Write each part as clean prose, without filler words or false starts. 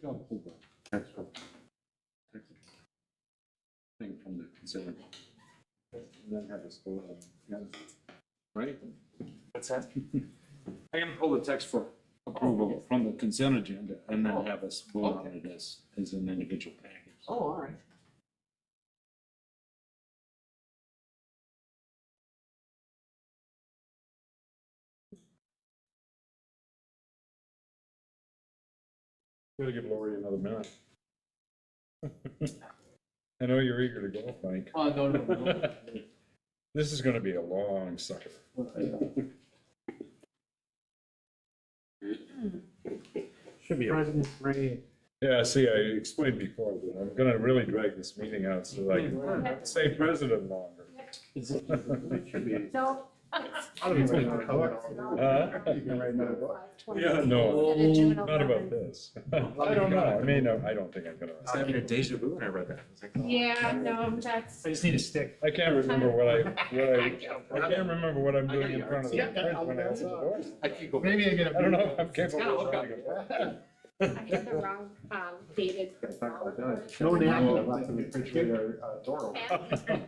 I'll pull the text thing from the consent. And then have us vote on it. Right? What's that? I can pull the text for approval from the consent agenda and then have us vote on it as an individual package. Oh, all right. Gotta give Lori another minute. I know you're eager to go, Mike. No. This is gonna be a long sucker. Should be. President Ray. Yeah, see, I explained before that I'm gonna really drag this meeting out so I can say president longer. It should be. No. I don't even know how You can write another book. Yeah, no, not about this. I don't know, I mean, I don't think I'm gonna. I was having a deja vu when I read that. I was like, oh. Yeah, no, that's. I just need a stick. I can't remember I can't remember what I'm doing in front of the Yeah, fridge when I open the door. I could go. Maybe I get a. I don't know if I'm capable kinda of look running it. I had the wrong dated. No nap. I left the refrigerator door open.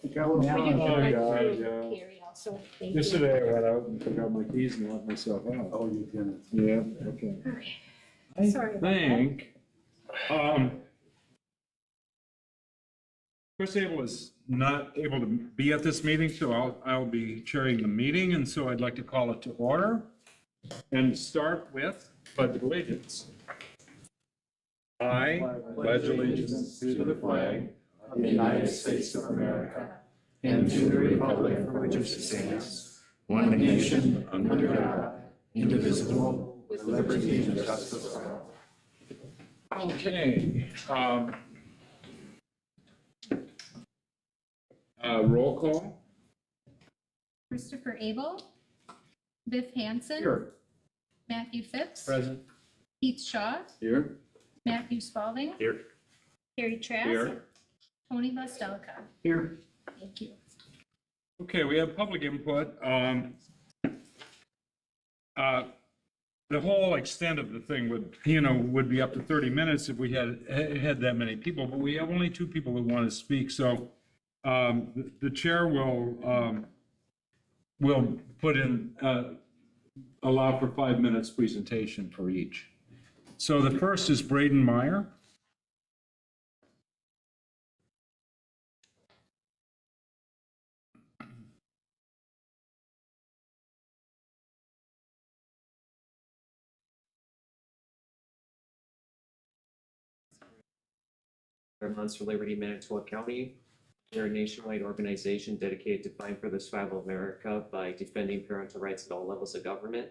We didn't Oh, like God, to yeah. carry also. Thank you. Yesterday I went out and forgot my keys and locked myself out. Oh, you didn't. Yeah, okay. Okay. Sorry about that. think, Chris Abel is not able to be at this meeting, so I'll be chairing the meeting, and so I'd like to call it to order and start with Pledge of Allegiance. I pledge allegiance to the flag of the United States of America and to the republic for which it stands, one nation, under God, indivisible, with liberty and justice for all. Okay. Roll call. Christopher Abel, Biff Hansen, Here. Matthew Phipps, Present. Keith Shaw, Here. Matthew Spalding, Here. Carrie Trask, Here. Tony Vostelka. Here. Thank you. Okay, we have public input. The whole extent of the thing would be up to 30 minutes if we had that many people, but we have only 2 people who want to speak, so the chair will put in, allow for 5 minutes presentation for each. So the first is Braden Meyer. Months for Liberty, Manitowoc County. We're a nationwide organization dedicated to fighting for the survival of America by defending parental rights at all levels of government.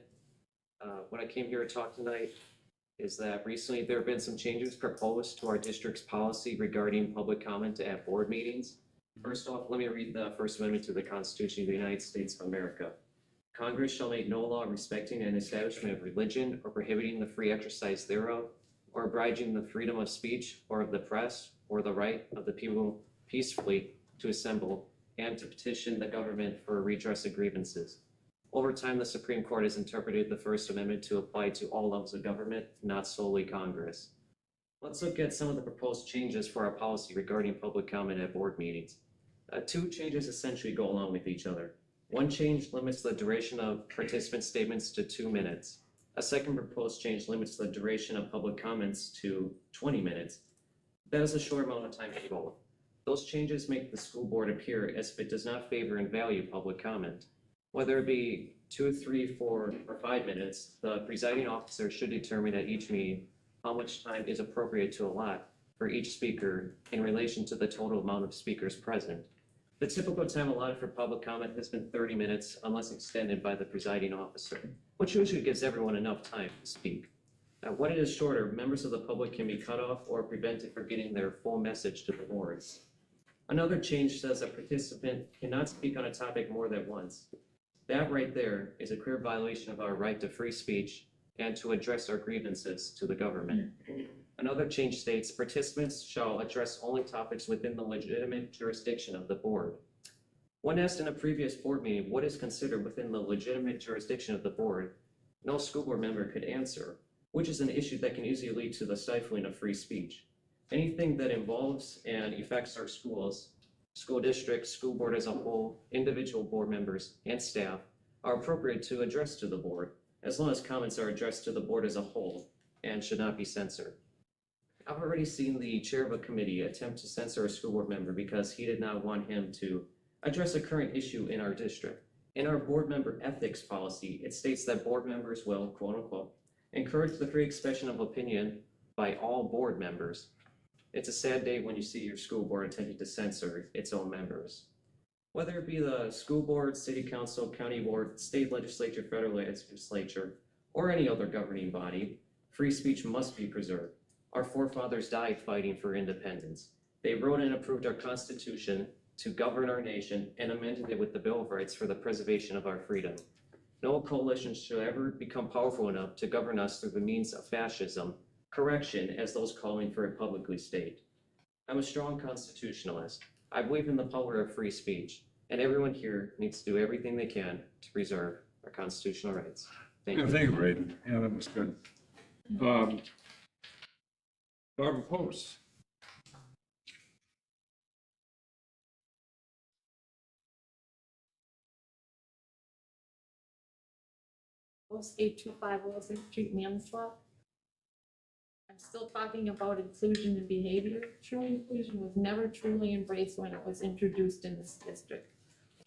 What I came here to talk tonight is that recently there have been some changes proposed to our district's policy regarding public comment at board meetings. First off, let me read the First Amendment to the Constitution of the United States of America. Congress shall make no law respecting an establishment of religion or prohibiting the free exercise thereof, or abridging the freedom of speech or of the press, or the right of the people peacefully to assemble and to petition the government for a redress of grievances. Over time, the Supreme Court has interpreted the First Amendment to apply to all levels of government, not solely Congress. Let's look at some of the proposed changes for our policy regarding public comment at board meetings. 2 changes essentially go along with each other. One change limits the duration of participant statements to 2 minutes. A second proposed change limits the duration of public comments to 20 minutes. That is a short amount of time for both. Those changes make the school board appear as if it does not favor and value public comment. Whether it be 2, 3, 4, or 5 minutes, the presiding officer should determine at each meeting how much time is appropriate to allot for each speaker in relation to the total amount of speakers present. The typical time allotted for public comment has been 30 minutes unless extended by the presiding officer, which usually gives everyone enough time to speak. When it is shorter, members of the public can be cut off or prevented from getting their full message to the board. Another change says a participant cannot speak on a topic more than once. That right there is a clear violation of our right to free speech and to address our grievances to the government. Another change states participants shall address only topics within the legitimate jurisdiction of the board. When asked in a previous board meeting what is considered within the legitimate jurisdiction of the board, no school board member could answer, which is an issue that can easily lead to the stifling of free speech. Anything that involves and affects our schools, school districts, school board as a whole, individual board members, and staff are appropriate to address to the board, as long as comments are addressed to the board as a whole and should not be censored. I've already seen the chair of a committee attempt to censor a school board member because he did not want him to address a current issue in our district. In our board member ethics policy, it states that board members will, quote unquote, encourage the free expression of opinion by all board members. It's a sad day when you see your school board attempting to censor its own members. Whether it be the school board, city council, county board, state legislature, federal legislature, or any other governing body, free speech must be preserved. Our forefathers died fighting for independence. They wrote and approved our Constitution to govern our nation and amended it with the Bill of Rights for the preservation of our freedom. No coalition should ever become powerful enough to govern us through the means of fascism, correction, as those calling for it publicly state. I'm a strong constitutionalist. I believe in the power of free speech, and everyone here needs to do everything they can to preserve our constitutional rights. Thank you. Thank you, Braden. Yeah, that was good. Barbara Post. Post 8250 Wilson Street, Manitowoc. I'm still talking about inclusion and behavior. True inclusion was never truly embraced when it was introduced in this district.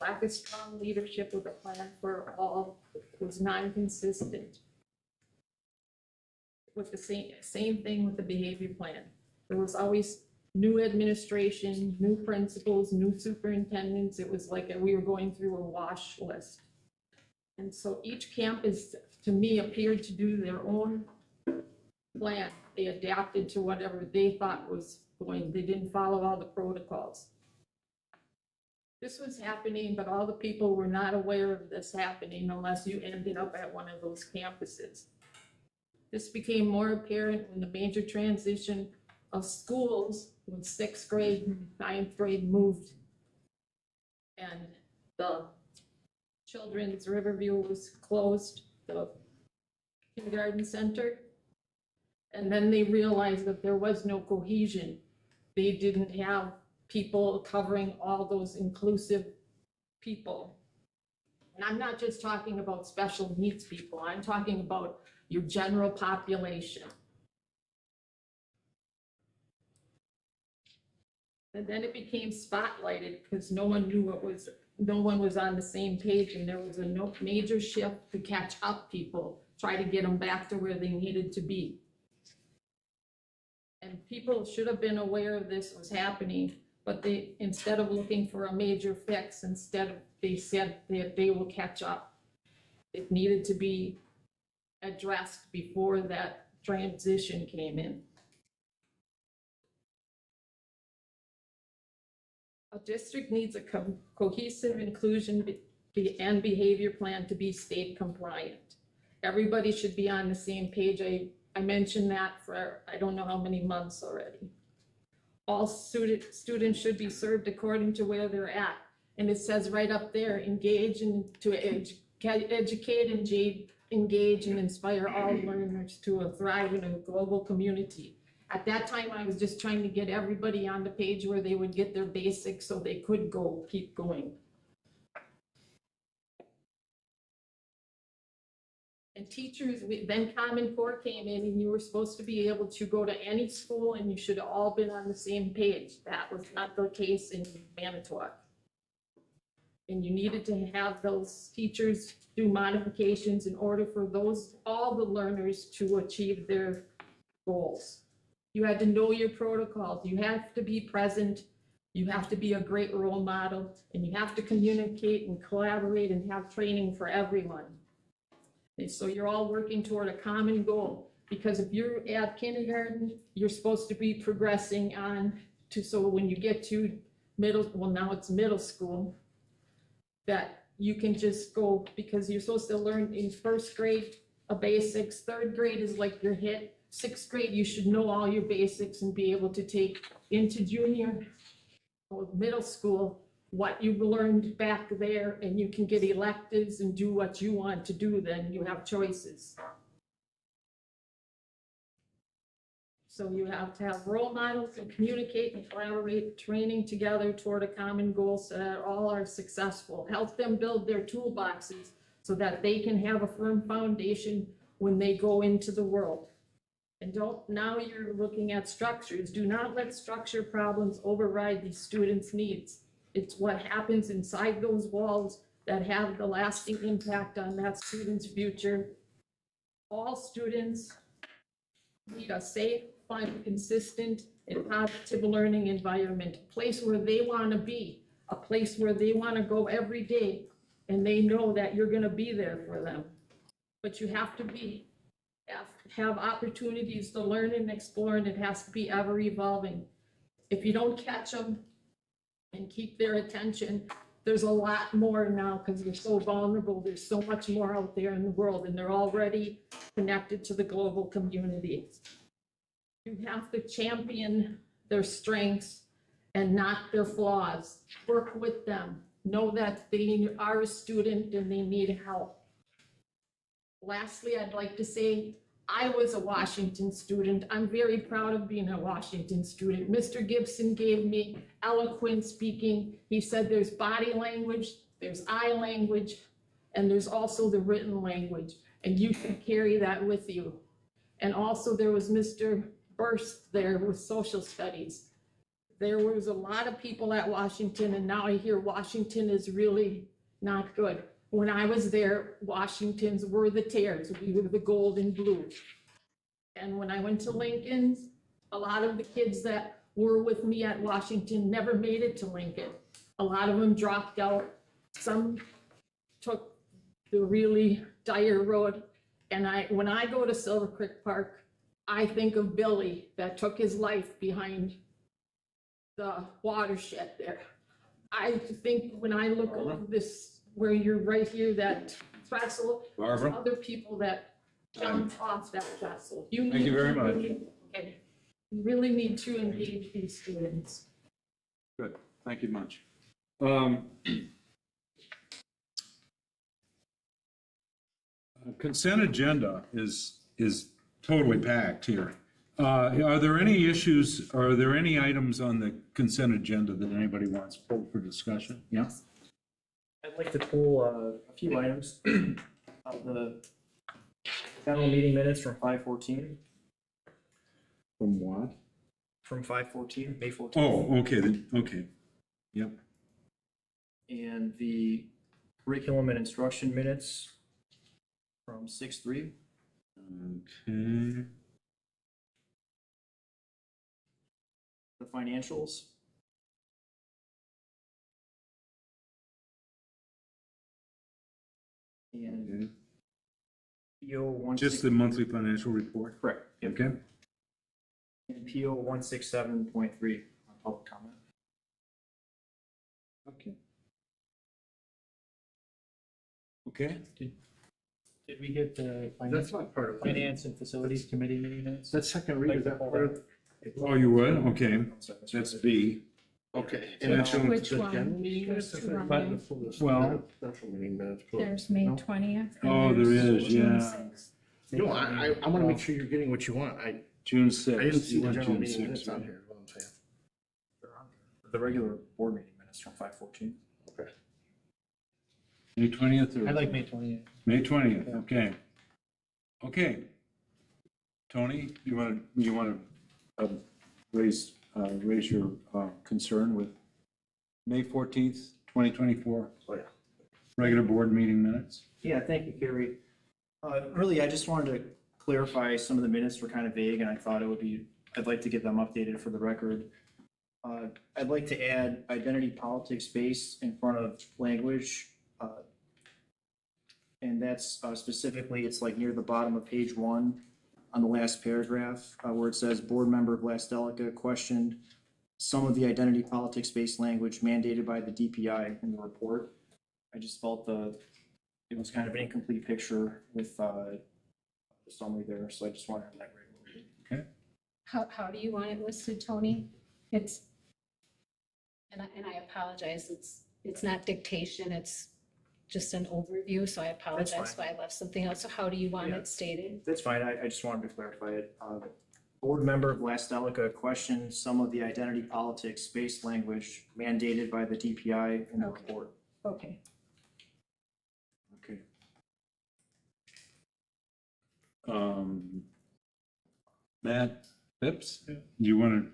Lack of strong leadership with a plan for all was non-consistent. With the same thing with the behavior plan. There was always new administration, new principals, new superintendents. It was like we were going through a wash list. And so each campus, to me, appeared to do their own plan. They adapted to whatever they thought was going. They didn't follow all the protocols. This was happening, but all the people were not aware of this happening unless you ended up at one of those campuses. This became more apparent when the major transition of schools when 6th grade and 9th grade moved and the Children's Riverview was closed, the kindergarten center. And then they realized that there was no cohesion. They didn't have people covering all those inclusive people. And I'm not just talking about special needs people, I'm talking about your general population. And then it became spotlighted because no one knew no one was on the same page, and there was a major shift to catch up people, try to get them back to where they needed to be. And people should have been aware of this was happening, but they, instead of looking for a major fix, they said that they will catch up. It needed to be addressed before that transition came in. A district needs a cohesive inclusion and behavior plan to be state compliant. Everybody should be on the same page. I mentioned that for I don't know how many months already. All students should be served according to where they're at. And it says right up there, engage and to educate and engage and inspire all learners to thrive in a global community. At that time, I was just trying to get everybody on the page where they would get their basics so they could keep going. And teachers, then Common Core came in and you were supposed to be able to go to any school and you should have all been on the same page. That was not the case in Manitowoc. And you needed to have those teachers do modifications in order for all the learners to achieve their goals. You had to know your protocols. You have to be present. You have to be a great role model, and you have to communicate and collaborate and have training for everyone. And so you're all working toward a common goal, because if you're at kindergarten, you're supposed to be progressing on to, so when you get to now it's middle school, that you can just go, because you're supposed to learn in 1st grade a basics, 3rd grade is like your hit, sixth grade, you should know all your basics and be able to take into junior or middle school what you've learned back there, and you can get electives and do what you want to do, then you have choices. So you have to have role models and communicate and collaborate, training together toward a common goal so that all are successful. Help them build their toolboxes so that they can have a firm foundation when they go into the world. And now you're looking at structures. Do not let structure problems override these students' needs. It's what happens inside those walls that have the lasting impact on that student's future. All students need a safe, fun, consistent, and positive learning environment, a place where they want to be, a place where they want to go every day, and they know that you're going to be there for them. But you have to have opportunities to learn and explore, and it has to be ever evolving. If you don't catch them and keep their attention, there's a lot more now because they're so vulnerable. There's so much more out there in the world, and they're already connected to the global community. You have to champion their strengths and not their flaws. Work with them. Know that they are a student and they need help. Lastly, I'd like to say I was a Washington student. I'm very proud of being a Washington student. Mr. Gibson gave me eloquent speaking. He said there's body language, there's eye language, and there's also the written language, and you should carry that with you. And also there was Mr. Burst there with social studies. There was a lot of people at Washington, and now I hear Washington is really not good. When I was there, Washingtons were the tares. We were the gold and blue. And when I went to Lincoln's, a lot of the kids that were with me at Washington never made it to Lincoln. A lot of them dropped out. Some took the really dire road. And when I go to Silver Creek Park, I think of Billy that took his life behind the watershed there. I think when I look at this, where you're right here, that trestle, there's Barbara? other people that jumped off that trestle. Thank you very much. Okay. You really need to engage these students. Good, thank you much. Consent agenda is totally packed here. Are there any issues, are there any items on the consent agenda that anybody wants pulled for discussion? Yeah? I'd like to pull a few items of the general meeting minutes from 5/14, From what? from 5/14, May 14th. Oh, okay, okay. Yep. And the curriculum and instruction minutes from 6/3. Okay. The financials. And Okay. PO 16. Just the monthly financial report? Correct. Yep. Okay. And PO 167.3 on public comment. Okay. Okay. Did we get the That's not part of Finance and Facilities Committee meeting minutes? That second read, is that part of? Oh, you would? Okay, that's B. Okay. And that's on- Which one? There's two on there. Well- Special meeting minutes. There's May 20th. and Oh, there there's is, June yeah. 6th. No, I want to make sure you're getting what you want. I June 6th. didn't see You the want general June meeting 6th, minutes on right? here, is what I'm saying. They're on there. The regular board meeting minutes from 5/14. Okay. May 20th or? I like May 20th. May 20th, okay. Okay. Tony, you want to raise your concern with May 14th, 2024? Oh, yeah. Regular board meeting minutes? Yeah, thank you, Carrie. Really, I just wanted to clarify, some of the minutes were kind of vague, and I thought I'd like to get them updated for the record. I'd like to add identity politics space in front of language. And that's specifically, it's like near the bottom of page 1 on the last paragraph, where it says, Board Member Vlastelica questioned some of the identity politics-based language mandated by the DPI in the report. I just felt it was kind of an incomplete picture with the summary there, so I just wanted to have that right. How do you want it listed, Tony? It's, and I apologize, it's not dictation, it's just an overview, so I apologize if I left something else. So how do you want Yeah. it stated? That's fine, I just wanted to clarify it. Board member of Last Delica questioned some of the identity politics-based language mandated by the DPI in the Okay. report. Okay. Okay. Matt Phipps, do you want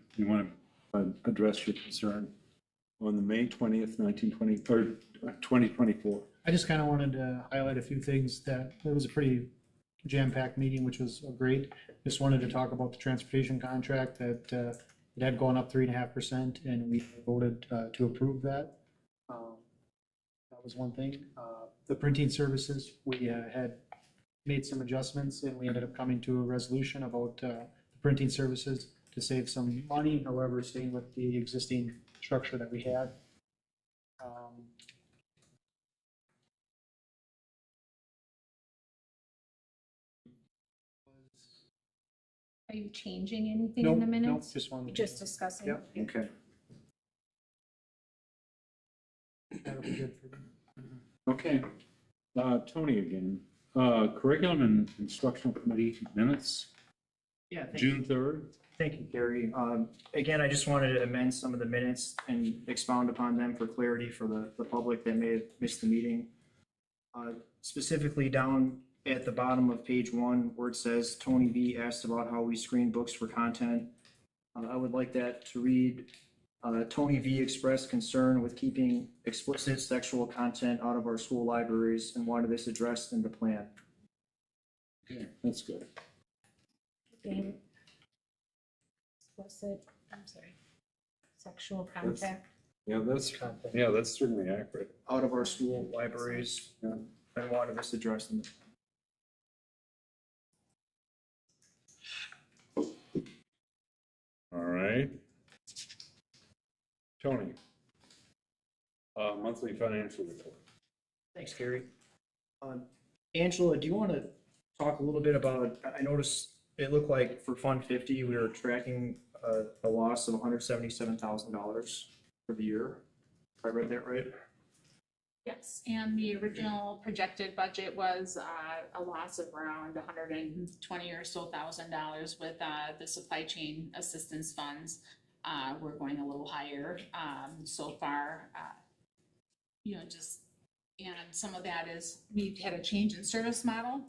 to address your concern on the May 20th, 1920, or 2024? I just kind of wanted to highlight a few things that, it was a pretty jam-packed meeting, which was great. Just wanted to talk about the transportation contract that it had gone up 3.5%, and we voted to approve that. That was one thing. The printing services, we had made some adjustments, and we ended up coming to a resolution about the printing services to save some money, however, staying with the existing structure that we had. Are you changing anything in the Nope, minutes? just one. Just discussing? Yep. Okay. That'll be good for them. Okay, Tony again, curriculum and instructional committee minutes, Yeah, thank you. June 3rd. Thank you, Gary. Again, I just wanted to amend some of the minutes and expound upon them for clarity for the public that may have missed the meeting. Specifically down at the bottom of page 1 where it says Tony B asked about how we screen books for content. I would like that to read, Tony V expressed concern with keeping explicit sexual content out of our school libraries and wanted this addressed in the plan. Okay, that's good. Being explicit, I'm sorry, sexual contact. Yeah, that's certainly accurate. Out of our school libraries, Yeah. and wanted this addressed in the. All right. Tony. Monthly financial report. Thanks, Gary. Angela, do you want to talk a little bit about, I noticed it looked like for Fund 50, we were tracking a loss of $177,000 for the year. If I read that right? Yes, and the original projected budget was a loss of around $120 or so thousand with the supply chain assistance funds. We're going a little higher so far. And some of that is, we've had a change in service model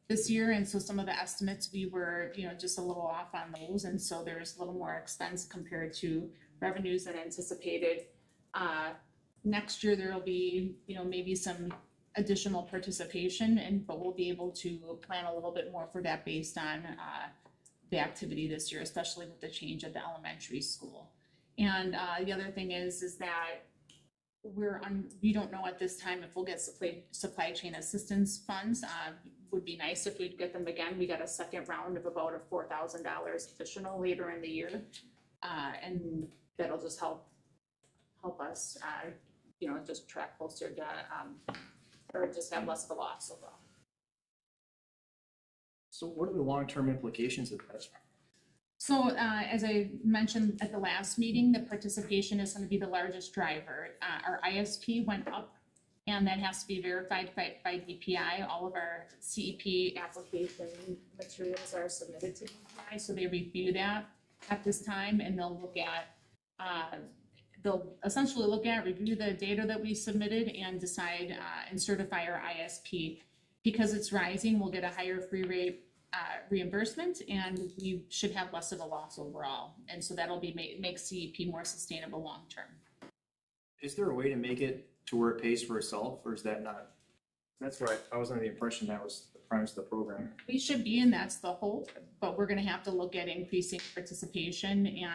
this year, and so some of the estimates, we were, just a little off on those, and so there's a little more expense compared to revenues than anticipated. Next year, there'll be, maybe some additional participation, but we'll be able to plan a little bit more for that based on the activity this year, especially with the change at the elementary school. And the other thing is that we don't know at this time if we'll get supply chain assistance funds. Would be nice if we'd get them again. We got a second round of about a $4,000 additional later in the year. And that'll just help us, just track closer to, or just have less of a loss overall. So what are the long-term implications of that? So as I mentioned at the last meeting, the participation is going to be the largest driver. Our ISP went up, and that has to be verified by DPI. All of our CEP application materials are submitted to DPI, so they review that at this time, and they'll look at, they'll essentially look at, review the data that we submitted and decide and certify our ISP. Because it's rising, we'll get a higher free rate reimbursement, and we should have less of a loss overall. And so that'll make CEP more sustainable long-term. Is there a way to make it to where it pays for itself, or is that not? That's right. I was under the impression that was the premise of the program. We should be, and that's the hope, but we're gonna have to look at increasing participation, and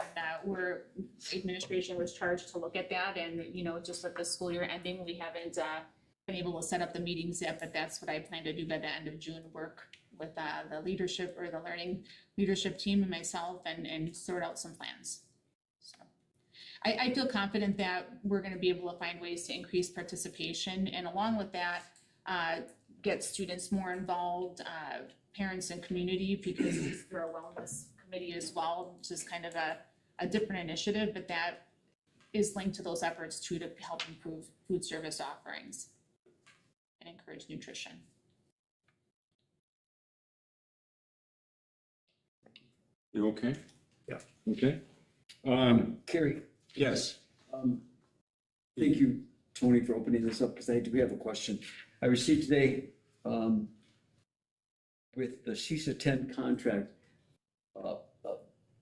administration was charged to look at that, and, just at the school year ending, we haven't been able to set up the meetings yet, but that's what I plan to do by the end of June, work with the leadership or the learning leadership team and myself and sort out some plans. So I feel confident that we're gonna be able to find ways to increase participation, and along with that, get students more involved, parents and community, because through our wellness committee as well, which is kind of a different initiative, but that is linked to those efforts too, to help improve food service offerings and encourage nutrition. You okay? Yeah. Okay. Carrie, Yes. thank you, Tony, for opening this up, because I do have a question. I received today, with the CISA 10 contract,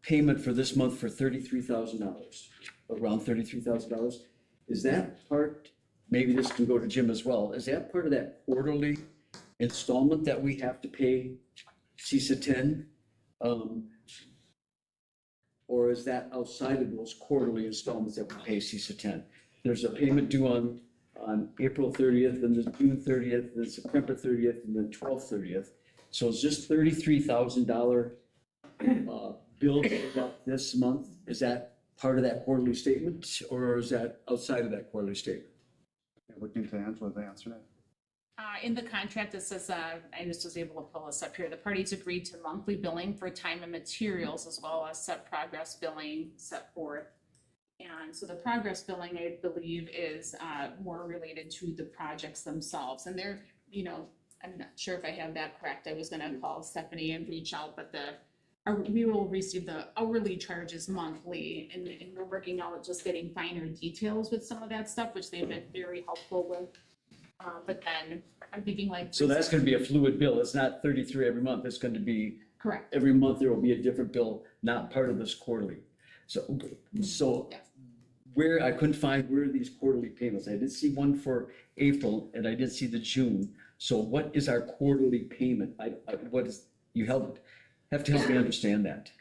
payment for this month for $33,000, around $33,000. Is that part, maybe this can go to Jim as well, is that part of that quarterly installment that we have to pay CISA 10? Or is that outside of those quarterly installments that we pay CISA 10? There's a payment due on April 30th, and then June 30th, then September 30th, and then 12/30th. So is this $33,000 bill this month, is that part of that quarterly statement, or is that outside of that quarterly statement? Looking to Angela to answer that. In the contract, it says, I just was able to pull this up here, the parties agreed to monthly billing for time and materials as well as set progress billing set forth. And so the progress billing, I believe, is more related to the projects themselves. And they're, I'm not sure if I have that correct. I was gonna call Stephanie and reach out, but we will receive the hourly charges monthly, and we're working out just getting finer details with some of that stuff, which they've been very helpful with. But then I'm thinking like. So that's gonna be a fluid bill, it's not 33 every month, it's gonna be, Correct. every month there will be a different bill, not part of this quarterly. So Yes. where, I couldn't find where are these quarterly payments, I did see one for April, and I did see the June. So what is our quarterly payment? What is, you have to help me understand that.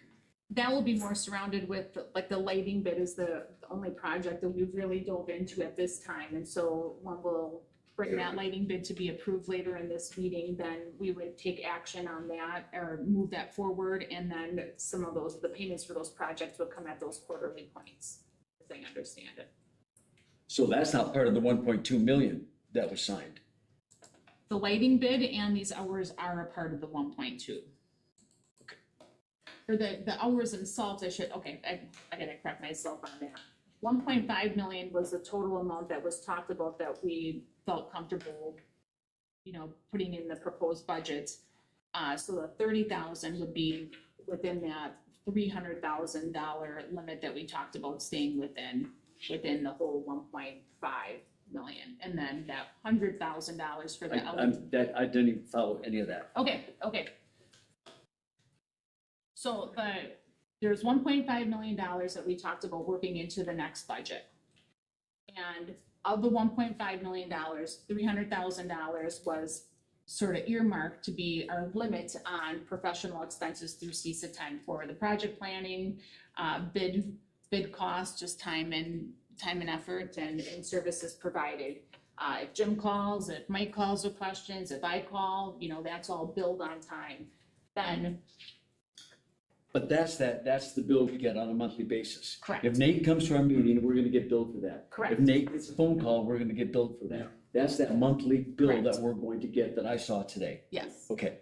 That will be more surrounded with, like, the lighting bid is the only project that we've really dove into at this time. And so when we'll bring that lighting bid to be approved later in this meeting, then we would take action on that or move that forward. And then some of the payments for those projects would come at those quarterly points, as I understand it. So that's not part of the 1.2 million that was signed. The lighting bid and these hours are a part of the 1.2. Or the hours themselves, I gotta correct myself on that. 1.5 million was the total amount that was talked about that we felt comfortable, putting in the proposed budget. So the 30,000 would be within that $300,000 limit that we talked about staying within the whole 1.5 million. And then that $100,000 for the. I didn't even follow any of that. Okay. So there's $1.5 million that we talked about working into the next budget. And of the $1.5 million, $300,000 was sort of earmarked to be our limit on professional expenses through CISA 10 for the project planning, bid costs, just time and effort and services provided. If Jim calls, if Mike calls with questions, if I call, that's all billed on time. Then. But that's the bill we get on a monthly basis. Correct. If Nate comes to our meeting, we're gonna get billed for that. Correct. If Nate gets a phone call, we're gonna get billed for that. That's that monthly bill Correct. that we're going to get that I saw today. Yes. Okay.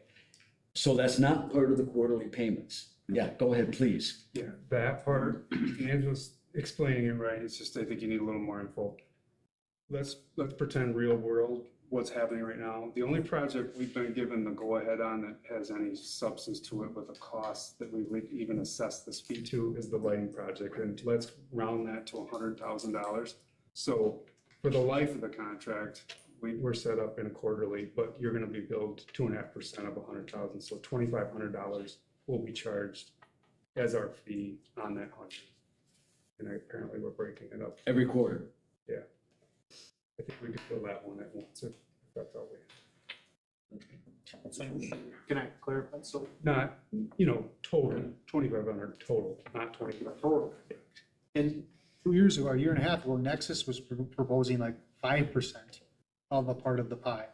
So that's not part of the quarterly payments. Yeah, go ahead, please. Yeah, that part, Angela's explaining it right, it's just, I think you need a little more info. Let's pretend real world, what's happening right now. The only project we've been given the go-ahead on that has any substance to it with a cost that we would even assess this fee to is the lighting project, and let's round that to $100,000. So for the life of the contract, we're set up in a quarterly, but you're gonna be billed 2.5% of $100,000, so $2,500 will be charged as our fee on that 100. And apparently we're breaking it up. Every quarter. Yeah. I think we could fill that one at once if that's all we have. So can I clarify? So Not, total, 2,500 total, not 25 total. and 2 years ago, a year and a half ago, Nexus was proposing like 5% of a part of the pie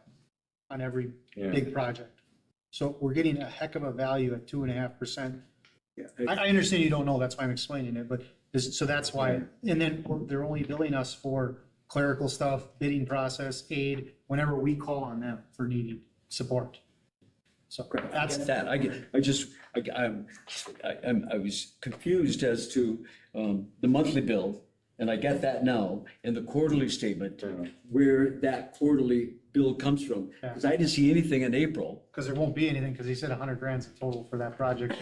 on every big project. So we're getting a heck of a value at 2.5%. Yeah. I understand you don't know, that's why I'm explaining it, but so that's why, and then they're only billing us for clerical stuff, bidding process, aid, whenever we call on them for needing support. So I that's, get that, I was confused as to, the monthly bill, and I get that now, and the quarterly statement, where that quarterly bill comes from. Because I didn't see anything in April. because there won't be anything, because he said 100 grand's in total for that project.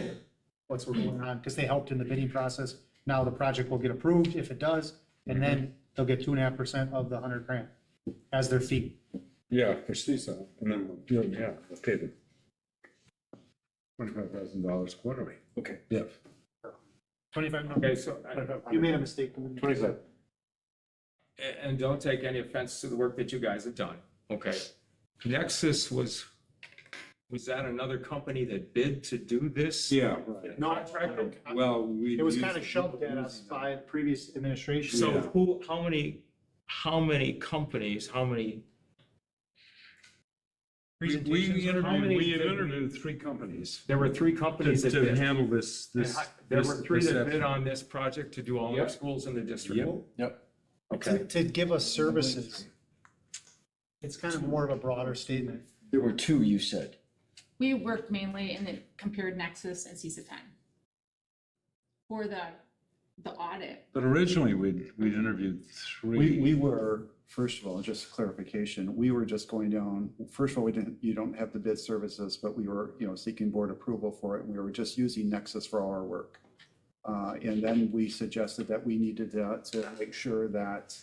What's going on, because they helped in the bidding process. Now the project will get approved if it does, and then they'll get 2.5% of the 100 grand as their fee. Yeah, for CISA, and then, yeah, okay, the $25,000 quarterly. Okay. Yeah. 25, Okay, so, you made a mistake. 25. and don't take any offense to the work that you guys have done, okay? Nexus was that another company that bid to do this? Yeah, right. No, Contractor? Well, we. it was used- kind of shoved at us by the previous administration. So Yeah. how many companies, how many? We Presentations. How many we had did we- interviewed 3 companies There were 3 companies that to bid. handle this. There were 3 that bid reception. on this project to do all our Yep. schools in the district. Yep. Yep. Okay. To give us services. It's kind of more of a broader statement. There were 2, you said. We worked mainly and it compared Nexus and CISA 10 for the audit. But originally, we'd interviewed 3. We were, first of all, just clarification, we were just going down, first of all, you don't have the bid services, but we were, seeking board approval for it, and we were just using Nexus for all our work. And then we suggested that we needed to make sure that,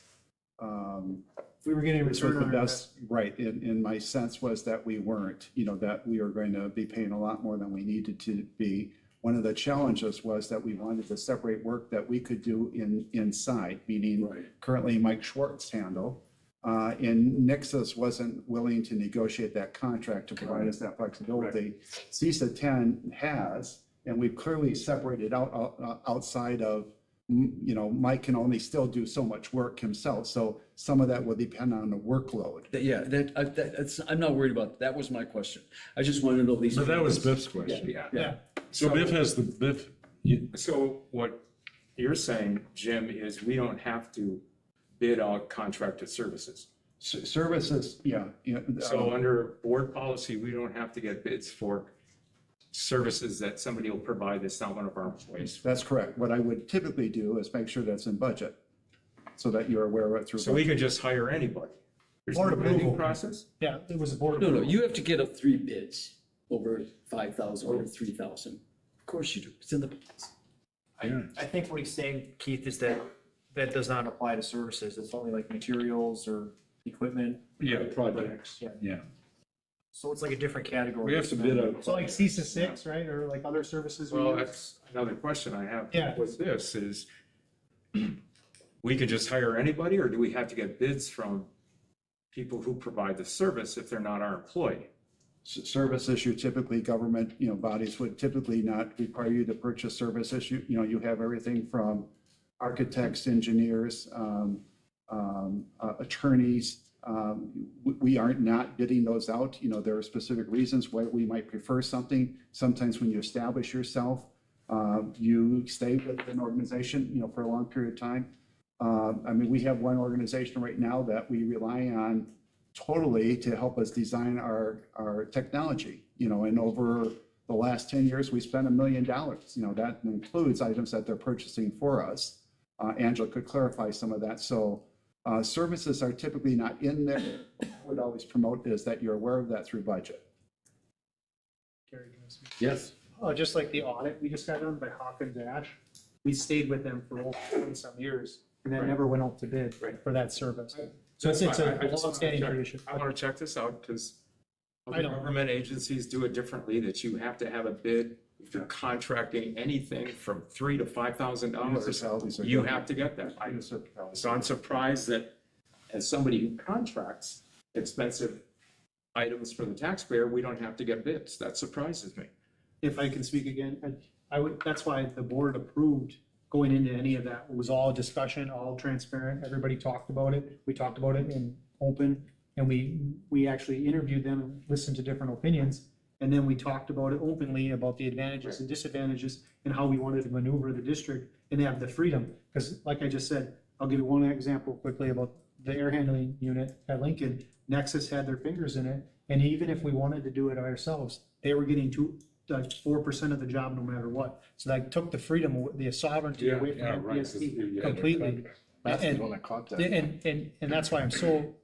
We were getting a this was return the on our best, right, and my sense was that we weren't, that we were going to be paying a lot more than we needed to be. One of the challenges was that we wanted to separate work that we could do inside, meaning currently Mike Schwartz handle. And Nexus wasn't willing to negotiate that contract to provide us that flexibility. CISA 10 has, and we've clearly separated outside of, Mike can only still do so much work himself. So some of that will depend on the workload. Yeah, that's, I'm not worried about, that was my question. I just wanted to know these. So that was Biff's question. Yeah. So Biff has Biff. So what you're saying, Jim, is we don't have to bid out contracted services. Services, yeah. So under board policy, we don't have to get bids for services that somebody will provide that's not one of our employees. That's correct. What I would typically do is make sure that's in budget, so that you're aware of it through. So we can just hire anybody. There's no Board approval. bidding process? Yeah, it was a board. No, approval. you have to get up 3 bids over 5,000, over 3,000. Of course you do. It's in the. I think what he's saying, Keith, is that that does not apply to services. It's only like materials or equipment. Yeah, projects. Yeah. Yeah. So it's like a different category. We have to bid out. So like CISA 6, right, or like other services? we Well, use? that's another question I have Yeah. with this is, we could just hire anybody, or do we have to get bids from people who provide the service if they're not our employee? Service issue, typically government, bodies would typically not require you to purchase service issue. You have everything from architects, engineers, attorneys. We aren't not bidding those out. There are specific reasons why we might prefer something. Sometimes when you establish yourself, you stay with an organization, for a long period of time. We have one organization right now that we rely on totally to help us design our technology, and over the last 10 years, we spent $1 million. That includes items that they're purchasing for us. Angela could clarify some of that. So services are typically not in there. What I would always promote is that you're aware of that through budget. Gary, can I speak? Yes. Just like the audit we just got done by Hawkins Ash, we stayed with them for over 20-some years, and then never went out to bid for that service. So it's That's fine. a I just wanna long-standing check- tradition. I want to check this out because I know. government agencies do it differently, that you have to have a bid. If you're contracting anything from $3,000 to $5,000, Municipalities are you different. have to get that. Municipalities. So I'm surprised that as somebody who contracts expensive items for the taxpayer, we don't have to get bids. That surprises me. If I can speak again, I would, that's why the board approved going into any of that. It was all discussion, all transparent. Everybody talked about it. We talked about it in open, and we actually interviewed them and listened to different opinions. And then we talked about it openly, about the advantages and disadvantages and how we wanted to maneuver the district and have the freedom. Because like I just said, I'll give you one example quickly about the air handling unit at Lincoln, Nexus had their fingers in it. And even if we wanted to do it ourselves, they were getting 4% of the job no matter what. So that took the freedom, the sovereignty away Yeah, from right, MPSC yeah, completely. That's the And- one that caught that. And that's why I'm so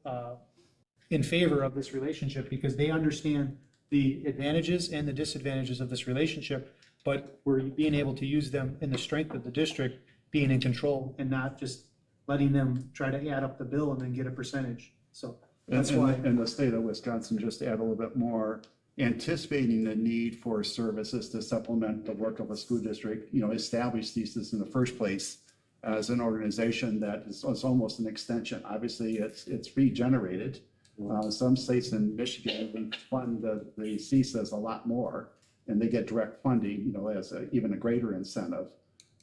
in favor of this relationship, because they understand the advantages and the disadvantages of this relationship, but we're being able to use them in the strength of the district, being in control and not just letting them try to add up the bill and then get a percentage. So that's why. And the state of Wisconsin, just to add a little bit more, anticipating the need for services to supplement the work of a school district, established these in the first place as an organization that is almost an extension. Obviously, it's regenerated. Some states in Michigan fund the CSAs a lot more, and they get direct funding, as even a greater incentive.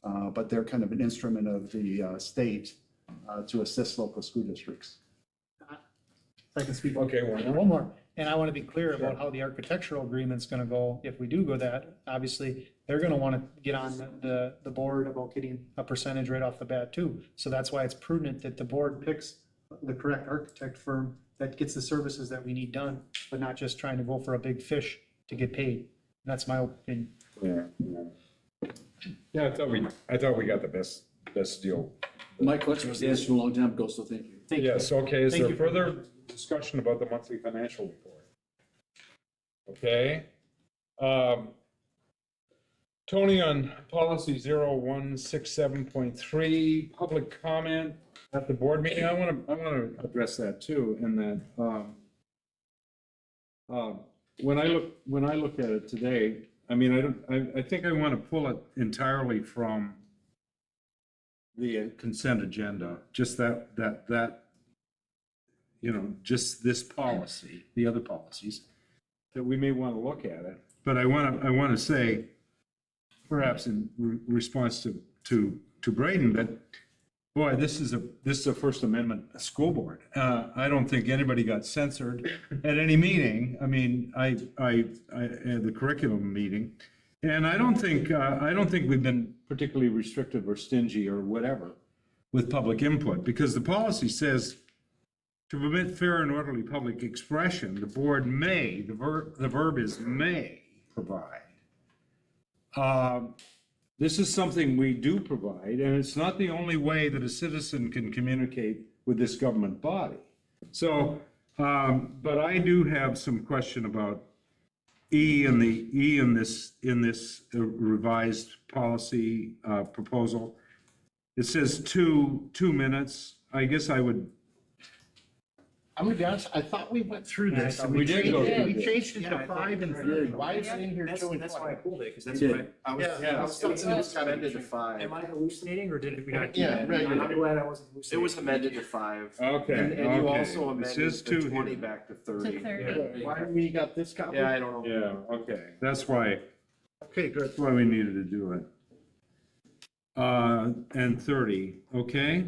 But they're kind of an instrument of the state to assist local school districts. If I can speak. Okay, One more, and I want to be clear about how the architectural agreement's going to go. If we do go that, obviously, they're going to want to get on the board about getting a percentage right off the bat too. So that's why it's prudent that the board picks the correct architect firm that gets the services that we need done, but not just trying to go for a big fish to get paid. That's my opinion. Yeah, I thought we got the best deal. My question was answered a long time ago, so thank you. Thank you. Yes, okay, is Thank there you. further discussion about the monthly financial report? Okay. Tony, on policy 0167.3, public comment at the board meeting, I want to address that too, in that, when I look at it today, I mean, I think I want to pull it entirely from the consent agenda, just that, just this policy, the other policies, that we may want to look at it. But I want to say, perhaps in response to Braden, that, boy, this is a First Amendment school board. I don't think anybody got censored at any meeting. I mean, I at the curriculum meeting, and I don't think we've been particularly restrictive or stingy or whatever with public input, because the policy says to permit fair and orderly public expression, the board may, the verb is may provide. This is something we do provide, and it's not the only way that a citizen can communicate with this government body. So, but I do have some question about in this revised policy proposal. It says two minutes. I guess I would. I'm gonna be honest, I thought we went through this. and We did go through We this. changed it to 5 and 3. Why is it in here 2 and 5? That's why I pulled it, because that's You what did. I was. Yeah, I was thought it was kind of amended to 5. Am I hallucinating, or did we not? do Yeah, that? right. I'm glad I wasn't It hallucinating. was amended to 5. Okay. And you okay. also It amended says the two 20 here. back to 30. To 30. Why we got this copy? Yeah, I don't know. Yeah. Okay. That's why. Okay, good. That's why we needed to do it. And 30. Okay.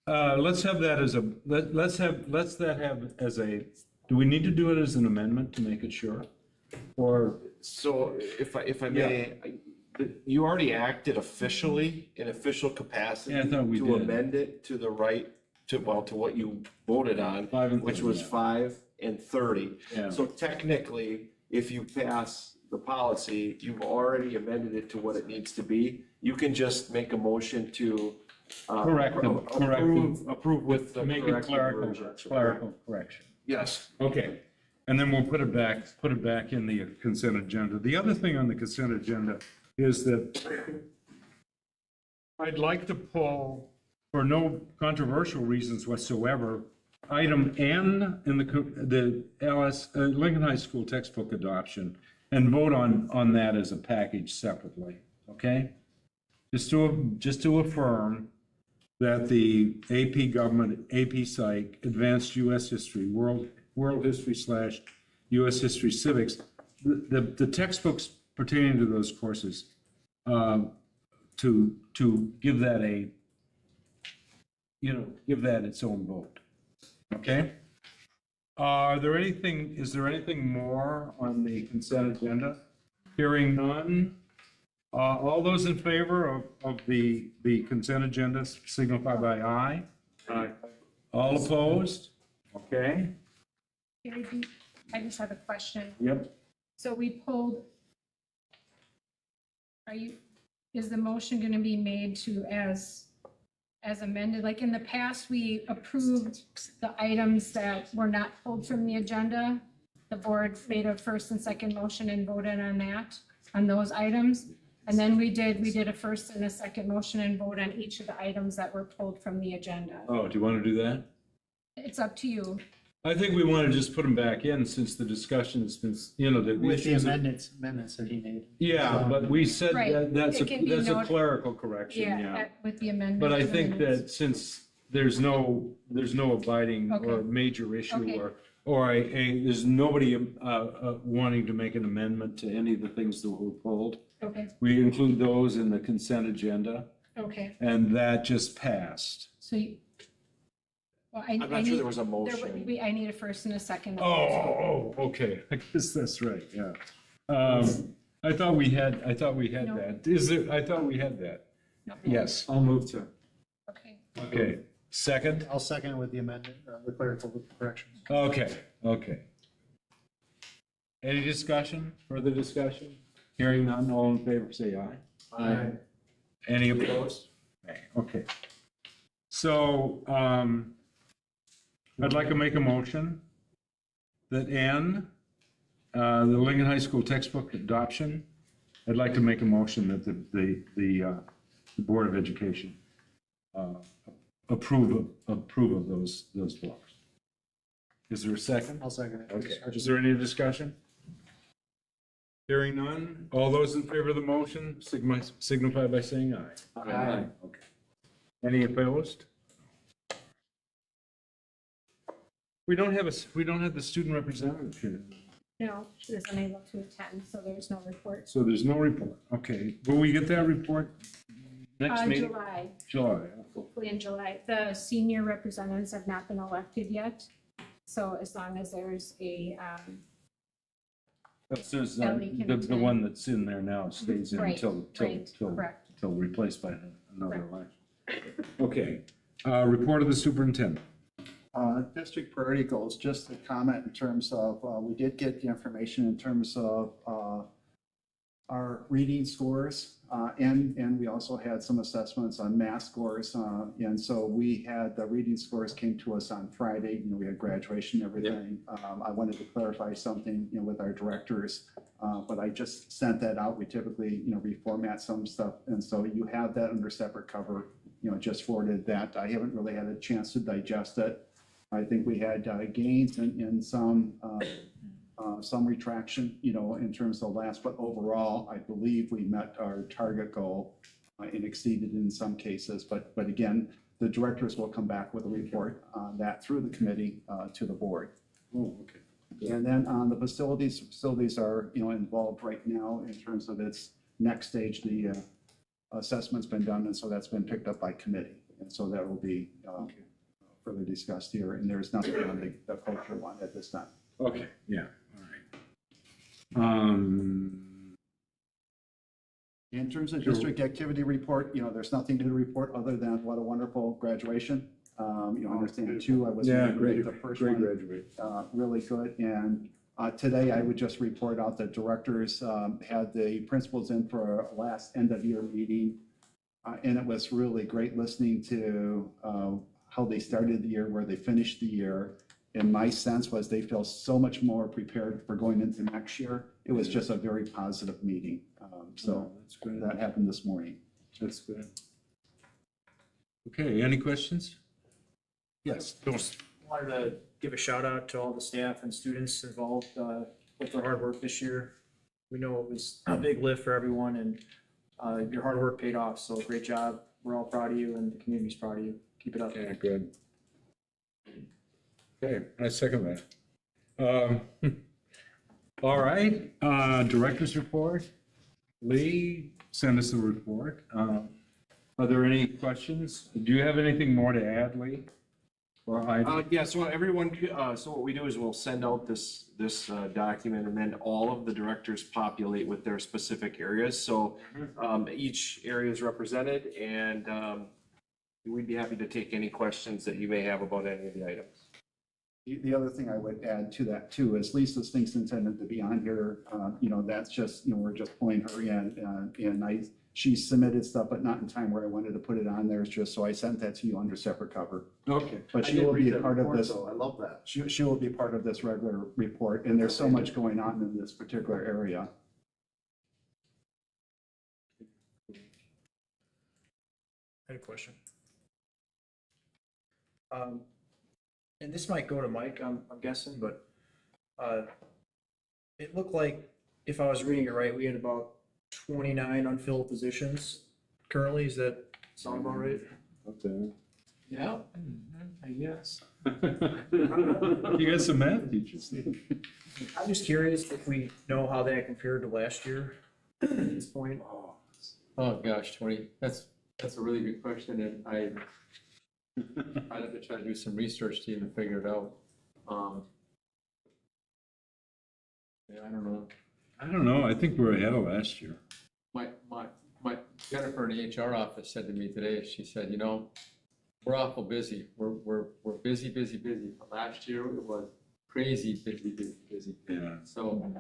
Let's have that as a, let's that have as a, do we need to do it as an amendment to make it sure? Or, So if I may, you already acted officially in official capacity Yeah, I thought we to did. amend it to the right, to what you voted on, 5 and which 30, was yeah. 5 and 30. Yeah. So technically, if you pass the policy, you've already amended it to what it needs to be. You can just make a motion to Correct them, correct them. approve with the make it corrected version. clerical correction. Yes. Okay. And then we'll put it back in the consent agenda. The other thing on the consent agenda is that I'd like to pull, for no controversial reasons whatsoever, item N in the Lincoln High School textbook adoption, and vote on that as a package separately, okay? Just to affirm that the AP Government, AP Psych, Advanced U.S. History, World History / U.S. History Civics, the textbooks pertaining to those courses, to give that give that its own vote, okay? Is there anything more on the consent agenda? Hearing none. All those in favor of the consent agenda signify by aye. Aye. All opposed? Okay, Gary, I just have a question. yep. So we pulled, is the motion going to be made to as amended? Like in the past, we approved the items that were not pulled from the agenda. The board made a first and second motion and voted on that, on those items. And then we did a first and a second motion and vote on each of the items that were pulled from the agenda. Oh, do you want to do that? It's up to you. I think we want to just put them back in since the discussion has been, that. With the issues- amendments that he made. Yeah, but we said Right. that, that's It can be a noted- clerical correction, yeah. With the amendment. But I to think minutes. that since there's no abiding or Okay. major issue Okay. or there's nobody wanting to make an amendment to any of the things that were pulled, Okay, we include those in the consent agenda, okay. and that just passed. So you. Well, I I'm not sure there was a motion. I need a first and a second. Okay, I guess that's right, yeah. I thought we had No. that. Is there, I thought we had that. No. Yes, I'll move to. Okay. okay. Second? I'll second it with the amendment, the clerical corrections. Okay. Any discussion, further discussion? Hearing none, all in favor, say aye. Aye. Any opposed? Okay. So, I'd like to make a motion that N, the Lincoln High School textbook adoption, I'd like to make a motion that the Board of Education approve of those books. Is there a second? I'll second it. Okay, is there any discussion? Hearing none, all those in favor of the motion signify by saying aye. Aye. Okay. Any opposed? We don't have the student representative here, No, she was unable to attend, so there's no report. so there's no report. Okay, will we get that report next meeting? July, July. hopefully in July. The senior representatives have not been elected yet. So as long as there's a, That's just, Ellie can the attend. one that's in there now stays in Right, until correct. replaced by another election. Okay, report of the superintendent. District priority goals, just a comment in terms of, we did get the information in terms of our reading scores, and we also had some assessments on math scores. And so we had, the reading scores came to us on Friday, we had graduation and everything. I wanted to clarify something, with our directors, but I just sent that out. We typically, reformat some stuff. And so you have that under separate cover, just forwarded that. I haven't really had a chance to digest it. I think we had gains in some retraction, in terms of last, but overall, I believe we met our target goal and exceeded in some cases. But again, the directors will come back with a report on that through the committee to the board. Oh, okay. And then on the facilities are, involved right now in terms of its next stage. The assessment's been done, and so that's been picked up by committee. And so that will be further discussed here, and there's nothing on the culture one at this time. Okay, yeah, all right. In terms of district activity report, there's nothing to report other than what a wonderful graduation. I understand too, I was the first one. graduate. Really good. And today I would just report out that directors had the principals in for a last end of year meeting. And it was really great listening to how they started the year, where they finished the year. And my sense was they feel so much more prepared for going into next year. It was just a very positive meeting. So That's good. that happened this morning. That's good. Okay, any questions? Yes, those. Wanted to give a shout out to all the staff and students involved with their hard work this year. We know it was a big lift for everyone, and your hard work paid off, so great job. We're all proud of you, and the community's proud of you. Keep it up. Yeah, good. Okay, I second that. All right, director's report. Lee, send us a report. Are there any questions? Do you have anything more to add, Lee? Or I? Yeah, so everyone, so what we do is we'll send out this document, and then all of the directors populate with their specific areas. So each area is represented, and We'd be happy to take any questions that you may have about any of the items. The other thing I would add to that too is Lisa's things intended to be on here. That's just, we're just pulling her in, she submitted stuff, but not in time where I wanted to put it on there. It's just, so I sent that to you under separate cover. Okay. But she will be a part of this. I love that. She will be part of this regular report, and there's so much going on in this particular area. I had a question. And this might go to Mike, I'm guessing, but, it looked like, if I was reading it right, we had about 29 unfilled positions currently. Does that sound about right? Okay. Yeah, I guess. You got some math teachers. I'm just curious if we know how that compared to last year at this point. Oh, gosh, Tony, that's a really good question, and I'd have to try to do some research to even figure it out. Yeah, I don't know. I don't know, I think we're ahead of last year. My Jennifer in the HR office said to me today, she said, we're awful busy. We're busy. But last year it was crazy busy. Yeah. So,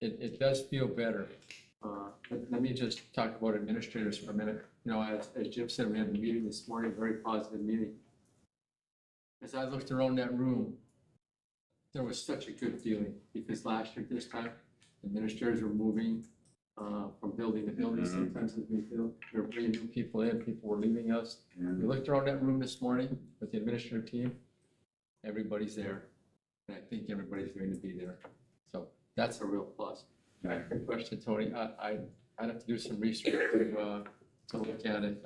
it does feel better. Let me just talk about administrators for a minute. As Jim said, we had a meeting this morning, very positive meeting. As I looked around that room, there was such a good feeling because last year this time, administrators were moving from building to building. Sometimes as we feel, we were bringing new people in, people were leaving us. We looked around that room this morning with the administrative team, everybody's there. And I think everybody's going to be there. So that's a real plus. Good question, Tony. I'd have to do some research to look at it.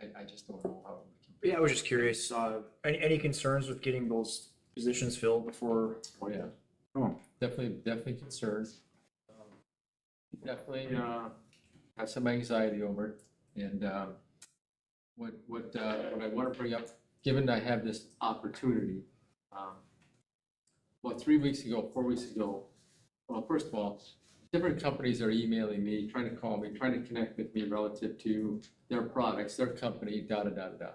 I just don't know how. Yeah, I was just curious, any concerns with getting those positions filled before? Oh, yeah. Oh. Definitely concerned. Definitely have some anxiety over it. And what I want to bring up, given I have this opportunity, about 4 weeks ago, well, first of all, different companies are emailing me, trying to call me, trying to connect with me relative to their products, their company, da-da-da-da-da.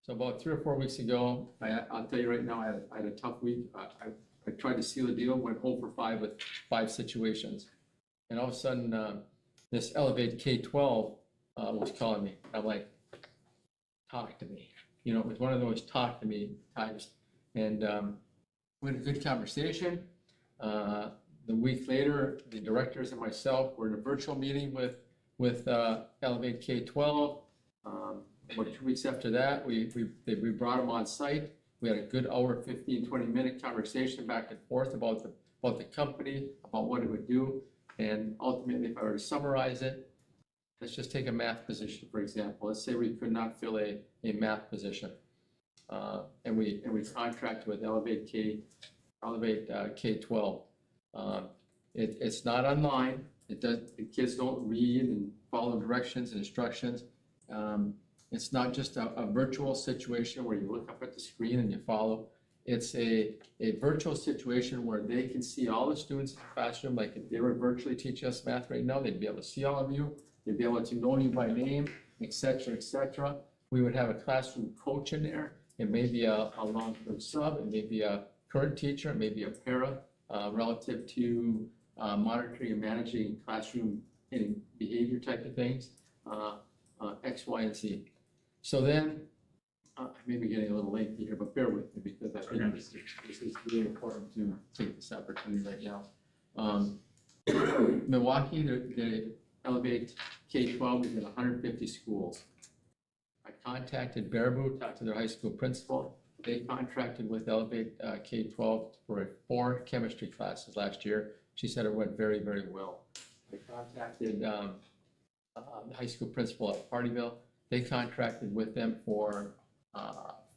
So about 3 or 4 weeks ago, I'll tell you right now, I had a tough week. I tried to seal a deal, went 0 for 5 with 5 situations. And all of a sudden, this Elevate K-12 was calling me. I'm like, talk to me. It was one of those talk to me times. And we had a good conversation. The week later, the directors and myself were in a virtual meeting with Elevate K-12. About 2 weeks after that, we brought them on site. We had a good hour, 15, 20-minute conversation back and forth about the company, about what it would do. And ultimately, if I were to summarize it, let's just take a math position, for example. Let's say we could not fill a math position. And we contract with Elevate K-12. It's not online. The kids don't read and follow directions and instructions. It's not just a virtual situation where you look up at the screen and you follow. It's a virtual situation where they can see all the students in the classroom. Like if they were virtually teaching us math right now, they'd be able to see all of you. They'd be able to know you by name, et cetera, et cetera. We would have a classroom coach in there. It may be a long-term sub. It may be a current teacher. It may be a para relative to monitoring and managing classroom and behavior type of things, X, Y, and Z. So then, I may be getting a little lengthy here, but bear with me because I think this is really important to take this opportunity right now. Milwaukee, they Elevate K-12, we've got 150 schools. I contacted Baraboo, talked to their high school principal. They contracted with Elevate K-12 for 4 chemistry classes last year. She said it went very, very well. I contacted the high school principal at Partyville. They contracted with them for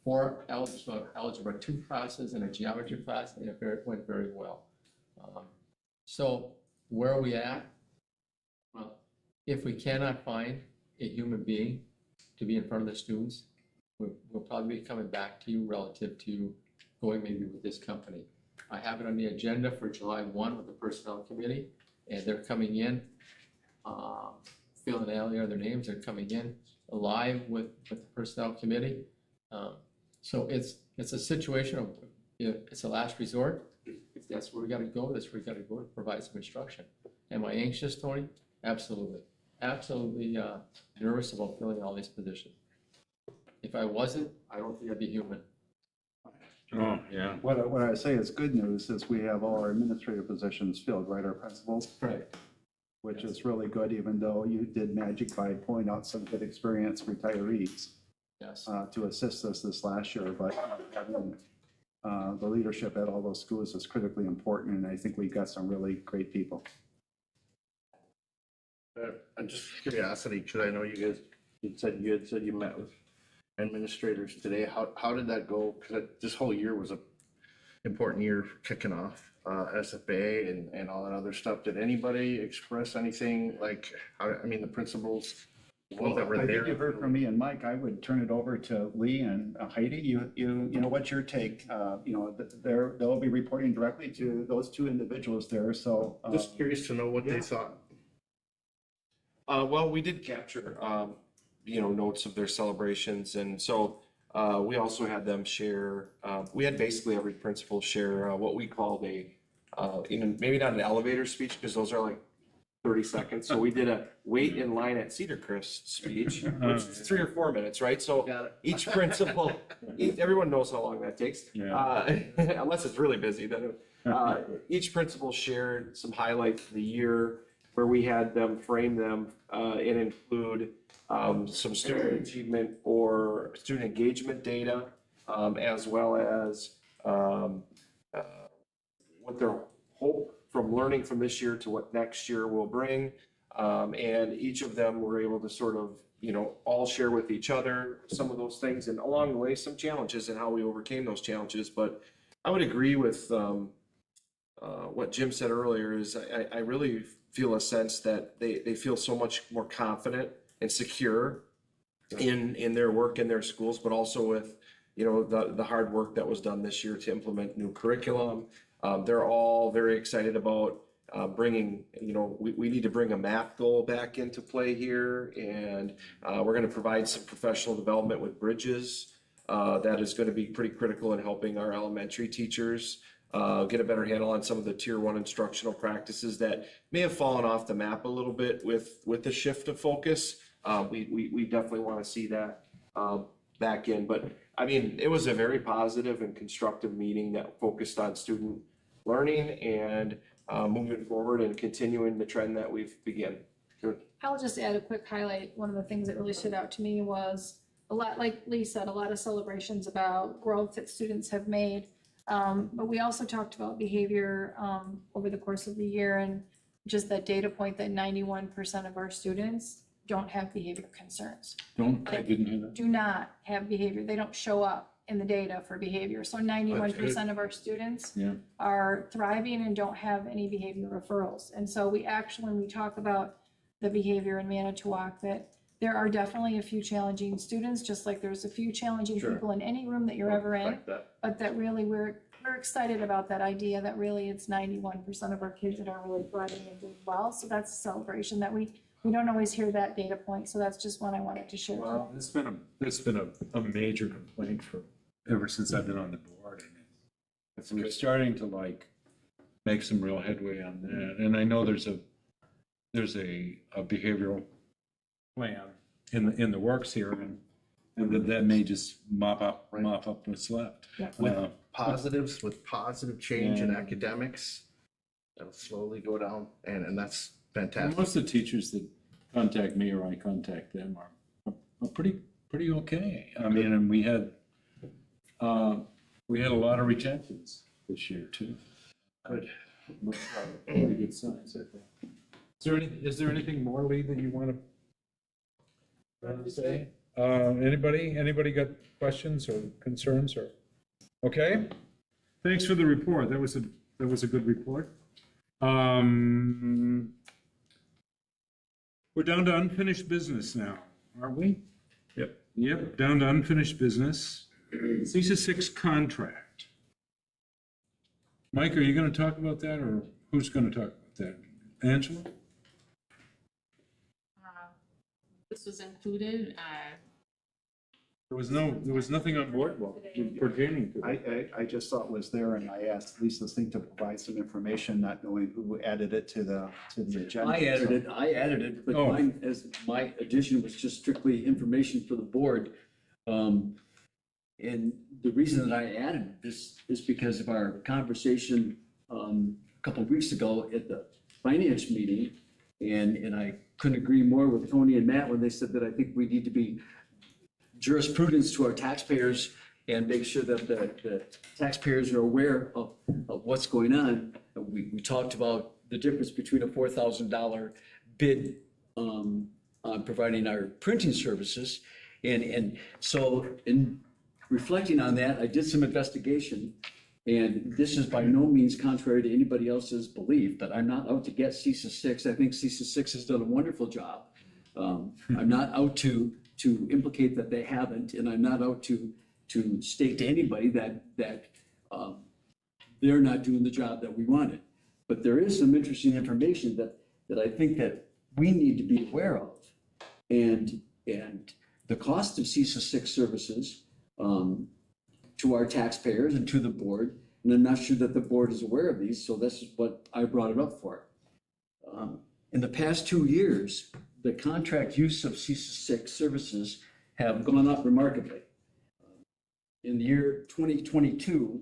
4 algebra 2 classes and a geometry class, and it went very well. So where are we at? Well, if we cannot find a human being to be in front of the students, we'll probably be coming back to you relative to going maybe with this company. I have it on the agenda for July 1 with the personnel committee, and they're coming in Phil and Ally are their names, they're coming in alive with the personnel committee. So it's a situation of, it's a last resort. If that's where we gotta go, that's where we gotta go to provide some instruction. Am I anxious, Tony? Absolutely. Absolutely nervous about filling all these positions. If I wasn't, I don't think I'd be human. Oh, yeah. What I say is good news is we have all our administrative positions filled, right, our principals? Right. Which is really good, even though you did magic by pulling out some good experienced retirees Yes. to assist us this last year, but having the leadership at all those schools is critically important, and I think we've got some really great people. Just curiosity, because I know you had said you met with administrators today. How did that go? Because this whole year was a important year kicking off, SFA and all that other stuff. Did anybody express anything like, I mean, the principals, the ones that were I there? think you heard from me and Mike. I would turn it over to Lee and Heidi. You know, what's your take? You know, they'll be reporting directly to those two individuals there, so. Just curious to know what they thought. Well, we did capture, notes of their celebrations, and so we also had them share. We had basically every principal share what we called maybe not an elevator speech, because those are like 30 seconds. So we did a wait in line at Cedar Crest speech, which is 3 or 4 minutes, right? So each principal, everyone knows how long that takes, unless it's really busy. Then each principal shared some highlights of the year, where we had them frame them and include some student achievement or student engagement data, as well as what their hope from learning from this year to what next year will bring. And each of them were able to sort of, all share with each other some of those things, and along the way, some challenges and how we overcame those challenges. But I would agree with what Jim said earlier, is I really feel a sense that they feel so much more confident and secure in their work in their schools, but also with, the hard work that was done this year to implement new curriculum. They're all very excited about bringing, we need to bring a math goal back into play here, and we're going to provide some professional development with bridges. That is going to be pretty critical in helping our elementary teachers get a better handle on some of the tier 1 instructional practices that may have fallen off the map a little bit with the shift of focus. We definitely want to see that back in. But I mean, it was a very positive and constructive meeting that focused on student learning and moving forward and continuing the trend that we've begun. I'll just add a quick highlight. One of the things that really stood out to me was a lot, like Lee said, a lot of celebrations about growth that students have made. But we also talked about behavior over the course of the year, and just that data point that 91% of our students don't have behavior concerns. I didn't hear that. Do not have behavior. They don't show up in the data for behavior. So 91% of our students are thriving and don't have any behavior referrals. And so we actually, when we talk about the behavior in Manitowoc, that there are definitely a few challenging students, just like there's a few challenging people in any room that you're ever in. But that really we're excited about that idea that really it's 91% of our kids that are really thriving and doing well. So that's a celebration that we don't always hear that data point. So that's just one I wanted to share. Well, it's been a major complaint ever since I've been on the board. And we're starting to make some real headway on that. And I know there's a behavioral plan in the works here, and that may just mop up what's left. With positives, with positive change in academics, that'll slowly go down, and that's fantastic. Most of the teachers that contact me or I contact them are pretty okay. I mean, and we had a lot of retentions this year too. Good. Pretty good signs, I think. Is there anything more, Lee, that you want to say? Anybody got questions or concerns or? Okay. Thanks for the report. That was a good report. We're down to unfinished business now, aren't we? Yep, down to unfinished business. CESA 6 contract. Mike, are you going to talk about that, or who's going to talk about that? Angela? this was included, There was nothing on board pertaining to it. I just saw it was there and I asked Lisa Singh to provide some information, not knowing who added it to the agenda. I added it, but Oh. mine, as my addition was just strictly information for the board. And the reason that I added this is because of our conversation, a couple of weeks ago at the finance meeting. And I couldn't agree more with Tony and Matt when they said that I think we need to be jurisprudence to our taxpayers and make sure that the taxpayers are aware of what's going on. We talked about the difference between a $4,000 bid on providing our printing services. And so in reflecting on that, I did some investigation. And this is by no means contrary to anybody else's belief, but I'm not out to get CISA 6. I think CISA 6 has done a wonderful job. I'm not out to implicate that they haven't, and I'm not out to state to anybody that they're not doing the job that we wanted. But there is some interesting information that I think that we need to be aware of. And the cost of CISA 6 services to our taxpayers and to the board, and I'm not sure that the board is aware of these, so this is what I brought it up for. In the past 2 years, the contract use of CISA 6 services have gone up remarkably. In the year 2022,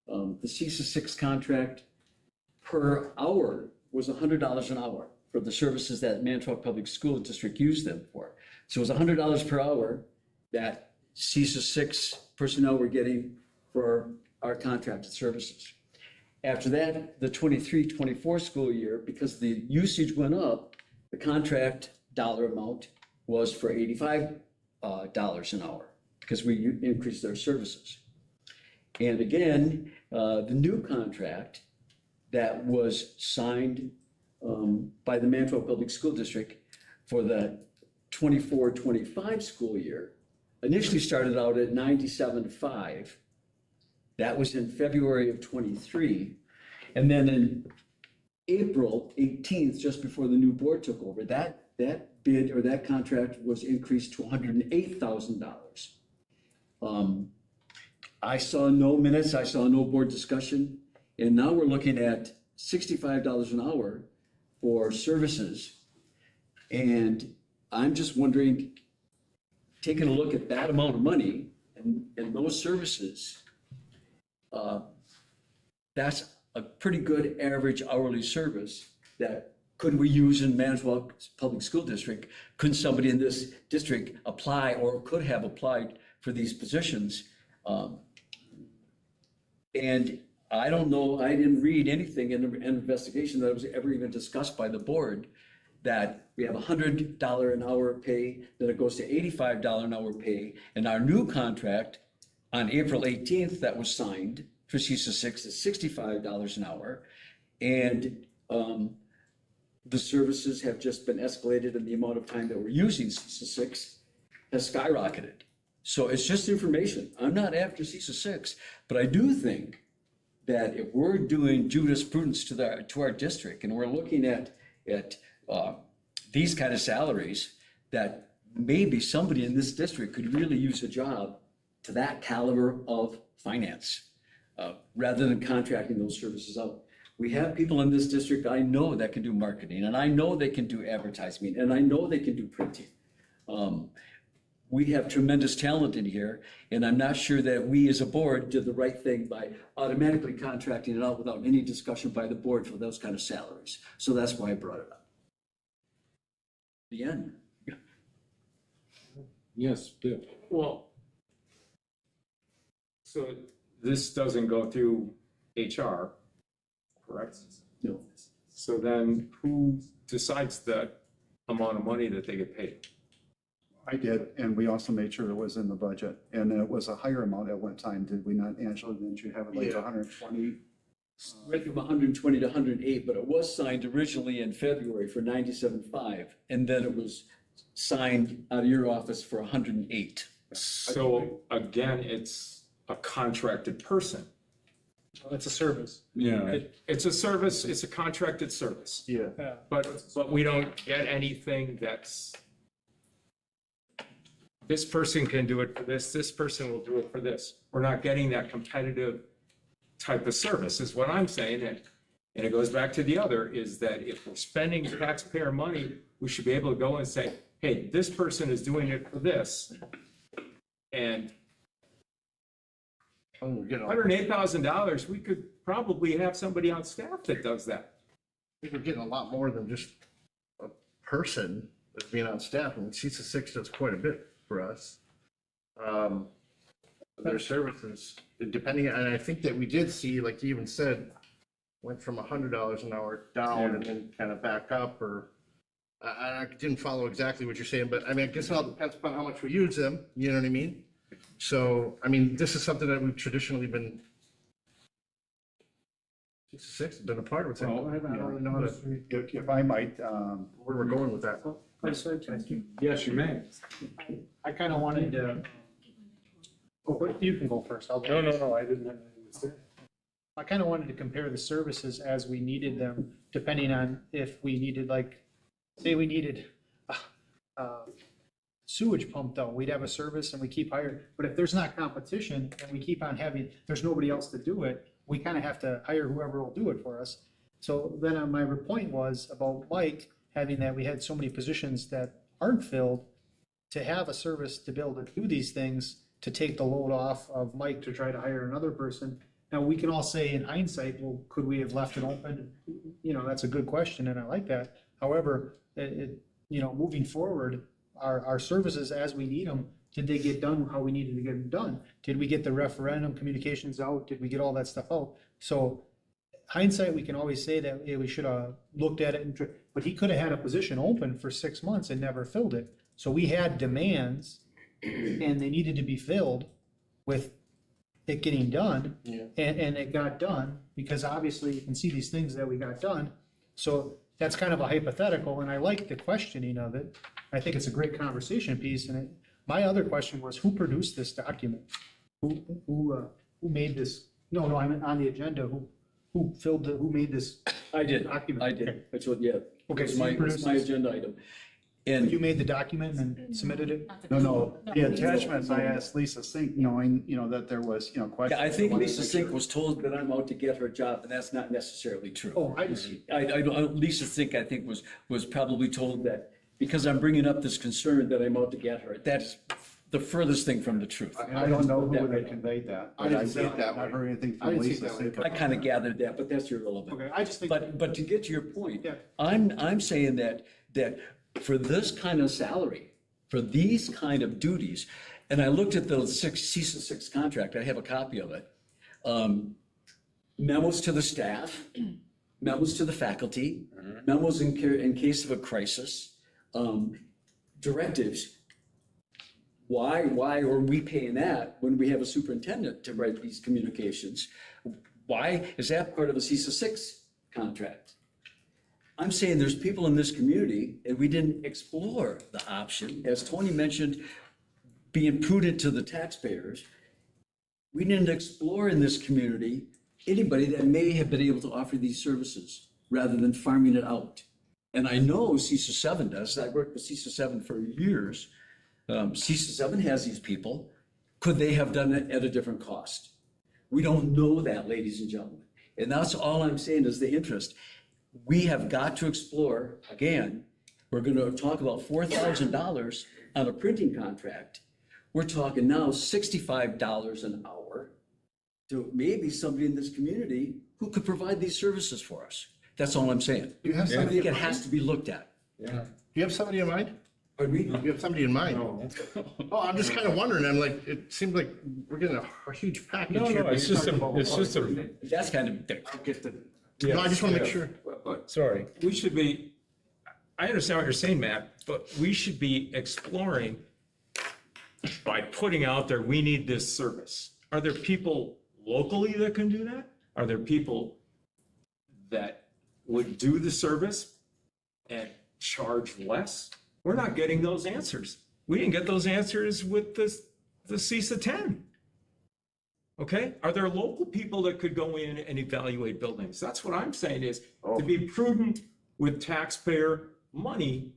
the CISA 6 contract per hour was $100 an hour for the services that Manitowoc Public School District used them for. So it was $100 per hour that CISA 6 personnel were getting for our contracted services. After that, the 23-24 school year, because the usage went up, the contract dollar amount was for $85 an hour because we increased their services. And again, the new contract that was signed by the Manitowoc Public School District for the 24-25 school year initially started out at $97.5. That was in February of 23. And then in April 18th, just before the new board took over, that bid or that contract was increased to $108,000. I saw no minutes, I saw no board discussion, and now we're looking at $65 an hour for services. And I'm just wondering, taking a look at that amount of money and those services, that's a pretty good average hourly service that could we use in Manitowoc Public School District? Couldn't somebody in this district apply or could have applied for these positions? And I don't know, I didn't read anything in the investigation that was ever even discussed by the board that we have $100 an hour pay, then it goes to $85 an hour pay. And our new contract on April 18th that was signed for CISA 6 is $65 an hour. And the services have just been escalated and the amount of time that we're using CISA 6 has skyrocketed. So it's just information. I'm not after CISA 6, but I do think that if we're doing jurisprudence to our district and we're looking at these kind of salaries, that maybe somebody in this district could really use a job to that caliber of finance, rather than contracting those services out. We have people in this district I know that can do marketing, and I know they can do advertising, and I know they can do printing. We have tremendous talent in here, and I'm not sure that we as a board did the right thing by automatically contracting it out without any discussion by the board for those kind of salaries. So that's why I brought it up. The end. Yes, Bill. Well, so this doesn't go through HR, correct? No. So then who decides the amount of money that they get paid? I did, and we also made sure it was in the budget, and it was a higher amount at one time, did we not, Angela? Didn't you have it like Yeah. 120? Went from 120 to 108, but it was signed originally in February for 97.5, and then it was signed out of your office for 108. So again, it's a contracted person. It's a service. Yeah. It's a service, it's a contracted service. Yeah. Yeah. But we don't get anything that's this person can do it for this person will do it for this. We're not getting that competitive type of service, is what I'm saying. And it goes back to the other, is that if we're spending taxpayer money, we should be able to go and say, hey, this person is doing it for this. And $108,000, we could probably have somebody on staff that does that. We're getting a lot more than just a person that's being on staff. I mean, CISA 6 does quite a bit for us. Their services, depending, and I think that we did see, like you even said, went from $100 an hour down and then kind of back up, or I didn't follow exactly what you're saying, but I mean, I guess it all depends upon how much we use them, you know what I mean? So, I mean, this is something that we've traditionally been, CISA 6 has been a part of it. Well, I don't really know how to, If I might, where we're going with that. Yes, you may. I kind of wanted to, you can go first. I'll go. No, I didn't have anything to say. I kind of wanted to compare the services as we needed them, depending on if we needed, like, say we needed sewage pumped out, we'd have a service and we keep hiring. But if there's not competition and we keep on having, there's nobody else to do it, we kind of have to hire whoever will do it for us. So then my point was about Mike, having that we had so many positions that aren't filled, to have a service to be able to do these things, to take the load off of Mike to try to hire another person. Now, we can all say in hindsight, well, could we have left it open? You know, that's a good question, and I like that. However, moving forward, our services as we need them, did they get done how we needed to get them done? Did we get the referendum communications out? Did we get all that stuff out? So hindsight, we can always say that we should have looked at it, but he could have had a position open for 6 months and never filled it. So we had demands and they needed to be filled with it getting done. And it got done, because obviously you can see these things that we got done. So that's kind of a hypothetical, and I like the questioning of it. I think it's a great conversation piece. And my other question was, who produced this document? Who made this? No, I'm on the agenda. Who made this? I did, document? I did. Okay. That's what, yeah. Okay, It's so my, you produced it's my this? agenda item. You made the document and submitted it? No, the attachments, I asked Lisa Sink, knowing, that there was, questions. Yeah, I think wanted to Lisa make Sink sure. was told that I'm out to get her job, and that's not necessarily true. Oh, I just, Lisa Sink, I think, was probably told that because I'm bringing up this concern that I'm out to get her. That's the furthest thing from the truth. I don't know who would have conveyed that. I didn't see it that Not way. heard anything I from didn't see it Lisa that way. Sink. I kind of gathered that, but that's irrelevant. okay, I just think. But to get to your point, Yeah. I'm saying that for this kind of salary, for these kind of duties, and I looked at the CISA 6 contract, I have a copy of it. Memos to the staff, memos to the faculty, memos in case of a crisis, directives. Why are we paying that when we have a superintendent to write these communications? Why is that part of a CISA 6 contract? I'm saying there's people in this community, and we didn't explore the option, as Tony mentioned, being prudent to the taxpayers. We didn't explore in this community anybody that may have been able to offer these services rather than farming it out. And I know CISA 7 does. I worked with CISA 7 for years. CISA 7 has these people. Could they have done it at a different cost? We don't know that, ladies and gentlemen. And that's all I'm saying is the interest. We have got to explore, again, we're going to talk about $4,000 on a printing contract. We're talking now $65 an hour to maybe somebody in this community who could provide these services for us. That's all I'm saying. You have I somebody think in it has to be looked at. Do you have somebody in mind? Pardon me? You have somebody in mind? Oh, I'm just kind of wondering. I'm like, it seems like we're getting a huge package here. It's just a, That's kind of, No, I just want to make sure. sorry. We should be, I understand what you're saying, Matt, but we should be exploring by putting out there, we need this service. Are there people locally that can do that? Are there people that would do the service and charge less? We're not getting those answers. We didn't get those answers with the CISA 10. Okay, are there local people that could go in and evaluate buildings? That's what I'm saying is, to be prudent with taxpayer money,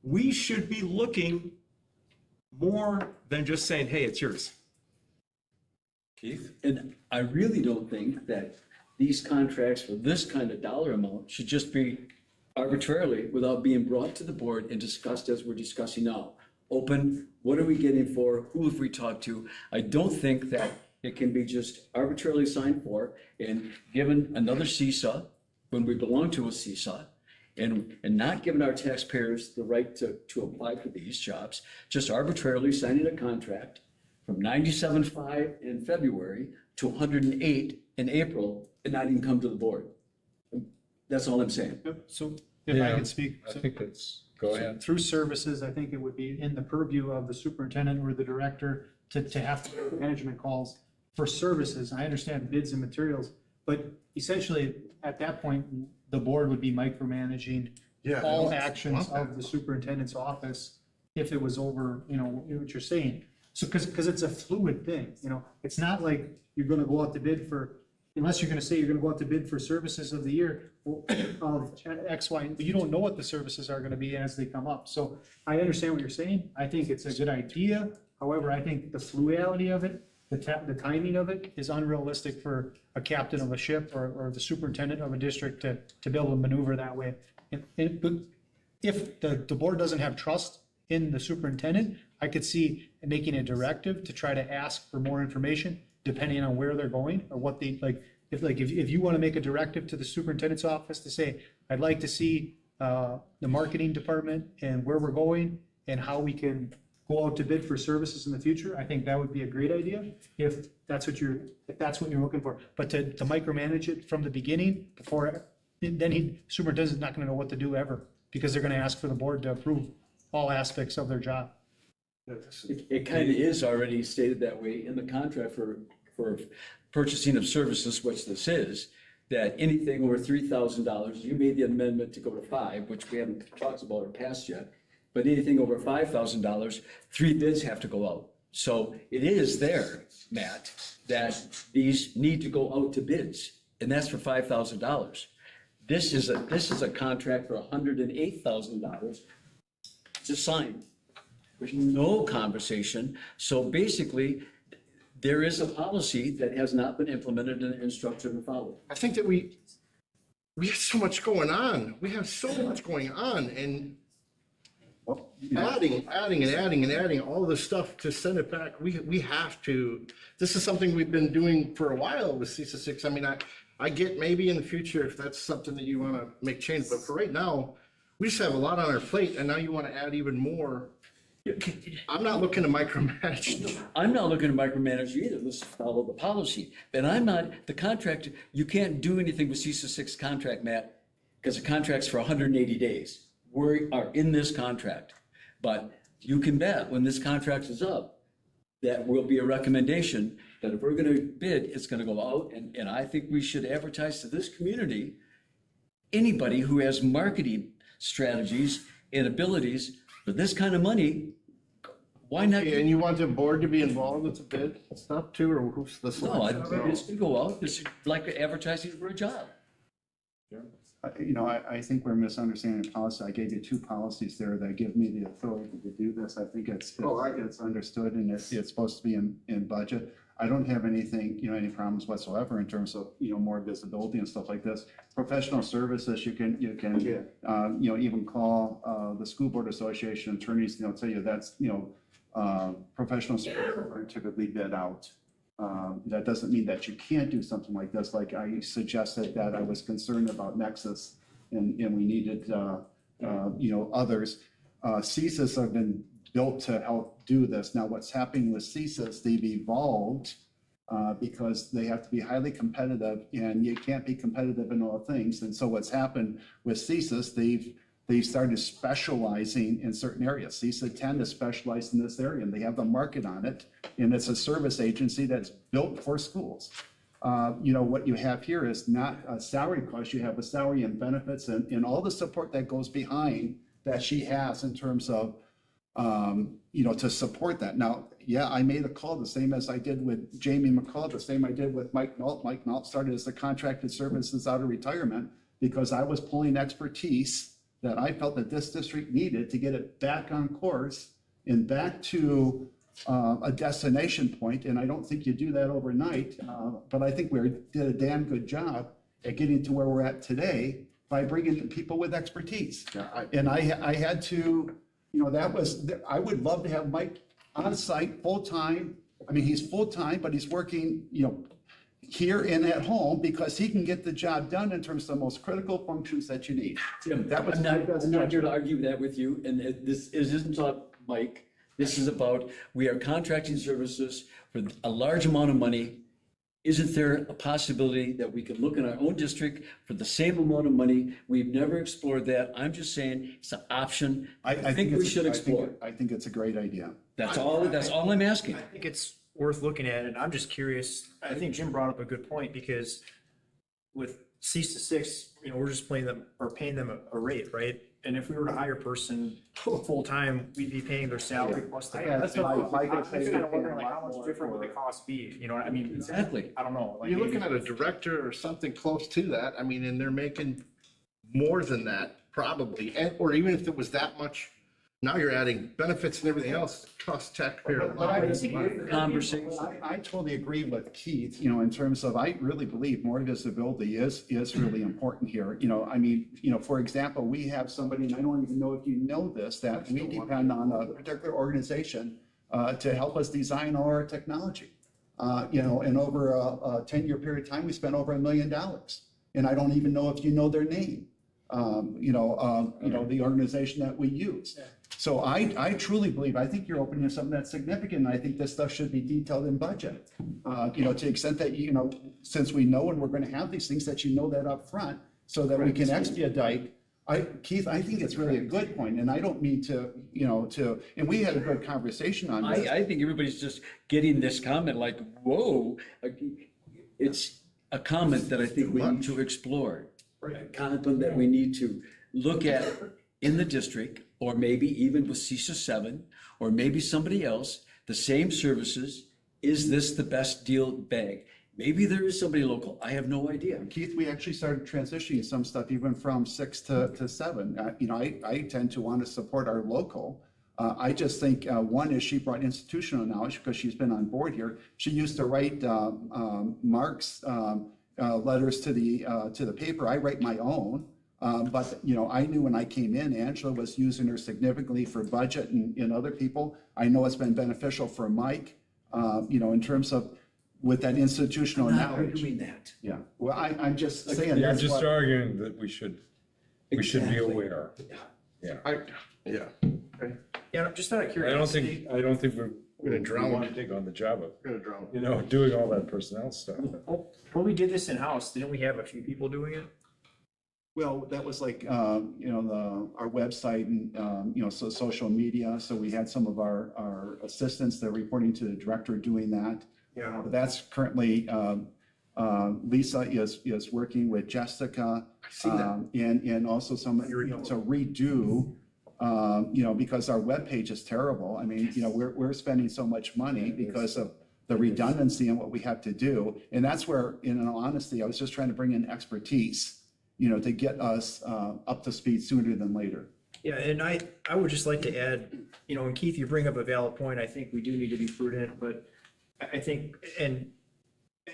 we should be looking more than just saying, hey, it's yours. Keith? And I really don't think that these contracts for this kind of dollar amount should just be arbitrarily, without being brought to the board and discussed as we're discussing now. Open, what are we getting for, who have we talked to? I don't think that it can be just arbitrarily signed for and given another seesaw when we belong to a seesaw, and not giving our taxpayers the right to apply for these jobs, just arbitrarily signing a contract from 97.5 in February to 108 in April and not even come to the board. That's all I'm saying. So if I could speak. I think it's, go ahead. Through services, I think it would be in the purview of the superintendent or the director to have to make management calls for services. I understand bids and materials, but essentially, at that point, the board would be micromanaging all actions of the superintendent's office if it was over, what you're saying. So, because it's a fluid thing, it's not like you're gonna go out to bid for, unless you're gonna say you're gonna go out to bid for services of the year of X, Y, but you don't know what the services are gonna be as they come up. So I understand what you're saying. I think it's a good idea. However, I think the fluidity of it, the timing of it is unrealistic for a captain of a ship or the superintendent of a district to be able to maneuver that way. But if the board doesn't have trust in the superintendent, I could see making a directive to try to ask for more information depending on where they're going or what they, like, if you want to make a directive to the superintendent's office to say, I'd like to see the marketing department and where we're going and how we can go out to bid for services in the future, I think that would be a great idea if that's what you're looking for. But to micromanage it from the beginning before, then superintendent's not going to know what to do ever because they're going to ask for the board to approve all aspects of their job. It kind of is already stated that way in the contract for purchasing of services, which this is, that anything over $3,000, you made the amendment to go to 5, which we haven't talked about or passed yet, but anything over $5,000, 3 bids have to go out. So it is there, Matt, that these need to go out to bids, and that's for $5,000. This is a contract for $108,000 to sign. There's no conversation. So basically, there is a policy that has not been implemented and instructed and followed. I think that we have so much going on. We have so much going on, and adding all this stuff to send it back. We have to. This is something we've been doing for a while with CISA 6. I mean, I get maybe in the future if that's something that you want to make change, but for right now, we just have a lot on our plate, and now you want to add even more. I'm not looking to micromanage. I'm not looking to micromanage you either. Let's follow the policy. But I'm not, the contract, you can't do anything with CISA 6 contract, Matt, because the contract's for 180 days. We are in this contract. But you can bet when this contract is up, that will be a recommendation that if we're going to bid, it's going to go out. And I think we should advertise to this community, anybody who has marketing strategies and abilities for this kind of money, why not? And you want the board to be involved with the bid stuff too, or who's the selection? No, it's going to go out. It's like advertising for a job. I think we're misunderstanding policy. I gave you 2 policies there that give me the authority to do this. I think it's understood and it's supposed to be in budget. I don't have anything, any problems whatsoever in terms of, more visibility and stuff like this. Professional services, you can even call the school board association attorneys, tell you that's, professional services are typically bid out. That doesn't mean that you can't do something like this. Like I suggested that I was concerned about Nexus and we needed, others. CSIS have been built to help do this. Now what's happening with CSIS, they've evolved because they have to be highly competitive and you can't be competitive in all things. And so what's happened with CSIS, they've started specializing in certain areas. CISA tend to specialize in this area and they have the market on it. And it's a service agency that's built for schools. What you have here is not a salary cost, you have a salary and benefits and all the support that goes behind that she has in terms of, to support that. Now, yeah, I made a call the same as I did with Jamie McCall, the same I did with Mike Nault. Mike Nault started as a contracted services out of retirement because I was pulling expertise that I felt that this district needed to get it back on course and back to a destination point, and I don't think you do that overnight, but I think we did a damn good job at getting to where we're at today by bringing in people with expertise. And I had to, I would love to have Mike on site full-time. I mean, he's full-time, but he's working, here and at home because he can get the job done in terms of the most critical functions that you need. Tim, That was I'm my not, best I'm not here to judgment. argue that with you, and this isn't about Mike. This is about, we are contracting services for a large amount of money. Isn't there a possibility that we could look in our own district for the same amount of money? We've never explored that. I'm just saying it's an option. I think we should explore. I think it's a great idea. That's all I'm asking. I think it's worth looking at, and I'm just curious, I think Jim brought up a good point, because with cease to six, we're just paying them a rate, right? And if we were to hire a person full-time, we'd be paying their salary plus the. Yeah, That's like- what like I I'm say, just kind of we pay wondering, a like, how lot much more different would the for- cost be, you know what I mean? Exactly. I don't know. like You're maybe- looking at a director or something close to that, I mean, and they're making more than that, probably, or even if it was that much, now you're adding benefits and everything else, cost taxpayer a lot. Conversation. I totally agree with Keith, in terms of, I really believe more visibility is really important here. I mean, for example, we have somebody, and I don't even know if you know this, that we depend on a particular organization to help us design all our technology. And over a 10-year period of time, we spent over $1 million. And I don't even know if you know their name, the organization that we use. So I truly believe, I think you're opening something that's significant, and I think this stuff should be detailed in budget. To the extent that, since we know and we're gonna have these things, that that up front, so that we can expedite. Keith, I think it's really a good point, and I don't mean to, and we had a good conversation on this. I think everybody's just getting this comment like, whoa. It's a comment that I think we need to explore. A comment that we need to look at in the district, or maybe even with CISA 7, or maybe somebody else, the same services. Is this the best deal bag? Maybe there is somebody local. I have no idea. Keith, we actually started transitioning some stuff even from 6 to 7. I tend to want to support our local. I just think one is she brought institutional knowledge because she's been on board here. She used to write Mark's letters to the paper. I write my own. But I knew when I came in, Angela was using her significantly for budget and other people. I know it's been beneficial for Mike, in terms of with that institutional I'm not knowledge. arguing that. Yeah, well, I'm just saying. You're that's just what- arguing that we should be Exactly. aware. Yeah, just out of I curiosity. don't think we're Gonna we drown. want to take on the job of, Gonna drown. doing all that personnel stuff. When we did this in-house, didn't we have a few people doing it? Well, that was like, our website and, so social media. So we had some of our assistants that are reporting to the director doing that. Yeah. But that's currently, Lisa is working with Jessica. And also some, to redo, because our webpage is terrible. I mean, we're spending so much money because of the redundancy in what we have to do. And that's where, in all honesty, I was just trying to bring in expertise, to get us up to speed sooner than later. Yeah, and I would just like to add, and Keith, you bring up a valid point. I think we do need to be prudent, but I think, and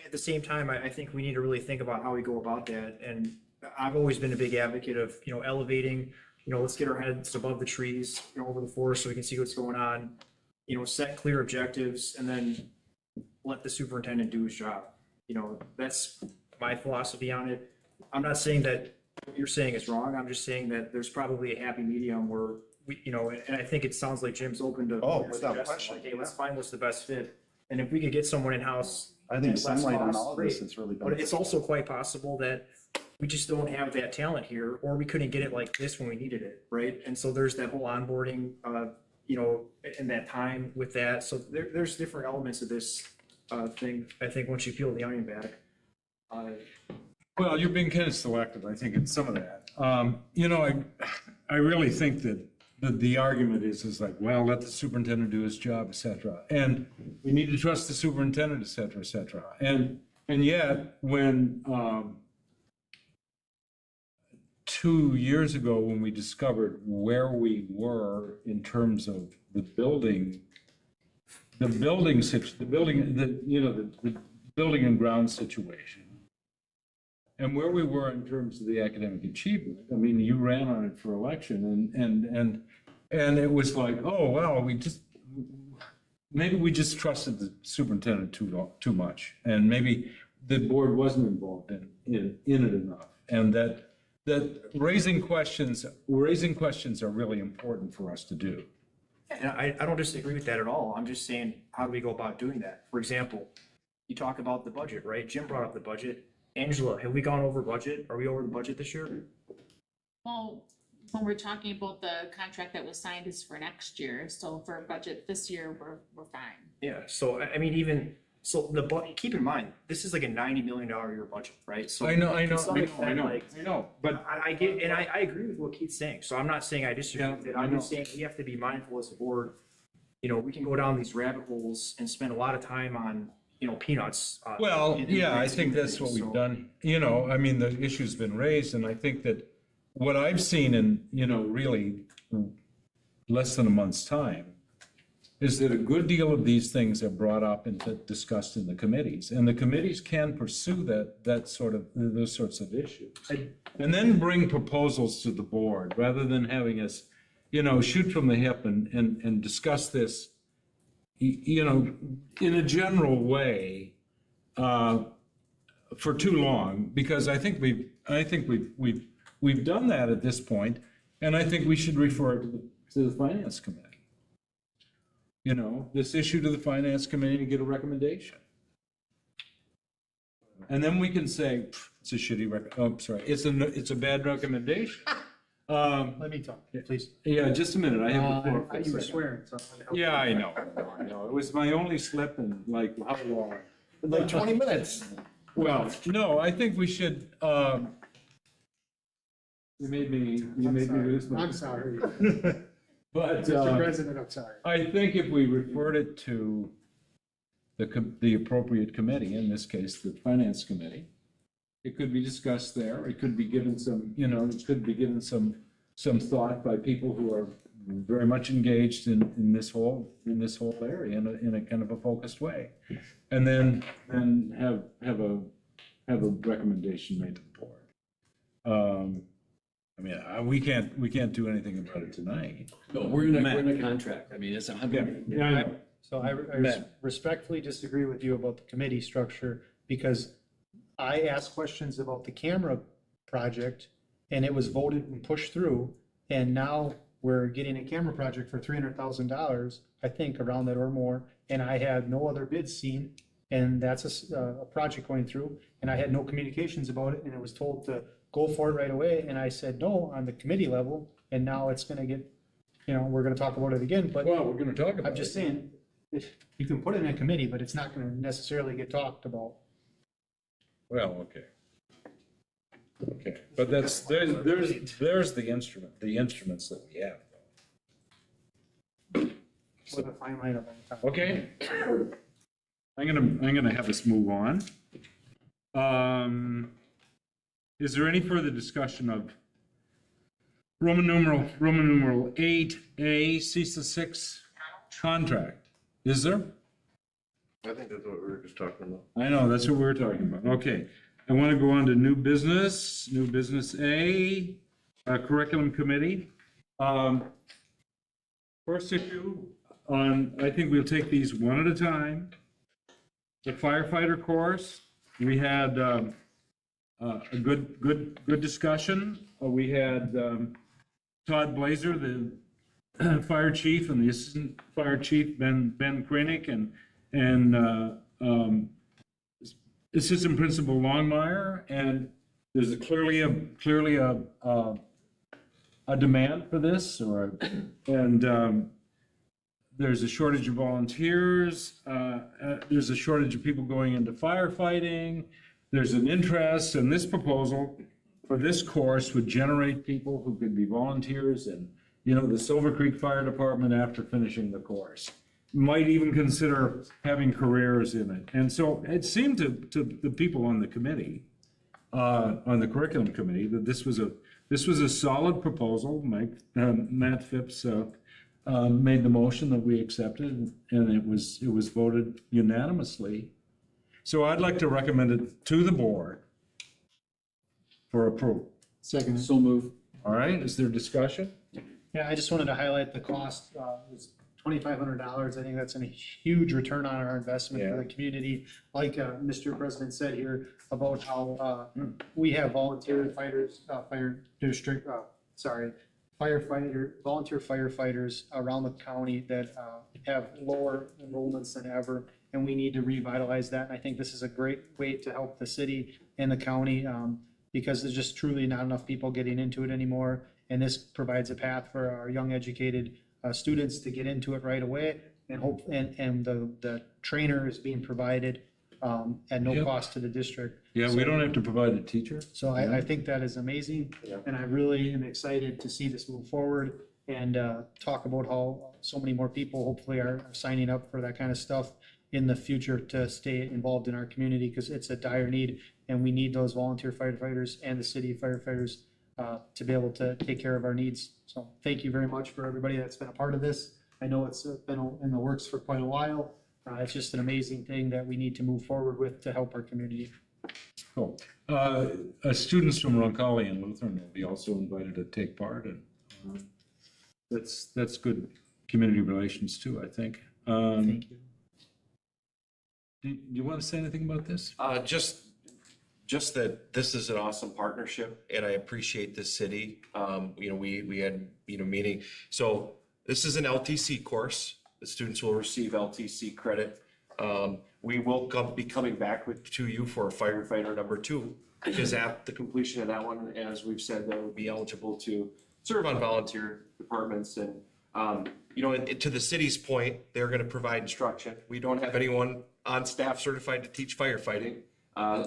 at the same time, I think we need to really think about how we go about that. And I've always been a big advocate of, elevating, let's get our heads above the trees, over the forest so we can see what's going on, set clear objectives, and then let the superintendent do his job. That's my philosophy on it. I'm not saying that what you're saying is wrong. I'm just saying that there's probably a happy medium where we, and I think it sounds like Jim's open to. Oh, without suggesting, question, like, hey, let's find what's the best fit. And if we could get someone in-house. I think at less sunlight on cost, all of this great. is really But it's beneficial. also quite possible that we just don't have that talent here, or we couldn't get it like this when we needed it, right? And so there's that whole onboarding, and that time with that. So there's different elements of this thing, I think, once you peel the onion back. Well, you're being kind of selective, I think, in some of that. I really think that the argument is like, well, let the superintendent do his job, et cetera. And we need to trust the superintendent, et cetera, et cetera. And yet, when 2 years ago when we discovered where we were in terms of the building and ground situation. And where we were in terms of the academic achievement. I mean, you ran on it for election and it was like, oh, well, maybe we just trusted the superintendent too much. And maybe the board wasn't involved in it enough. And that raising questions are really important for us to do. And I don't disagree with that at all. I'm just saying, how do we go about doing that? For example, you talk about the budget, right? Jim brought up the budget. Angela, have we gone over budget? Are we over the budget this year? Well, when we're talking about the contract that was signed is for next year, so for budget this year, we're fine. Yeah, so I mean, keep in mind, this is like a $90 million a year budget, right? So I know, to some extent, like, but I get, and I agree with what Keith's saying, so I'm not saying I disagree with it, I'm just saying we have to be mindful as a board. You know, we can go down these rabbit holes and spend a lot of time on, peanuts. Well, in yeah, I the think that's what we've done. I mean, the issue's been raised, and I think that what I've seen in, really less than a month's time is that a good deal of these things are brought up and discussed in the committees, and the committees can pursue those sorts of issues. And then bring proposals to the board, rather than having us, shoot from the hip and discuss this, in a general way, for too long, because I think we've done that at this point, and I think we should refer it to the finance committee. This issue to the finance committee to get a recommendation. And then we can say, it's a shitty it's a bad recommendation. Let me talk, please. Yeah, just a minute, I have the floor. You were swearing, so. Yeah, I know. It was my only slip in like, how long? Like 20 minutes. Well, no, I think we should, you made me lose my. I'm sorry. But, Mr. President, I'm sorry. I think if we referred it to the appropriate committee, in this case, the finance committee, it could be discussed there. It could be given some thought by people who are very much engaged in this whole area in a kind of a focused way. And then have a recommendation made to the board. I mean, we can't do anything about it tonight. No, we're in a contract. I mean, it's 100. Yeah, I know. So I respectfully disagree with you about the committee structure, because I asked questions about the camera project and it was voted and pushed through. And now we're getting a camera project for $300,000, I think, around that or more. And I had no other bids seen, and that's a project going through. And I had no communications about it, and it was told to go for it right away. And I said no on the committee level. And now it's going to get, we're going to talk about it again. But well, we're going to talk about it. I'm just saying, you can put it in a committee, but it's not going to necessarily get talked about. Well, okay. Okay, but there's the instruments that we have. With a fine line of any time. Okay. I'm gonna have us move on. Is there any further discussion of Roman numeral 8A, CISA 6 contract? Is there? I think that's what we were just talking about. I know, that's what we were talking about. Okay. I want to go on to new business A, curriculum committee. First issue I think we'll take these one at a time. The firefighter course, we had a good discussion. We had Todd Blazer, the fire chief, and the assistant fire chief, Ben Krenick, and Assistant Principal Longmire, and there's clearly a demand for this, and there's a shortage of volunteers. There's a shortage of people going into firefighting. There's an interest, and this proposal for this course would generate people who could be volunteers in, the Silver Creek Fire Department after finishing the course. Might even consider having careers in it. And so it seemed to the people on the committee on the curriculum committee, that this was a solid proposal. Matt Phipps, made the motion that we accepted, and it was voted unanimously. So I'd like to recommend it to the board for approval. Second. So move. All right, is there discussion? Yeah, I just wanted to highlight the cost, was $2,500. I think that's a huge return on our investment for the community. Like, Mr. President said here about how, we have volunteer fighters, fire district, volunteer firefighters around the county that, have lower enrollments than ever, and we need to revitalize that. And I think this is a great way to help the city and the county, because there's just truly not enough people getting into it anymore. And this provides a path for our young educated students to get into it right away, and the trainer is being provided at no cost to the district. Yeah, we don't have to provide a teacher. So I think that is amazing, and I really am excited to see this move forward and talk about how so many more people hopefully are signing up for that kind of stuff in the future to stay involved in our community, because it's a dire need, and we need those volunteer firefighters and the city firefighters to be able to take care of our needs. So thank you very much for everybody that's been a part of this. I know it's been in the works for quite a while. It's just an amazing thing that we need to move forward with to help our community. Cool. Students from Roncalli and Lutheran will be also invited to take part, and that's good community relations too, I think. Thank you. Do you want to say anything about this? Just that this is an awesome partnership, and I appreciate the city. We had, meeting. So this is an LTC course. The students will receive LTC credit. We will be coming back to you for firefighter number 2, because at the completion of that one, as we've said, they will be eligible to serve on volunteer departments. And, to the city's point, they're going to provide instruction. We don't have anyone on staff certified to teach firefighting,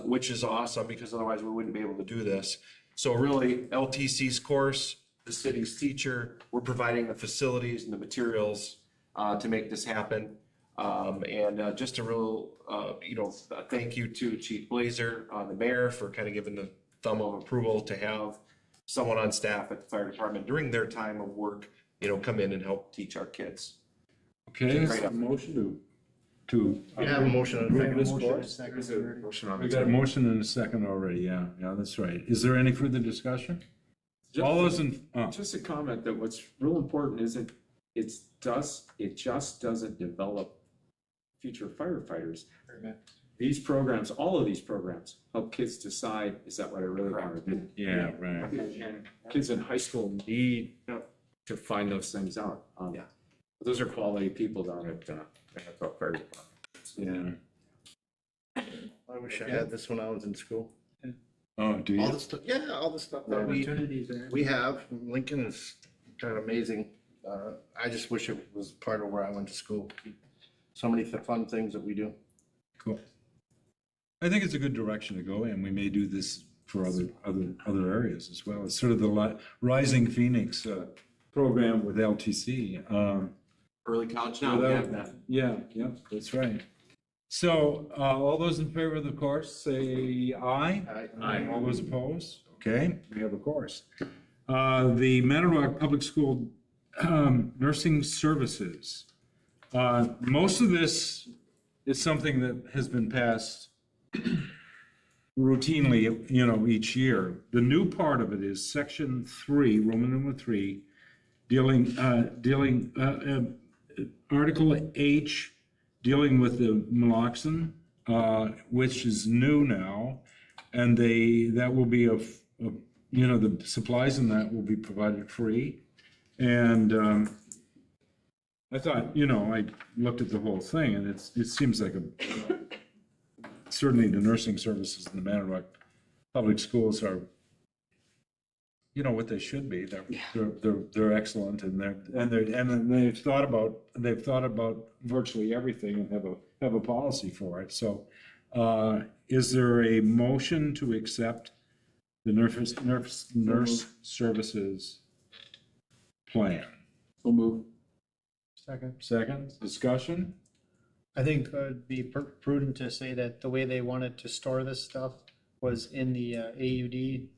which is awesome, because otherwise we wouldn't be able to do this. So really, LTC's course, the city's teacher, we're providing the facilities and the materials to make this happen. And just a real, thank you to Chief Blazer, the mayor, for kind of giving the thumb of approval to have someone on staff at the fire department during their time of work, come in and help teach our kids. Okay, is there a motion to. We have a motion on the Motion floor. and second. We got a motion and a second already, yeah, that's right. Is there any further discussion? All those in, Just a comment that what's real important is it just doesn't develop future firefighters. These programs, all of these programs, help kids decide, is that what I really want to do? yeah, right. And kids in high school need to find those things out. Those are quality people down at the fire department. Yeah. I wish I had this when I was in school. Oh, do All you? the stuff, all the stuff that we have. Lincoln is kind of amazing. I just wish it was part of where I went to school. So many fun things that we do. Cool. I think it's a good direction to go, and we may do this for other areas as well. It's sort of the Rising Phoenix program with LTC. Early college now, we have that. Yeah, that's right. So, all those in favor of the course, say aye. Aye. All those opposed? Okay, we have a course. The Manitowoc Public School Nursing Services. Most of this is something that has been passed routinely, each year. The new part of it is Section 3, Roman number 3, dealing Article H, dealing with the naloxone, which is new now, and that will be the supplies in that will be provided free. And I thought, I looked at the whole thing, and it seems like certainly the nursing services in the Manitowoc Public Schools are, what they should be. They're excellent, and they've thought about virtually everything and have a policy for it. So, is there a motion to accept the nurse services plan? So move. Second, discussion? I think it'd be prudent to say that the way they wanted to store this stuff was in the AUD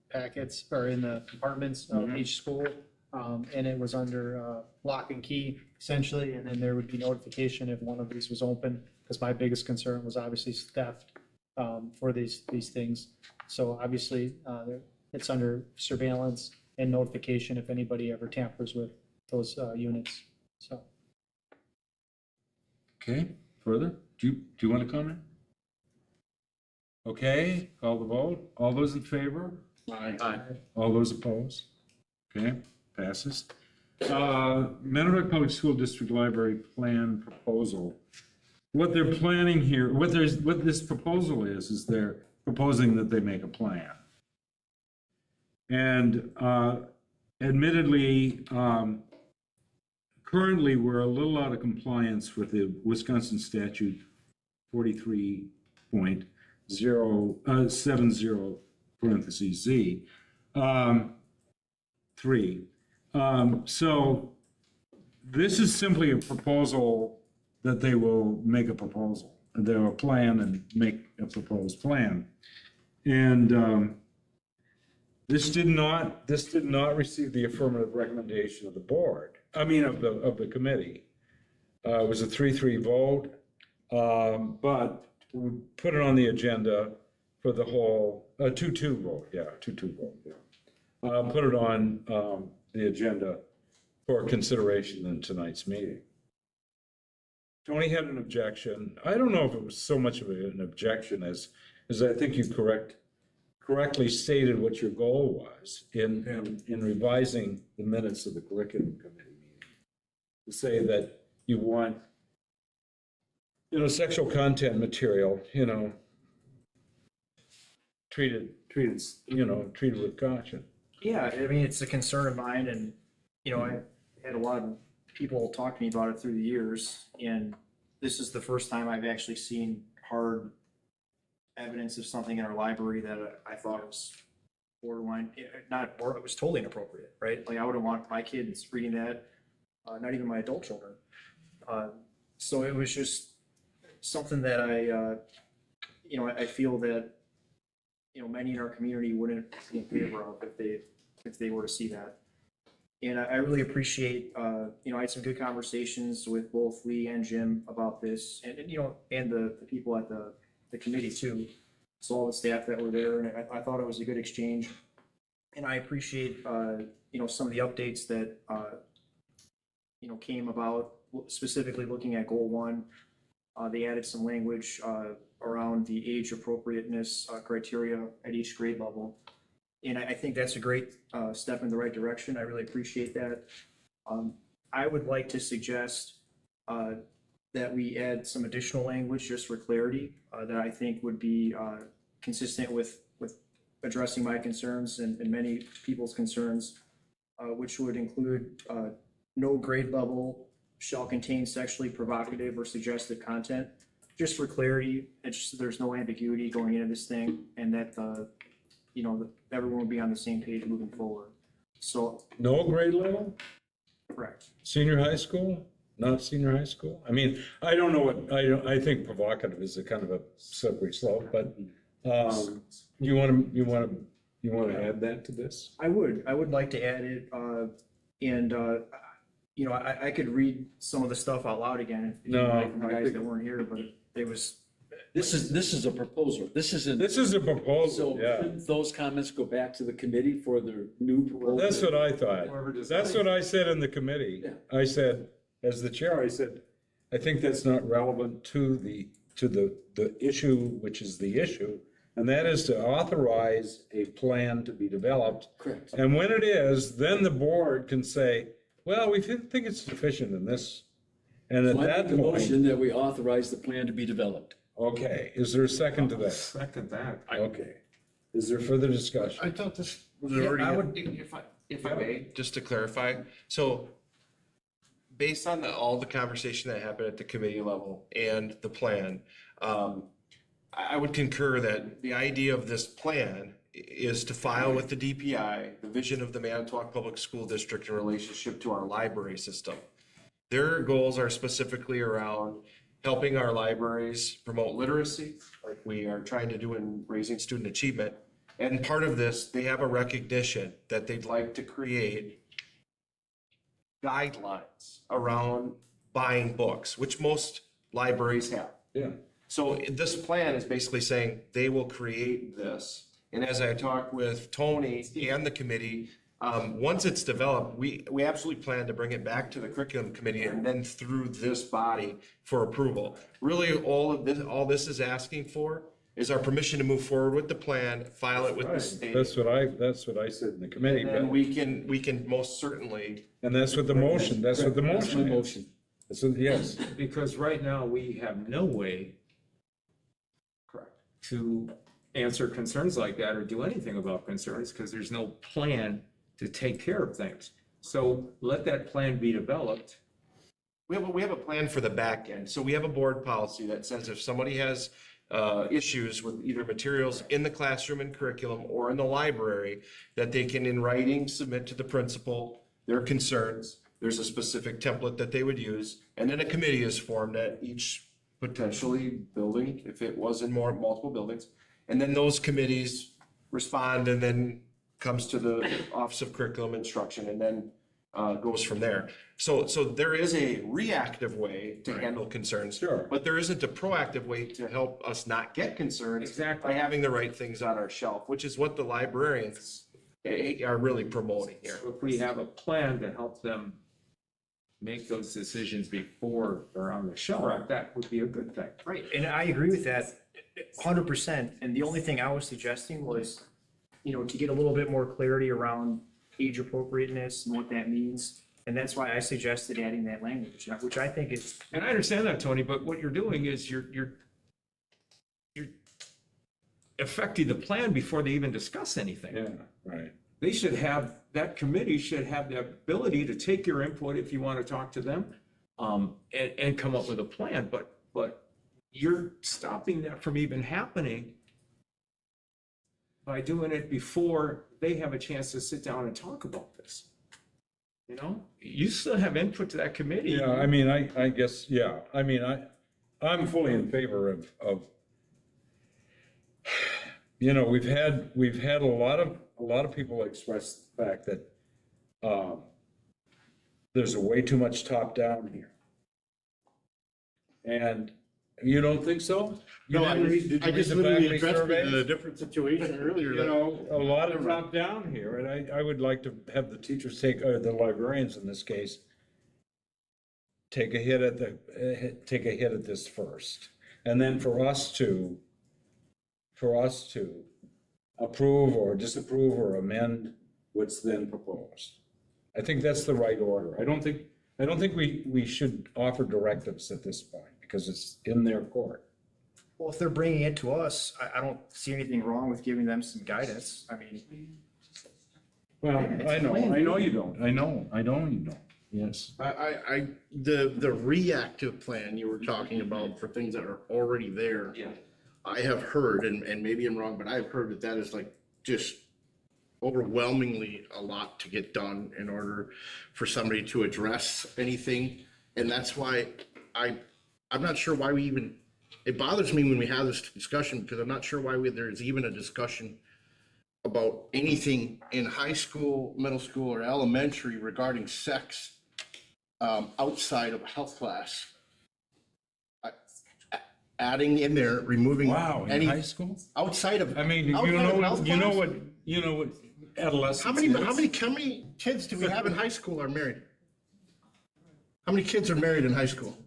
packets, or in the compartments of each school. And it was under lock and key essentially, and then there would be notification if one of these was open, because my biggest concern was obviously theft for these things. So obviously, it's under surveillance and notification if anybody ever tampers with those units, so. Okay, further? Do you want to comment? Okay, call the vote. All those in favor? Aye. All those opposed? Okay, passes. Manitowoc Public School District Library Plan Proposal. What they're planning here, what this proposal is they're proposing that they make a plan. And admittedly, currently, we're a little out of compliance with the Wisconsin statute 43.070 parentheses Z 3. So this is simply a proposal that they will make a proposal. They will plan and make a proposed plan. And this did not receive the affirmative recommendation of the board. I mean, of the committee. It was a 3-3 vote, but we put it on the agenda for the whole, 2-2 vote, yeah, 2-2 vote, yeah. Put it on the agenda for consideration in tonight's meeting. Tony had an objection. I don't know if it was so much of an objection as I think you correctly stated what your goal was in revising the minutes of the curriculum committee meeting. To say that you want, sexual content material, treated with caution. Yeah, I mean, it's a concern of mine, and, I had a lot of people talk to me about it through the years, and this is the first time I've actually seen hard evidence of something in our library that I thought was borderline, it was totally inappropriate, right? Like, I wouldn't want my kids reading that, not even my adult children. So it was just something that I feel that, many in our community wouldn't be in favor of if they were to see that. And I really appreciate, I had some good conversations with both Lee and Jim about this, and the people at the committee too. So all the staff that were there, and I thought it was a good exchange. And I appreciate, some of the updates that, came about, specifically looking at goal 1. They added some language around the age appropriateness criteria at each grade level. And I think that's a great step in the right direction. I really appreciate that. I would like to suggest that we add some additional language just for clarity that I think would be consistent with addressing my concerns and many people's concerns, which would include no grade level shall contain sexually provocative or suggestive content. Just for clarity, it's just that there's no ambiguity going into this thing, and that everyone will be on the same page moving forward. So. No grade level? Correct. Senior high school? Not senior high school? I mean, I don't know I think provocative is a kind of a slippery slope, but you want to add that to this? I would like to add it, and I could read some of the stuff out loud again if you like, from the guys that weren't here, but it was. This is a proposal. This is a proposal, so yeah. shouldn't those comments go back to the committee for their new proposal? That's what I thought. That's what I said in the committee. Yeah. I said, as the chair, I said, I think that's not relevant to the issue, which is the issue, and that is to authorize a plan to be developed. Correct. And when it is, then the board can say, well, we think it's sufficient in this. And at So I that make the point, motion that we authorize the plan to be developed. okay, is there a second to that? Second that. Okay. Is there further discussion? I thought this was Yeah, already. I would, if I may, just to clarify, so based on all the conversation that happened at the committee level and the plan, I would concur that the idea of this plan is to file with the DPI, the vision of the Manitowoc Public School District in relationship to our library system. Their goals are specifically around helping our libraries promote literacy, like we are trying to do in raising student achievement. And part of this, they have a recognition that they'd like to create guidelines around buying books, which most libraries have. Yeah. So this plan is basically saying they will create this. And as I talked with Tony and the committee, once it's developed, we absolutely plan to bring it back to the curriculum committee and then through this body for approval. Really, all this is asking for is our permission to move forward with the plan, file it with the state. That's what I said in the committee. And then we can most certainly. And that's what the motion, that's what the motion is. That's what, yes. Because right now, we have no way Correct. to answer concerns like that or do anything about concerns because there's no plan to take care of things. So let that plan be developed. We have a plan for the back end. So we have a board policy that says if somebody has issues with either materials in the classroom and curriculum or in the library, that they can in writing submit to the principal their concerns. There's a specific template that they would use, and then a committee is formed at each potentially building, if it was in multiple buildings. And then those committees respond and then comes to the Office of Curriculum Instruction and then goes from there. So there is a reactive way to handle concerns. Sure. But there isn't a proactive way to help us not get concerns. Exactly. By having the right things on our shelf, which is what the librarians are really promoting here. So if we have a plan to help them make those decisions before they're on the shelf, that would be a good thing. Right, and I agree with that 100%. And the only thing I was suggesting was, to get a little bit more clarity around age appropriateness and what that means. And that's why I suggested adding that language, which I think is. And I understand that, Tony, but what you're doing is you're affecting the plan before they even discuss anything. Yeah, right. They should have, that committee should have the ability to take your input if you want to talk to them, and come up with a plan, but you're stopping that from even happening by doing it before they have a chance to sit down and talk about this. You still have input to that committee. Yeah, I mean, I guess, yeah, I mean, I'm fully in favor of, we've had a lot of people express the fact that there's way too much top down here. And you don't think so? You No, I didn't read- did you I read just the literally faculty addressed it surveys? in a different situation earlier. A lot of top down here, and I would like to have the teachers the librarians in this case, take a hit at this first. And then for us to approve or disapprove or amend what's then proposed. I think that's the right order. I don't think we should offer directives at this point because it's in their court. Well, if they're bringing it to us, I don't see anything wrong with giving them some guidance. I mean. Well, I know you don't. I know you don't. Yes. The reactive plan you were talking about for things that are already there. Yeah. I have heard, and maybe I'm wrong, but I've heard that is like just overwhelmingly a lot to get done in order for somebody to address anything. And that's why I'm not sure why we even, it bothers me when we have this discussion because I'm not sure why there's even a discussion about anything in high school, middle school, or elementary regarding sex outside of health class. Adding in there, removing In high school? outside of. I mean, outside of health class? you know what adolescence How many kids do we have in high school are married? How many kids are married in high school?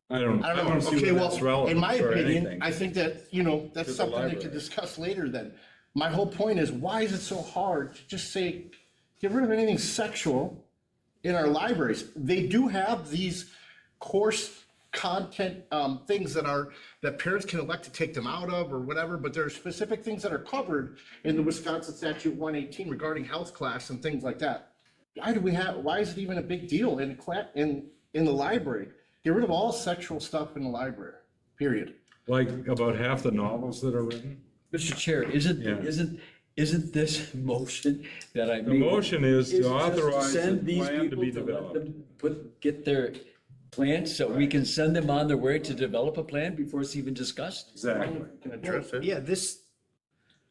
I don't know. see Okay, where that's well, relevant in my for opinion, anything. I think that, that's the something we library. could discuss later then. My whole point is, why is it so hard to just say, get rid of anything sexual in our libraries? They do have these course content things that parents can elect to take them out of or whatever, but there are specific things that are covered in the Wisconsin Statute 118 regarding health class and things like that. Why is it even a big deal in the library? Get rid of all sexual stuff in the library, period. Like about half the novels that are written? Mr. Chair, isn't this motion that I made? The motion is to just authorize the send these plan to people be let developed. them get their plan so we can send them on their way to develop a plan before it's even discussed? Exactly. Can address it. Yeah, this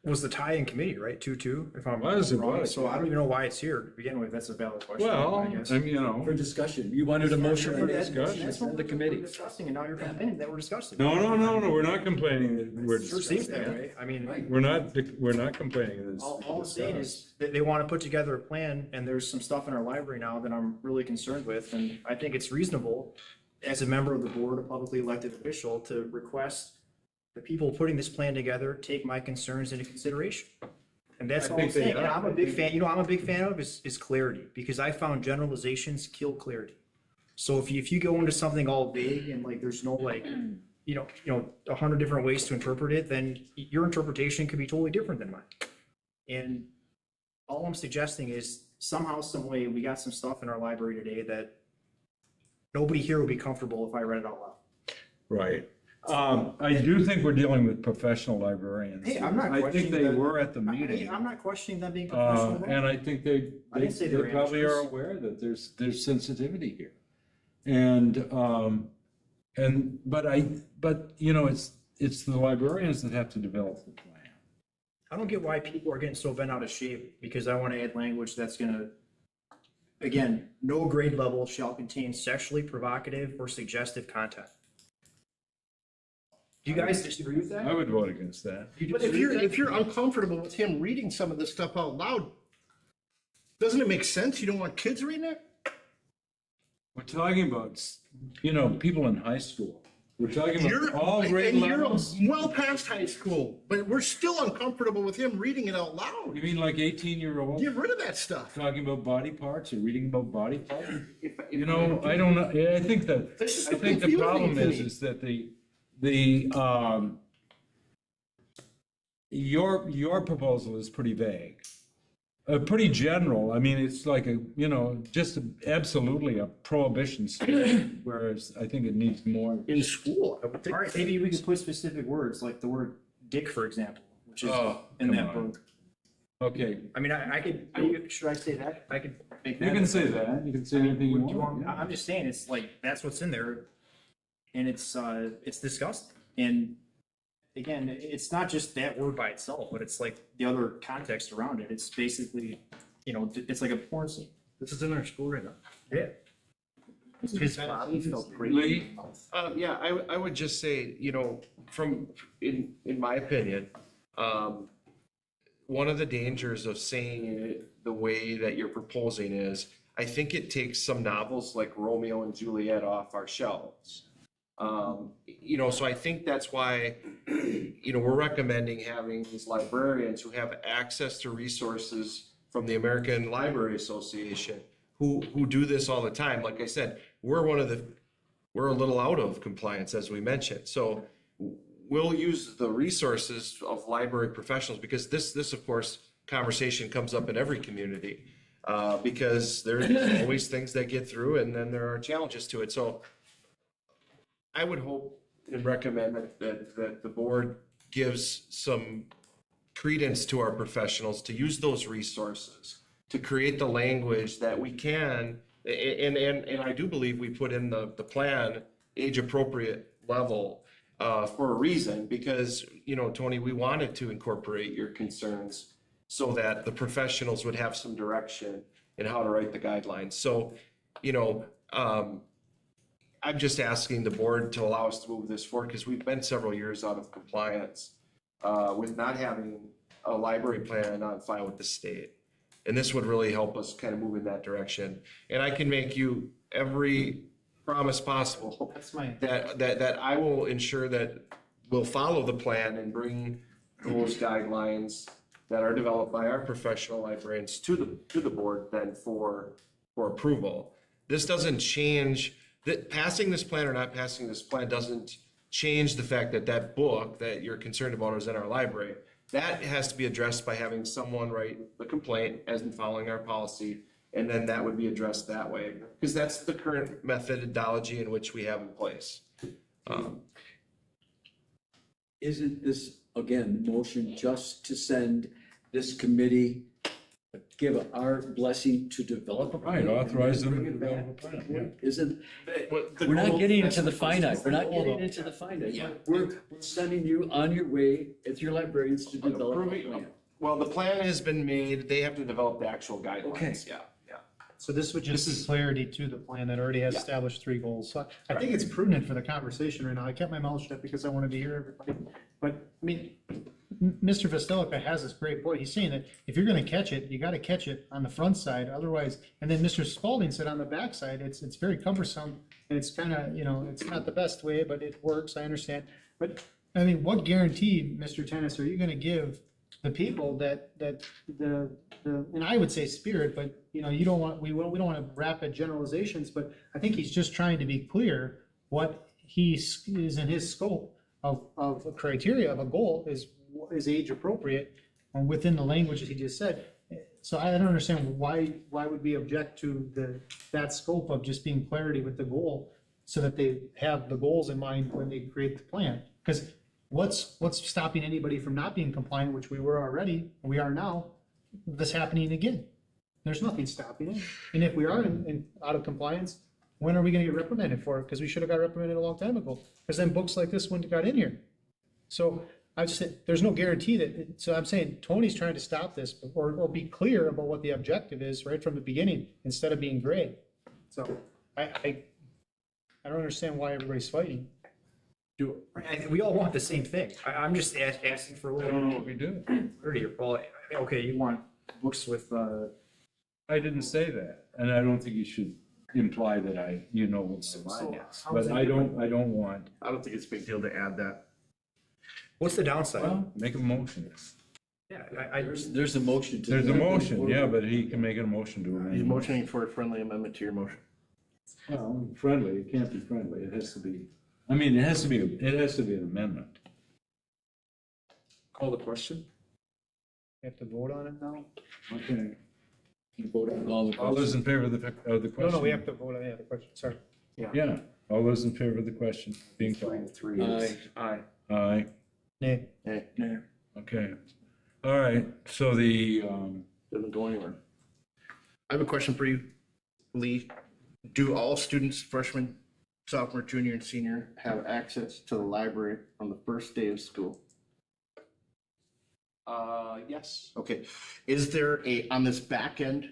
was the tie-in committee, right? 2-2, if I'm Was, it wrong. was. So I don't even know why it's here to begin with. That's a valid question. Well, I guess. I mean, you know, For discussion. You wanted a motion for that? Discussion. That's Send what the we're committee. discussing, and now you're complaining that we're discussing. no, we're not complaining that we're It sure seems discussing that it. way. I mean, We're not complaining that it's. all I'm saying is that they want to put together a plan, and there's some stuff in our library now that I'm really concerned with, and I think it's reasonable as a member of the board, a publicly elected official, to request the people putting this plan together take my concerns into consideration. And that's all I'm think they saying. And are. I'm a big fan, I'm a big fan of is clarity, because I found generalizations kill clarity. So if you go into something all vague and like there's no like, 100 different ways to interpret it, then your interpretation could be totally different than mine. And all I'm suggesting is somehow, some way, we got some stuff in our library today that nobody here would be comfortable if I read it out loud. Right. I do think we're dealing with professional librarians. Hey, I'm not I think questioning they that. were at the meeting. I'm not questioning them being professional. at all. And I think they I didn't say they were probably are amateurs. aware that there's sensitivity here. But you know, it's the librarians that have to develop the plan. I don't get why people are getting so bent out of shape because I want to add language that's gonna, again, no grade level shall contain sexually provocative or suggestive content. Do you guys disagree with that? I would vote against that. But if you're uncomfortable with him reading some of this stuff out loud, doesn't it make sense? You don't want kids reading it? We're talking about, people in high school. We're talking You're, about all grade and you're levels. well past high school, but we're still uncomfortable with him reading it out loud. You mean like 18-year-olds Get rid of that stuff. talking about body parts or reading about body parts? I don't know. Yeah, I think that, This is I think the confusing problem to me. is that your proposal is pretty vague. Pretty general. I mean, it's like just absolutely a prohibition state, whereas I think it needs more. In school, I would think. All right, maybe we could put specific words, like the word dick, for example, which is Oh, in come that on. book. Okay, I mean, should I say that? I could make that. you can say that. You can say anything you Do you want. want- I'm just saying, it's like, that's what's in there, and it's disgusting. And again, it's not just that word by itself, but it's like the other context around it. It's basically, it's like a porn scene. This is in our school right now. Yeah. His body felt great. Lee? Yeah, I would just say, in my opinion, one of the dangers of saying it the way that you're proposing is, I think it takes some novels like Romeo and Juliet off our shelves. So I think that's why, we're recommending having these librarians who have access to resources from the American Library Association, who do this all the time. Like I said, we're a little out of compliance, as we mentioned. So we'll use the resources of library professionals, because this, of course, conversation comes up in every community, because there's always things that get through, and then there are challenges to it. So I would hope and recommend that the board gives some credence to our professionals to use those resources to create the language that we can, and I do believe we put in the plan age appropriate level for a reason, because, Tony, we wanted to incorporate your concerns so that the professionals would have some direction in how to write the guidelines. So, I'm just asking the board to allow us to move this forward, because we've been several years out of compliance with not having a library plan on file with the state. And this would really help us kind of move in that direction. And I can make you every promise possible that I will ensure that we'll follow the plan and bring those guidelines that are developed by our professional librarians to the board then for approval. This doesn't change. That passing this plan or not passing this plan doesn't change the fact that book that you're concerned about is in our library. That has to be addressed by having someone write the complaint as in following our policy, and then that would be addressed that way, because that's the current methodology in which we have in place. Isn't this, again, motion just to send this committee give our blessing to develop a plan. Right, authorize them and to bring it back. develop a plan, Isn't, The we're not goal- getting that's into the what we're finite, supposed we're to not do. getting into the finite. Yeah. We're sending you on your way with your librarians to develop a Approving- plan. Well, the plan has been made, they have to develop the actual Okay. guidelines, yeah, yeah. So this would just be clarity to the plan that already has Yeah. established 3 goals. So I think it's prudent for the conversation right now. I kept my mouth shut because I wanted to hear everybody. But, I mean, Mr. Vestelica has this great point. He's saying that if you're gonna catch it, you gotta catch it on the front side, otherwise, and then Mr. Spalding said on the back side, it's very cumbersome, and it's kinda, it's not the best way, but it works, I understand. But, I mean, what guarantee, Mr. Tennis, are you gonna give the people that the, and I would say spirit, but, you don't want, we don't want rapid generalizations, but I think he's just trying to be clear what is in his scope of a criteria of a goal is age appropriate within the language that he just said. So I don't understand why would we object to that scope of just being clarity with the goal so that they have the goals in mind when they create the plan? Because what's stopping anybody from not being compliant, which we were already, we are now, this happening again? There's nothing stopping it. And if we are out of compliance, when are we gonna get reprimanded for it? Because we should have got reprimanded a long time ago. Because then books like this wouldn't have got in here. So I just said, there's no guarantee so I'm saying Tony's trying to stop this or be clear about what the objective is right from the beginning instead of being gray. So I don't understand why everybody's fighting. We all want the same thing. I'm just asking for a I little. don't know what we do. Clarity. Well, okay, you want books with, I didn't say that, and I don't think you should imply that what the line is. But I don't want, I don't think it's a big deal to add that. what's the downside? well, make a motion. Yeah, There's a motion to. There's a motion, yeah, but he can make a motion to amend. He's motioning for a friendly amendment to your motion. Well, friendly, it can't be friendly, it has to be, it has to be an amendment. Call the question? We have to vote on it now? Okay. You vote on all the All those in favor of the question? No, we have to vote on the question, sorry. Yeah, all those in favor of the question being called? Aye. Aye. Aye, Nay. Hey, okay. All right, so the, doesn't go anywhere. I have a question for you, Lee. Do all students, freshmen, sophomore, junior, and senior, have access to the library on the first day of school? Yes. Okay, is there on this back end,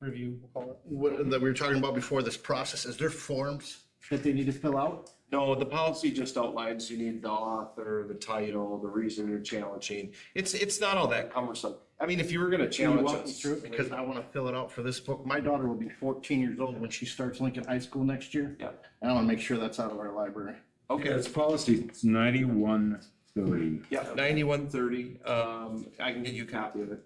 Review, we'll call it. that we were talking about before this process, is there forms that they need to fill out? No, the policy just outlines you need the author, the title, the reason you're challenging. It's not all that cumbersome. I mean, if you were gonna Can you challenge walk me us. through it? Because I want to fill it out for this book. My daughter will be 14 years old when she starts Lincoln High School next year. Yeah. And I want to make sure that's out of our library. Okay, it's policy 9130. yeah, 9130. I can get you a copy of it.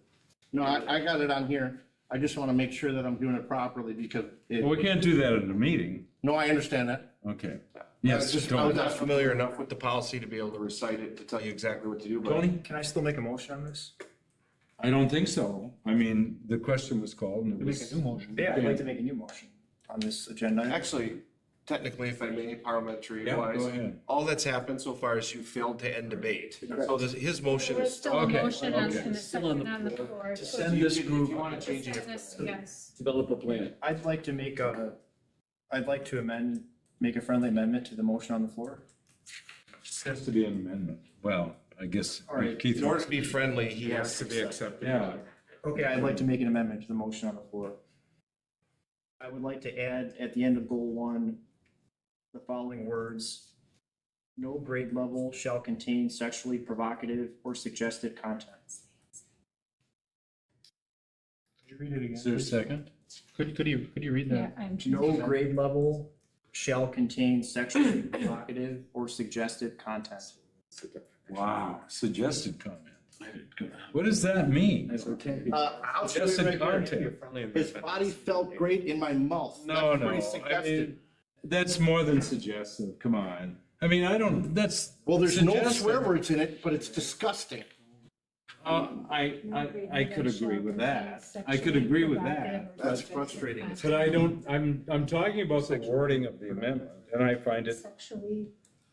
No, I got it on here. I just want to make sure that I'm doing it properly because Well, we can't do that at a meeting. no, I understand that. Okay. I Yes, was Tony. not familiar enough with the policy to be able to recite it, to tell you exactly what to do, but. Tony? Can I still make a motion on this? I don't think so. The question was called and it Make was. a new motion. Yeah, I'd like to make a new motion on this agenda. Actually, technically, if I may, parliamentary Yeah, wise, go ahead. all that's happened so far is you failed to end debate. So his motion There's is. still a Okay, motion okay. and a Still on second the on the floor floor. to So send this If group, you wanna change it. Dennis, yes. develop a plan. I'd like to make a friendly amendment to the motion on the floor. It has to be an amendment. Well, I guess All right. Keith. In order to be friendly, he has to be accepted. Yeah, Okay, I'd like to make an amendment to the motion on the floor. I would like to add at the end of goal 1, the following words. No grade level shall contain sexually provocative or suggestive content. Could you read it again? is there a second? Could you read Yeah, that? I'm. No grade level shall contain sexually provocative or suggestive content. Wow, suggested comment. What does that mean? I'll show you Suggested right here. content. His body felt great in my mouth. No, That's no, pretty suggestive. that's more than suggestive, come on. That's. Well, there's no suggestive. swear words in it, but it's disgusting. I could agree with that. I could agree with that. That's frustrating. But I don't, I'm talking about the wording of the amendment, and I find it, Sexually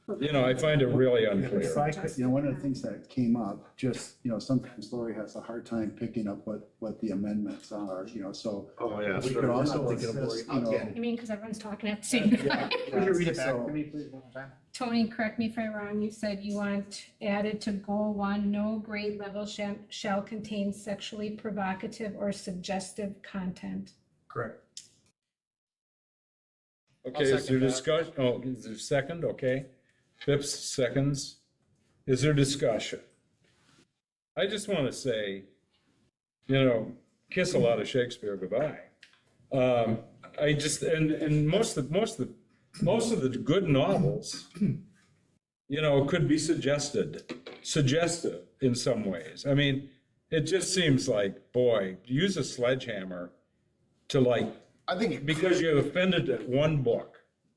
I find it really If unclear. I could, one of the things that came up, just, sometimes Lori has a hard time picking up what the amendments are, so. Oh, yeah. We could also I'm thinking of assist, You mean, because everyone's talking at the same time? Would you read it back So- to me, please, one more time? Tony, correct me if I'm wrong, you said you want added to goal 1, no grade level shall contain sexually provocative or suggestive content. Correct. Okay, is there second that. discussion? Oh, is there a second? Okay. Phipps seconds. Is there discussion? I just want to say, kiss a lot of Shakespeare goodbye. I just, and most of the good novels, could be suggestive in some ways. I mean, it just seems like, boy, use a sledgehammer to I think because you offended at one book.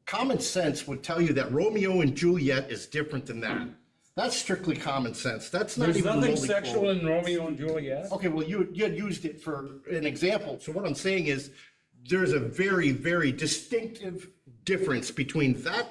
common sense would tell you that Romeo and Juliet is different than that. That's strictly common sense. That's not There's even nothing remotely sexual close. in Romeo and Juliet. Okay, well, you had used it for an example. So what I'm saying is there's a very, very distinctive difference between that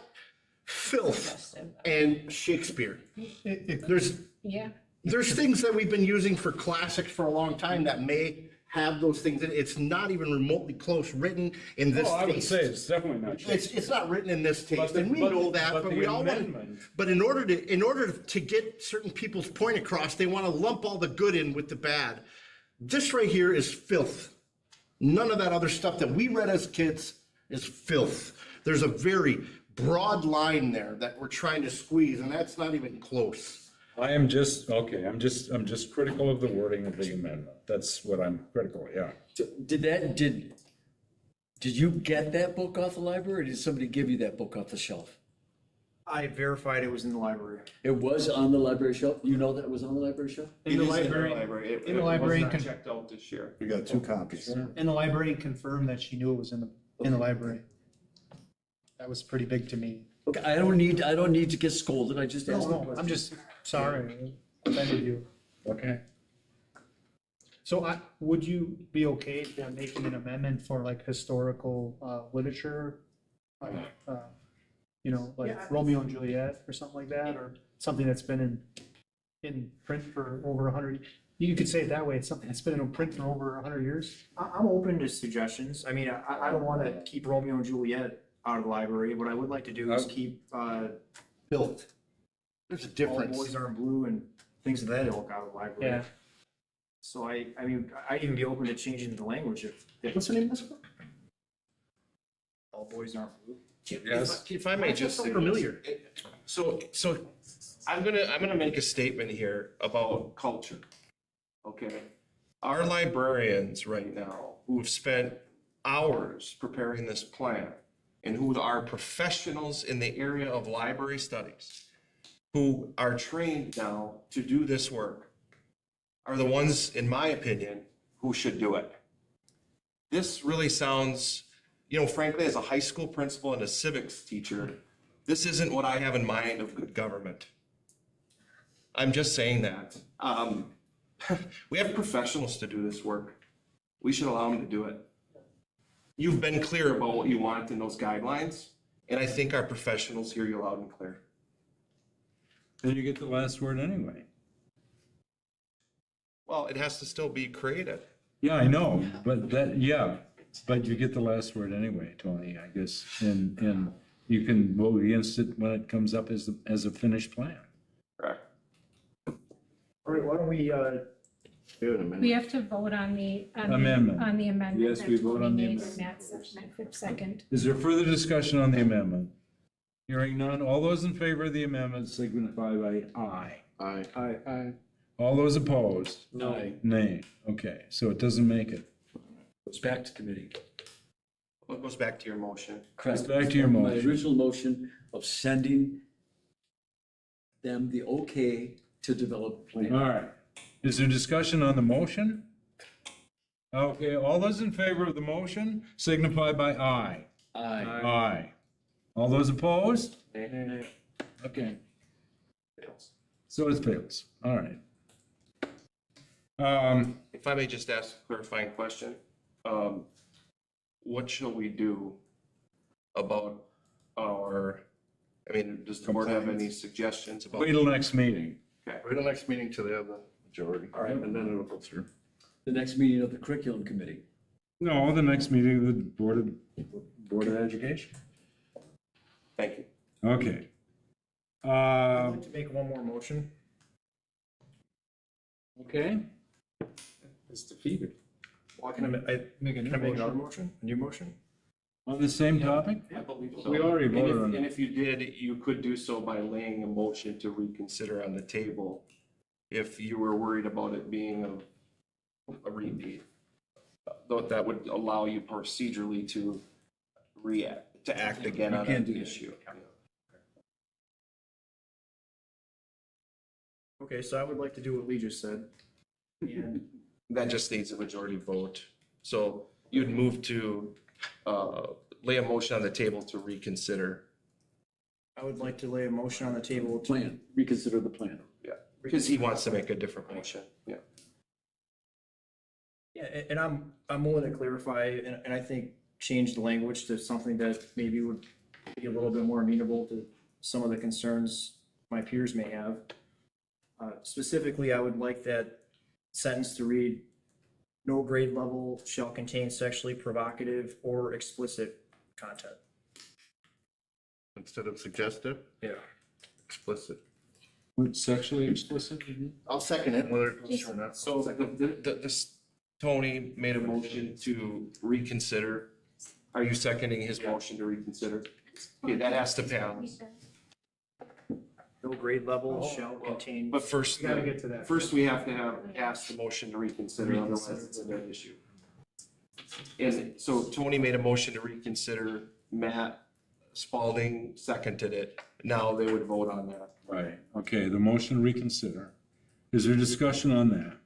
filth and Shakespeare. Yeah. There's things that we've been using for classics for a long time that may have those things in it. It's not even remotely close written in this Oh, I would taste. say it's definitely not Shakespeare. It's not written in this taste, the- and we but- know that, but but the we all want. amendment- But in order to get certain people's point across, they want to lump all the good in with the bad. This right here is filth. None of that other stuff that we read as kids is filth. There's a very broad line there that we're trying to squeeze, and that's not even close. I'm just critical of the wording of the amendment. That's what I'm critical, yeah. So did you get that book off the library, or did somebody give you that book off the shelf? I verified it was in the library. It was on the library shelf? You know that it was on the library shelf? In the It is library, It in the library, was not can- checked out this year. We got 2 copies. and the librarian confirmed that she knew it was in the library. That was pretty big to me. Okay, I don't need to get scolded, I just asked. No, I'm just sorry, I offended you. Okay. So would you be okay making an amendment for historical literature? Like Romeo and Juliet or something like that, or something that's been in print for over 100. You could say it that way, it's something that's been in print for over 100 years. I'm open to suggestions. I mean, I don't want to keep Romeo and Juliet out of the library. What I would like to do is keep Filth. There's a All difference. Boys Aren't Blue and things of that ilk out of the library. Yeah. So I mean, I'd even be open to changing the language if What's the name of this book? All Boys Aren't Blue. Yes. If I may just. so familiar? So I'm gonna make a statement here about culture. Okay? Our librarians right now, who have spent hours preparing this plan, and who are professionals in the area of library studies, who are trained now to do this work, are the ones, in my opinion, who should do it. This really sounds, frankly, as a high school principal and a civics teacher, this isn't what I have in mind of good government. I'm just saying that. We have professionals to do this work. We should allow them to do it. You've been clear about what you want in those guidelines, and I think our professionals hear you loud and clear. Then you get the last word anyway. Well, it has to still be created. Yeah, I know, but but you get the last word anyway, Tony, I guess, and you can vote against it when it comes up as a finished plan. Correct. All right, why don't we, We have to vote on the Amendment. On the amendment. Yes, we that vote Tony on the made, amendment. and Matt second. Is there further discussion on the amendment? Hearing none, all those in favor of the amendment signify by aye. Aye. All those opposed? No. Nay. Okay, so it doesn't make it. Goes back to committee. Well, it goes back to your motion. Correct. Back to your My motion. original motion of sending them the okay to develop a plan. All right. Is there discussion on the motion? Okay, all those in favor of the motion signify by aye. Aye. Aye. All those opposed? Okay, so it fails. All right. If I may just ask a clarifying question, what shall we do about our I mean, does the board have any suggestions about? Wait till next meeting. Okay. Wait till next meeting till they have the majority. All right. And then it'll go through. The next meeting of the curriculum committee. No, the next meeting of the Board of Education. Thank you. Okay. I'd like to make one more motion. Okay. It's defeated. Well, can I make another motion? A new motion? On the same topic? I believe so. We already And if- voted on And it. if you did, you could do so by laying a motion to reconsider on the table if you were worried about it being a repeat. Though that would allow you procedurally to act again on can an do that. issue. Okay, so I would like to do what Lee just said. And That just needs a majority vote. So you'd move to lay a motion on the table to reconsider. I would like to lay a motion on the table to Plan, reconsider the plan. Yeah, because he wants to make a different motion. Yeah. Yeah, and I'm willing to clarify, and I think change the language to something that maybe would be a little bit more amenable to some of the concerns my peers may have. Specifically, I would like that sentence to read, no grade level shall contain sexually provocative or explicit content. Instead of suggestive, Yeah. explicit. Sexually explicit? I'll second it, whether it goes through or not. So Tony made a motion to reconsider. Are you seconding his motion to reconsider? Okay, that has to pass. No grade level shall contain. But first, Gotta get to that. first we have to have passed the motion to reconsider, otherwise it's a dead issue. And so Tony made a motion to reconsider, Matt Spalding seconded it. Now they would vote on that. Right, okay, the motion reconsider. Is there discussion on that?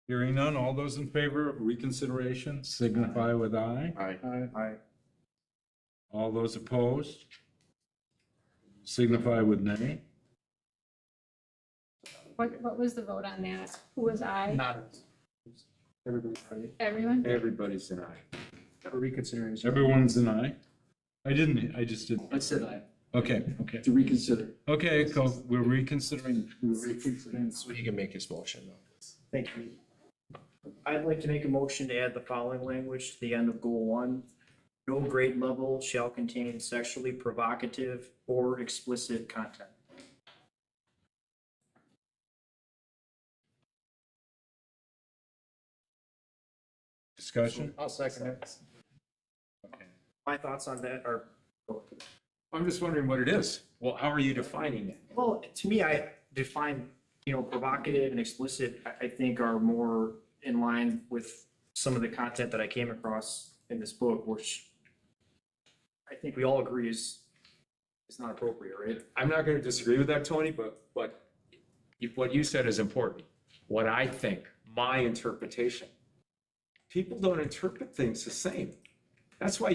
Hearing none, all those in favor of reconsideration signify with aye. Aye. All those opposed signify with nay. What was the vote on that? Who was I? Not. Everybody's ready. Everyone? Everybody's an aye. For reconsidering. Everyone's an aye? I just didn't. I said aye, Okay, to reconsider. okay, we're reconsidering. So he can make his motion though. Thank you. I'd like to make a motion to add the following language to the end of goal 1. No grade level shall contain sexually provocative or explicit content. Discussion? I'll second it. My thoughts on that are, I'm just wondering what it is. Well, how are you defining it? well, to me, I define, provocative and explicit, I think are more in line with some of the content that I came across in this book, which I think we all agree is not appropriate, right? I'm not going to disagree with that, Tony, but what you said is important. What I think, my interpretation. People don't interpret things the same. That's why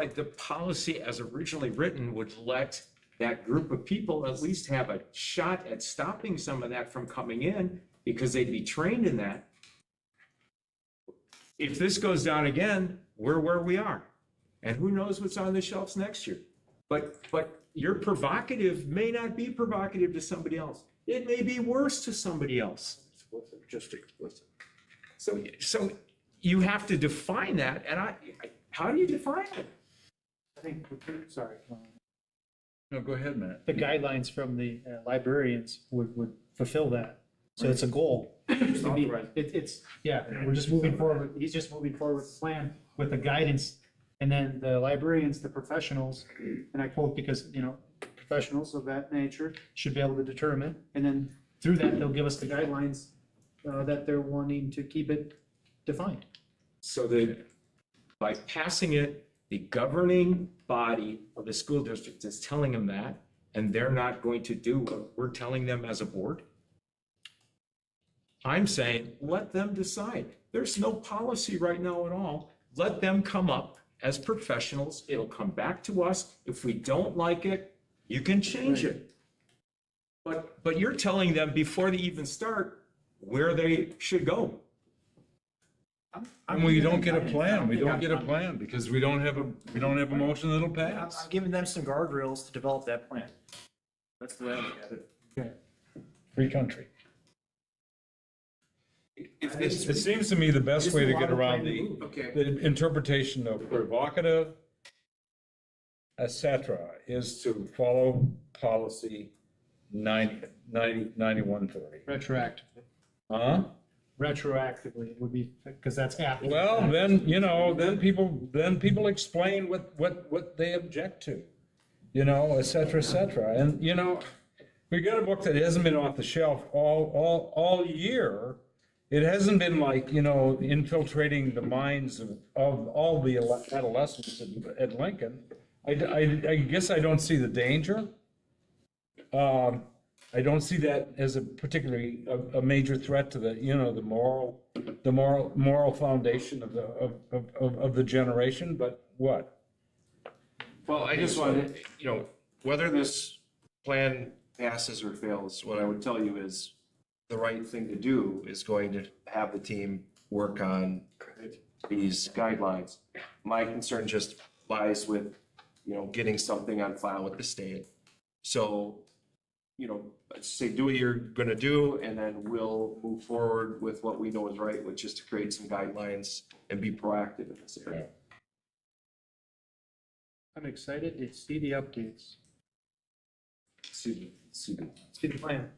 the policy as originally written would let that group of people at least have a shot at stopping some of that from coming in because they'd be trained in that. If this goes down again, we're where we are. And who knows what's on the shelves next year? But your provocative may not be provocative to somebody else. It may be worse to somebody else. Just explicit. So you have to define that, and how do you define it? I think, sorry. No, go ahead, Matt. The guidelines from the librarians would fulfill that. So it's a goal. It's, yeah, we're just moving forward. He's just moving forward with the plan, with the guidance. And then the librarians, the professionals, and I quote because, professionals of that nature should be able to determine. And then through that, they'll give us the guidelines that they're wanting to keep it defined. So that by passing it, the governing body of the school district is telling them that, and they're not going to do what we're telling them as a board. I'm saying, let them decide. There's no policy right now at all. Let them come up as professionals. It'll come back to us. If we don't like it, you can change it. But you're telling them before they even start where they should go. And we don't get a plan, because we don't have a motion that'll I'm pass. giving them some guardrails to develop that plan. That's the way I look at it. Free country. If It seems to me the best way to get around Okay. the interpretation of provocative, et cetera, is to follow policy 9130. Retroactively. Huh? Retroactively, it would be, because that's after. Well, then, then people explain what they object to, et cetera, et cetera. And, we got a book that hasn't been off the shelf all year. It hasn't been like, infiltrating the minds of all the adolescents at Lincoln. I guess I don't see the danger. I don't see that as a particularly a major threat to the moral foundation of the generation, but what? Well, I just want to, whether this plan passes or fails, what I would tell you is the right thing to do is going to have the team work on these guidelines. My concern just lies with, getting something on file with the state. So, say, do what you're gonna do, and then we'll move forward with what we know is right, which is to create some guidelines and be proactive in this area. I'm excited to see the updates. See the plan.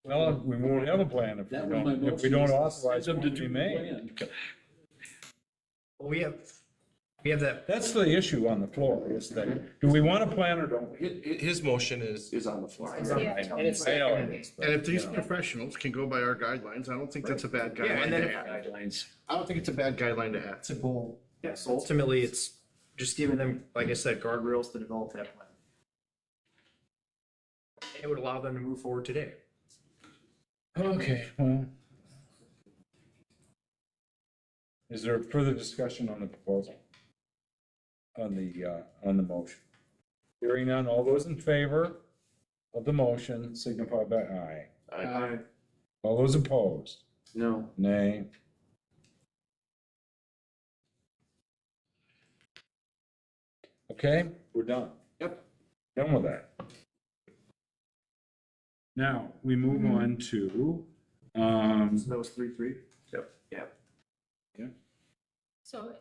Well, we won't have a plan if we don't authorize them to be made. Well, we have that. That's the issue on the floor, is that, do we want a plan or don't we? His motion is on the floor. Yeah. I know. And it's- I know. And if these professionals can go by our guidelines, I don't think that's a bad Yeah, guideline and then to if- add. Guidelines. I don't think it's a bad guideline to add. It's a goal. Yeah, so ultimately, it's just giving them, like I said, guardrails to develop that plan. It would allow them to move forward today. Okay, well. Is there further discussion on the proposal? On the motion? Hearing none, all those in favor of the motion signify by aye. Aye. All those opposed? No. Nay. Okay, we're done. Yep. Done with that. Now, we move on to, So that was 3-3? Yep. So,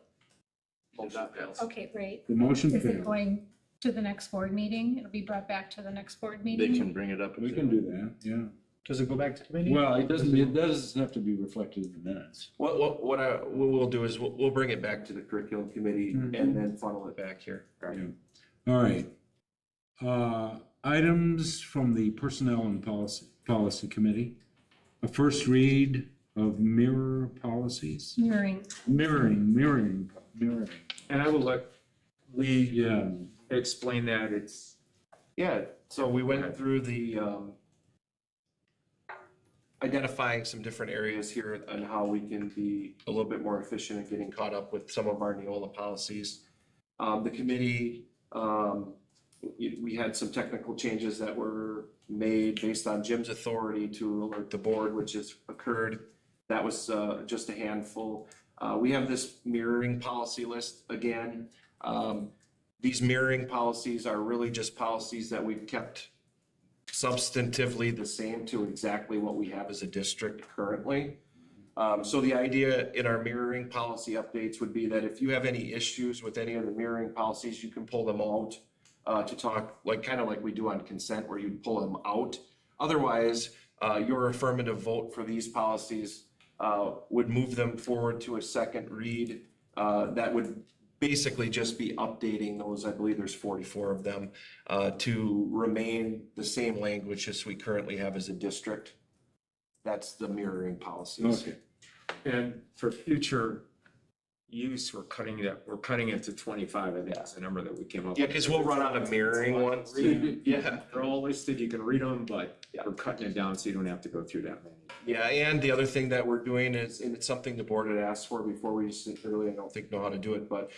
Motion fails. okay, great. the motion Is it failed. going to the next board meeting? It'll be brought back to the next board They meeting? can bring it up. We can do that, yeah. Does it go back to committee? Well, it doesn't have to be reflected in the minutes. What we'll do is we'll bring it back to the curriculum committee and then funnel it back here. All right. Items from the Personnel and Policy Committee. A first read of mirror policies. Mirroring. Mirroring. And I will let Lee Yeah. explain that. It's, Yeah, so we went through the, identifying some different areas here on how we can be a little bit more efficient in getting caught up with some of our Neola policies. The committee, we had some technical changes that were made based on Jim's authority to alert the board, which has occurred. That was just a handful. We have this mirroring policy list again. These mirroring policies are really just policies that we've kept substantively the same to exactly what we have as a district currently. So the idea in our mirroring policy updates would be that if you have any issues with any of the mirroring policies, you can pull them out to talk, kind of like we do on consent, where you pull them out. Otherwise, your affirmative vote for these policies would move them forward to a second read. That would basically just be updating those, I believe there's 44 of them, to remain the same language as we currently have as a district. That's the mirroring policies. Okay. and for future use, we're cutting it to 25, I think is the number that we came up with. Yeah, because we'll run out of mirroring ones. Yeah. They're all listed, you can read them, but we're cutting it down so you don't have to go through that many. Yeah, and the other thing that we're doing is, and it's something the board had asked for before, we just really, I don't think know how to do it, but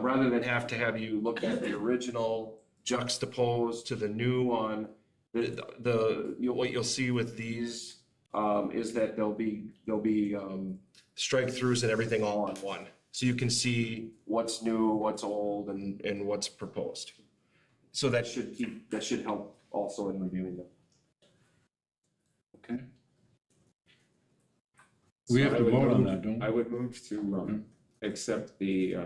rather than have to have you look at the original juxtaposed to the new one, what you'll see with these is that there'll be strike throughs and everything all on one. So you can see what's new, what's old, and what's proposed. So that should help also in reviewing them. Okay. We have So I to would vote on move- that, don't we? I would move to accept the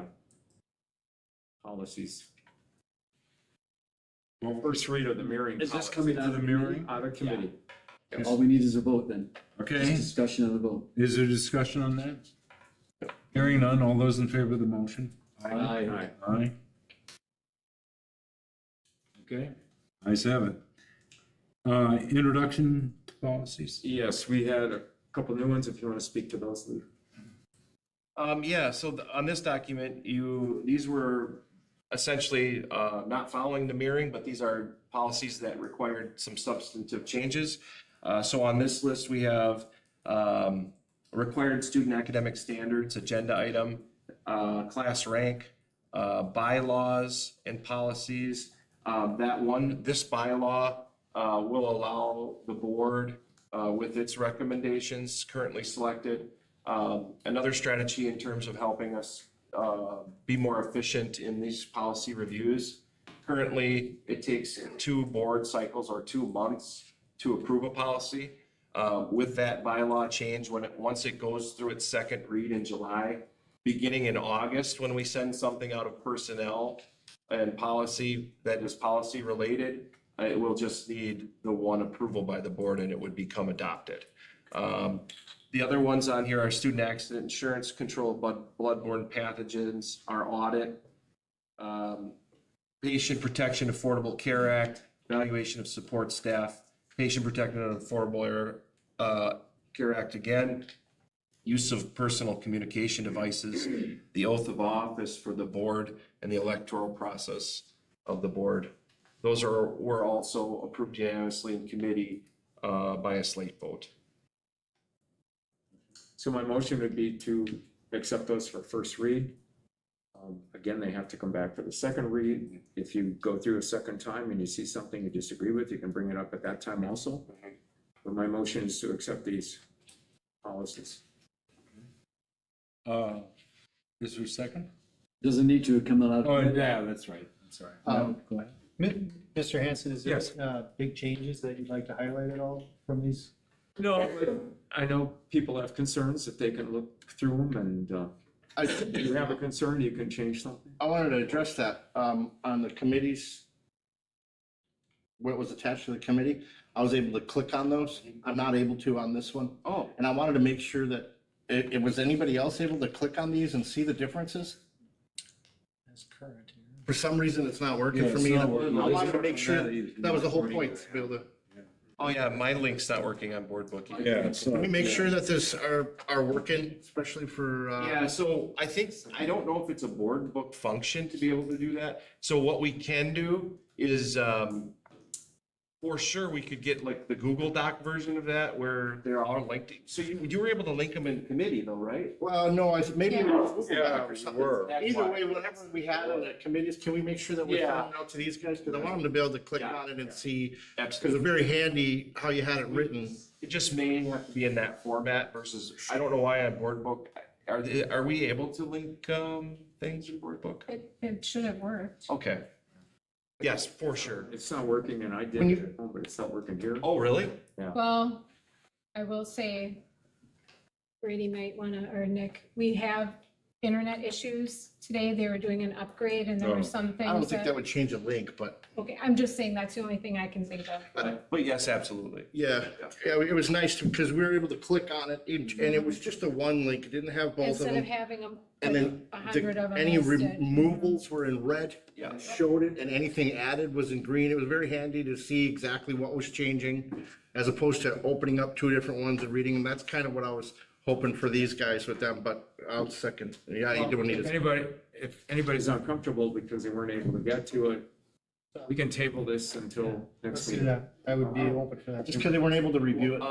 policies. First read of the mirroring. Is this policy. coming out of the mirroring? Out of committee. All we need is a vote then. Okay, Just discussion of the vote. is there discussion on that? Hearing none, all those in favor of the motion? Aye. Aye. Okay, ayes have it. Introduction to policies. Yes, we had a couple new ones, if you want to speak to those, Lou. Yeah, so on this document, these were essentially not following the mirroring, but these are policies that required some substantive changes. So on this list, we have required student academic standards, agenda item, class rank, bylaws and policies. This bylaw will allow the board with its recommendations currently selected. Another strategy in terms of helping us be more efficient in these policy reviews. Currently, it takes 2 board cycles or 2 months to approve a policy. With that bylaw change, once it goes through its second read in July, beginning in August, when we send something out of personnel and policy that is policy related, it will just need the one approval by the board and it would become adopted. The other ones on here are student accident insurance, control of bloodborne pathogens, our audit, Patient Protection Affordable Care Act, evaluation of support staff, Patient Protection and Affordable Care Act again, use of personal communication devices, the oath of office for the board, and the electoral process of the board. Those were also approved unanimously in committee by a slate vote. So my motion would be to accept those for first read. Again, they have to come back for the second read. If you go through a second time and you see something you disagree with, you can bring it up at that time also. But my motion is to accept these policies. Is there a second? Doesn't need to come out. Oh, yeah, that's right. I'm sorry. No, go ahead. Mr. Hanson, is there Yes. big changes that you'd like to highlight at all from these? No, I know people have concerns that they can look through them and if you have a concern, you can change something. I wanted to address that, on the committees. What was attached to the committee, I was able to click on those. I'm not able to on this one. Oh, And I wanted to make sure that, it was anybody else able to click on these and see the differences? That's current here. For some reason, it's not working Yeah, for it's me. not and working. I wanted to make sure, that was the whole point, to be able to. oh yeah, my link's not working on board book either. Yeah, so. Can we make sure that this are working, especially for, Yeah, so I don't know if it's a board book function to be able to do that. So what we can do is, for sure, we could get like the Google Doc version of that where they're all linked. So you were able to link them in committee though, right? well, no, maybe it was Google Yeah, Doc or we something. were. Either way, whatever we had in the committees, can we make sure that we're Yeah. sending it out to these guys? Because I want them to be able to click Yeah. on it and see, because Absolutely. it's very handy how you had it written. It just may have to be in that format versus, I don't know why on board book, are we able to link, things in board book? It should have worked. Okay. Yes, for sure. It's not working and I did When it you- at home, but it's not working here. Oh, really? Well, I will say, Brady might wanna, or Nick, we have internet issues today. They were doing an upgrade and there were some I don't things think that that, would change a link, but okay, I'm just saying that's the only thing I can think of. But yes, absolutely. yeah, it was nice because we were able to click on it and it was just a one link. It didn't have both of Instead of them. having And then 100 of them any listed. removals were in red. Yeah. Showed it, and anything added was in green. It was very handy to see exactly what was changing, as opposed to opening up 2 different ones and reading them. That's kind of what I was hoping for these guys with them, but I'll second. Yeah, you don't need If it. anybody's uncomfortable because they weren't able to get to it, we can table this until next Let's do week. that. I would be open for that. Just because they weren't able to review it.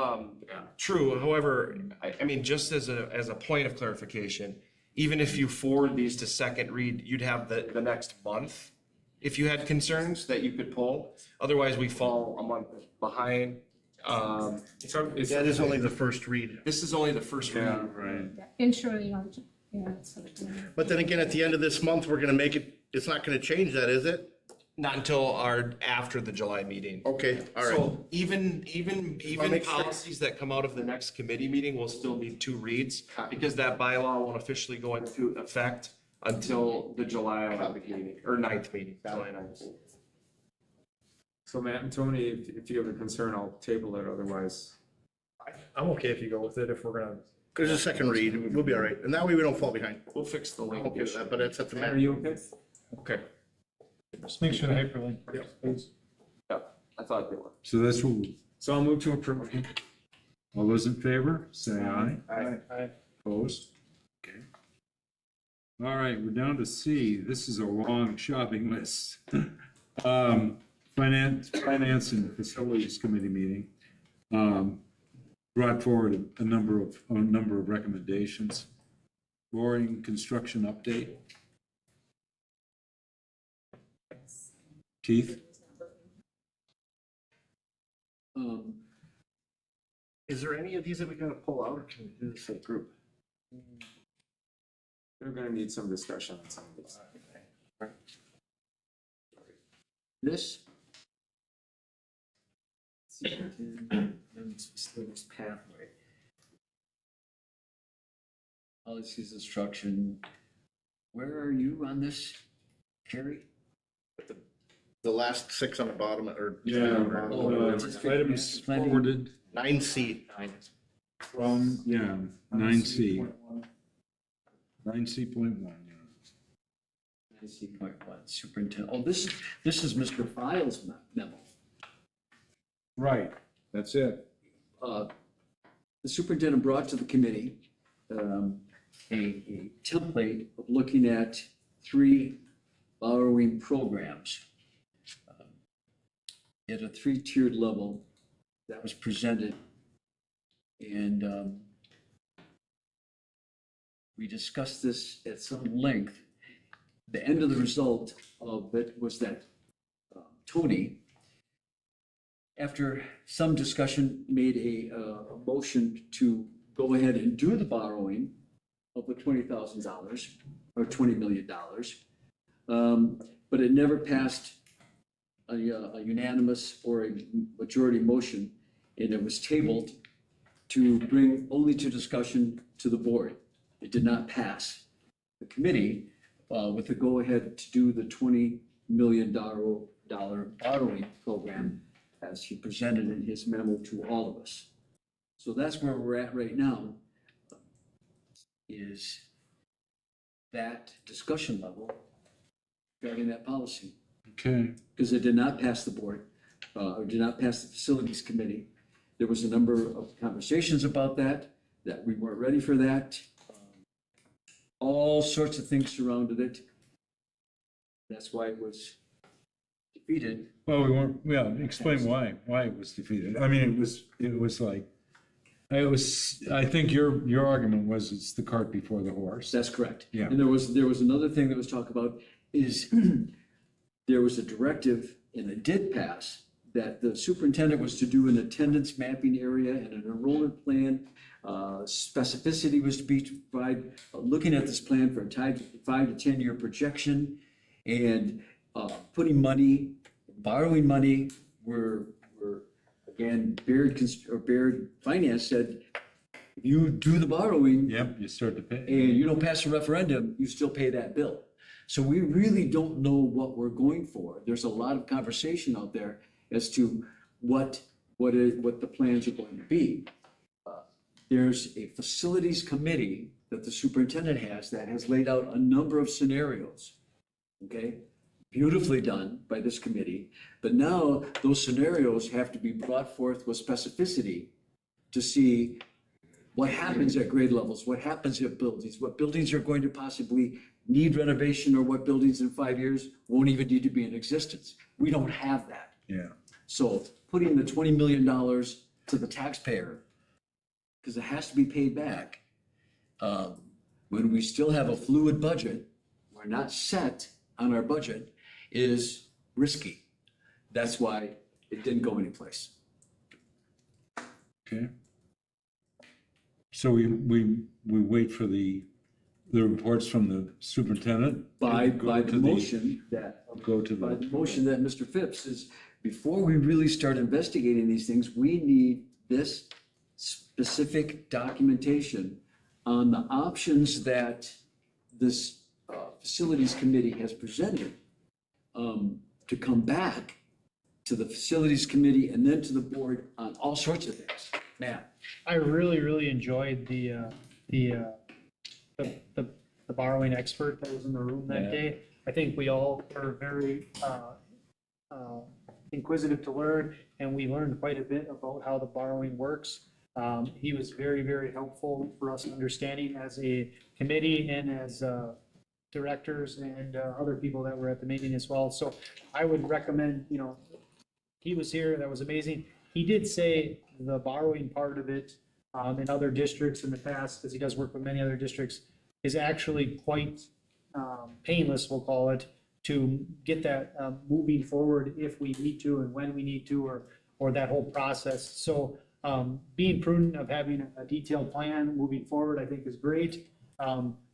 True, however, I mean, just as a point of clarification, even if you forward these to second read, you'd have the next month. If you had concerns that you could pull, otherwise we fall a month behind That is only the first read. This is only the first read. Yeah, right. Intro, you know, yeah, it's sort of. But then again, at the end of this month, we're gonna make it, it's not gonna change that, is it? Not until after the July meeting. Okay, all right. So even make sure. policies that come out of the next committee meeting will still need 2 reads because that bylaw won't officially go into effect until the July 11th meeting, or 9th meeting, July 9th. So Matt and Tony, if you have a concern, I'll table it, otherwise. I'm okay if you go with it, if we're gonna. There's a second read, we'll be all right. And that way we don't fall behind. We'll fix the I'm link okay with issue. that, but it's at the Matt, matter. are you okay? Okay. Just make sure the hyperlink. Please. Yeah, I thought they were. So that's what, So I'll move to approve. all those in favor, say aye. Aye. Opposed? Okay. All right, we're down to C. This is a long shopping list. Finance and Facilities Committee meeting. Brought forward a number of recommendations. Boring construction update. Keith? Is there any of these that we gotta pull out, or can we do this as a group? They're gonna need some discussion on some of this. This. Facilities pathway. Policies, instruction. Where are you on this, Carrie? The last 6 on the bottom, or. Items forwarded 9C. from, 9C. 9C.1, yeah. 9C.1, superintendent. Oh, this is Mr. Files' memo. Right, that's it. The superintendent brought to the committee a template of looking at 3 borrowing programs at a 3-tiered level that was presented. And we discussed this at some length. The end of the result of it was that Tony, after some discussion, made a motion to go ahead and do the borrowing of the $20,000 or $20 million. But it never passed a unanimous or a majority motion, and it was tabled to bring only to discussion to the board. It did not pass the committee with the go-ahead to do the $20 million borrowing program as he presented in his memo to all of us. So that's where we're at right now, is that discussion level regarding that policy. Okay, Because it did not pass the board, or did not pass the facilities committee. There was a number of conversations about that we weren't ready for that. All sorts of things surrounded it. That's why it was defeated. well, we weren't, explain why it was defeated. I mean, it was like, I think your argument was it's the cart before the horse. That's correct. Yeah. And there was another thing that was talked about is there was a directive, and it did pass, that the superintendent was to do an attendance mapping area and an enrollment plan. Specificity was to be provided, looking at this plan for a 5 to 10 year projection, and putting money, borrowing money, were again, Baird Finance said, if you do the borrowing. Yep, you start to pay. And you don't pass a referendum, you still pay that bill. So we really don't know what we're going for. There's a lot of conversation out there as to what the plans are going to be. There's a facilities committee that the superintendent has that has laid out a number of scenarios, okay? Beautifully done by this committee, but now those scenarios have to be brought forth with specificity to see what happens at grade levels, what happens at buildings, what buildings are going to possibly need renovation, or what buildings in 5 years won't even need to be in existence. We don't have that. Yeah. So putting the $20 million to the taxpayer, because it has to be paid back, when we still have a fluid budget, we're not set on our budget, is risky. That's why it didn't go anyplace. Okay. So we wait for the reports from the superintendent? By Go the to motion that, Go to by the. the motion that Mr. Phipps is, before we really start investigating these things, we need this specific documentation on the options that this facilities committee has presented, to come back to the facilities committee and then to the board on all sorts of things. Matt? I really enjoyed the borrowing expert that was in the room that Yeah. day. I think we all were very inquisitive to learn, and we learned quite a bit about how the borrowing works. He was very helpful for us understanding as a committee and as directors and other people that were at the meeting as well. So I would recommend, he was here, that was amazing. He did say the borrowing part of it in other districts in the past, because he does work with many other districts, is actually quite painless, we'll call it, to get that moving forward if we need to and when we need to, or that whole process. So being prudent of having a detailed plan moving forward, I think is great.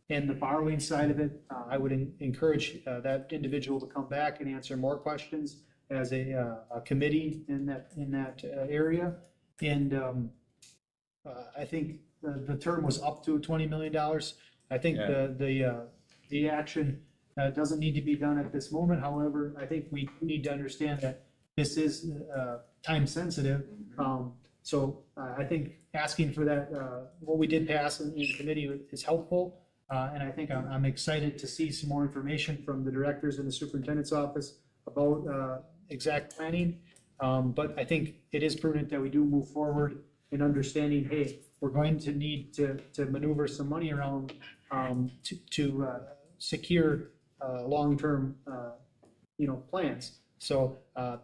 And the borrowing side of it, I would encourage that individual to come back and answer more questions as a committee in that area. And I think the term was up to $20 million. I think the action doesn't need to be done at this moment. However, I think we need to understand that this is time sensitive. So I think asking for that, what we did pass in the committee is helpful. And I think I'm excited to see some more information from the directors in the superintendent's office about exact planning. But I think it is prudent that we do move forward in understanding, hey, we're going to need to maneuver some money around to secure long-term plans. So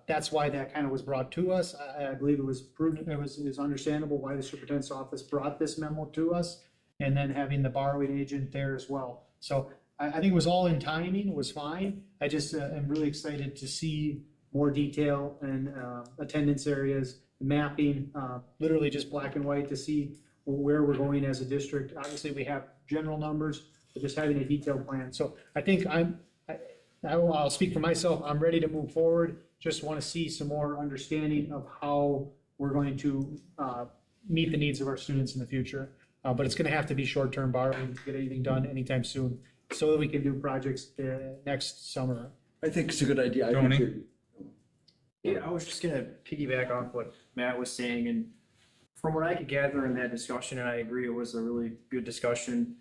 that's why that kind of was brought to us. I believe it was prudent, it was understandable why the superintendent's office brought this memo to us, and then having the borrowing agent there as well. So I think it was all in timing, it was fine. I just am really excited to see more detail and attendance areas, mapping, literally just black and white to see where we're going as a district. Obviously, we have general numbers, but just having a detailed plan. So I think I'll speak for myself. I'm ready to move forward. Just want to see some more understanding of how we're going to meet the needs of our students in the future. But it's going to have to be short-term borrowing to get anything done anytime soon, so that we can do projects next summer. I think it's a good idea. Tony? Yeah, I was just gonna piggyback off what Matt was saying, and from what I could gather in that discussion, and I agree, it was a really good discussion.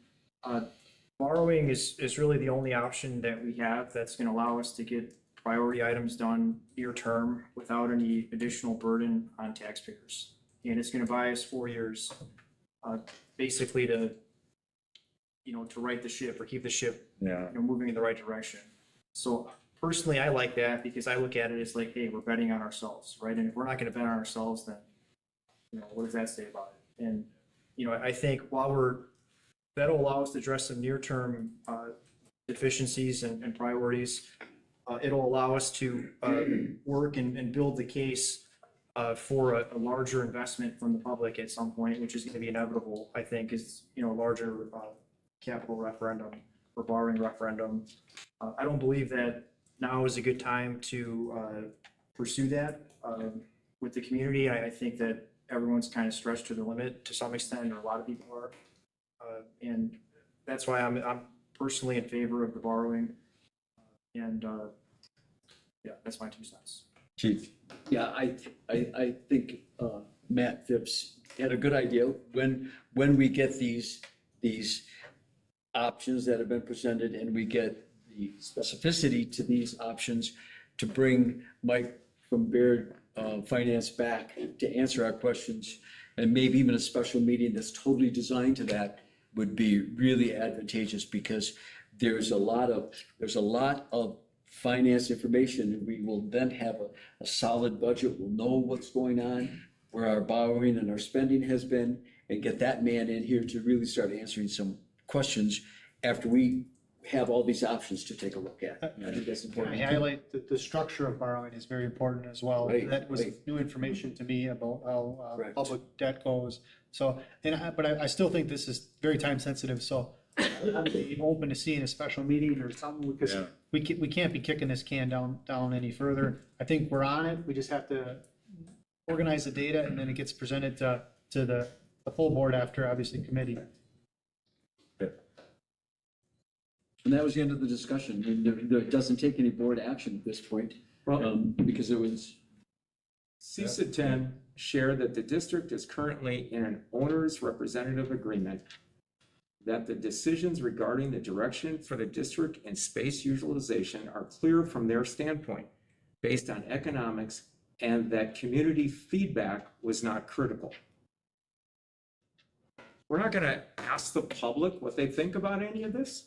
Borrowing is really the only option that we have that's gonna allow us to get priority items done near term without any additional burden on taxpayers. And it's gonna buy us 4 years, basically to right the ship or keep the ship, moving in the right direction. So personally, I like that because I look at it as like, hey, we're betting on ourselves, right? And if we're not gonna bet on ourselves, then, what does that say about it? And, I think that'll allow us to address some near-term deficiencies and priorities. It'll allow us to work and build the case for a larger investment from the public at some point, which is gonna be inevitable, I think, is, a larger capital referendum or borrowing referendum. I don't believe that now is a good time to pursue that with the community. I think that everyone's kind of stretched to the limit to some extent, or a lot of people are. And that's why I'm personally in favor of the borrowing. And yeah, that's my 2 cents. Chief? Yeah, I think Matt Phipps had a good idea. When we get these options that have been presented and we get the specificity to these options, to bring Mike from Baird Finance back to answer our questions, and maybe even a special meeting that's totally designed to that would be really advantageous, because there's a lot of finance information, and we will then have a solid budget. We'll know what's going on, where our borrowing and our spending has been, and get that man in here to really start answering some questions after we have all these options to take a look at. I think that's I important. highlight that the structure of borrowing is very important as well. Right, That was right. new information to me about how Correct. public debt goes. So, but I still think this is very time sensitive, so I'm open to seeing a special meeting or something, because Yeah. we can't be kicking this can down any further. I think we're on it, we just have to organize the data, and then it gets presented to the full board after, obviously, committee. And that was the end of the discussion. I mean, there doesn't take any board action at this point, because it was, CISA 10 shared that the district is currently in an owner's representative agreement, that the decisions regarding the direction for the district and space utilization are clear from their standpoint, based on economics, and that community feedback was not critical. We're not going to ask the public what they think about any of this?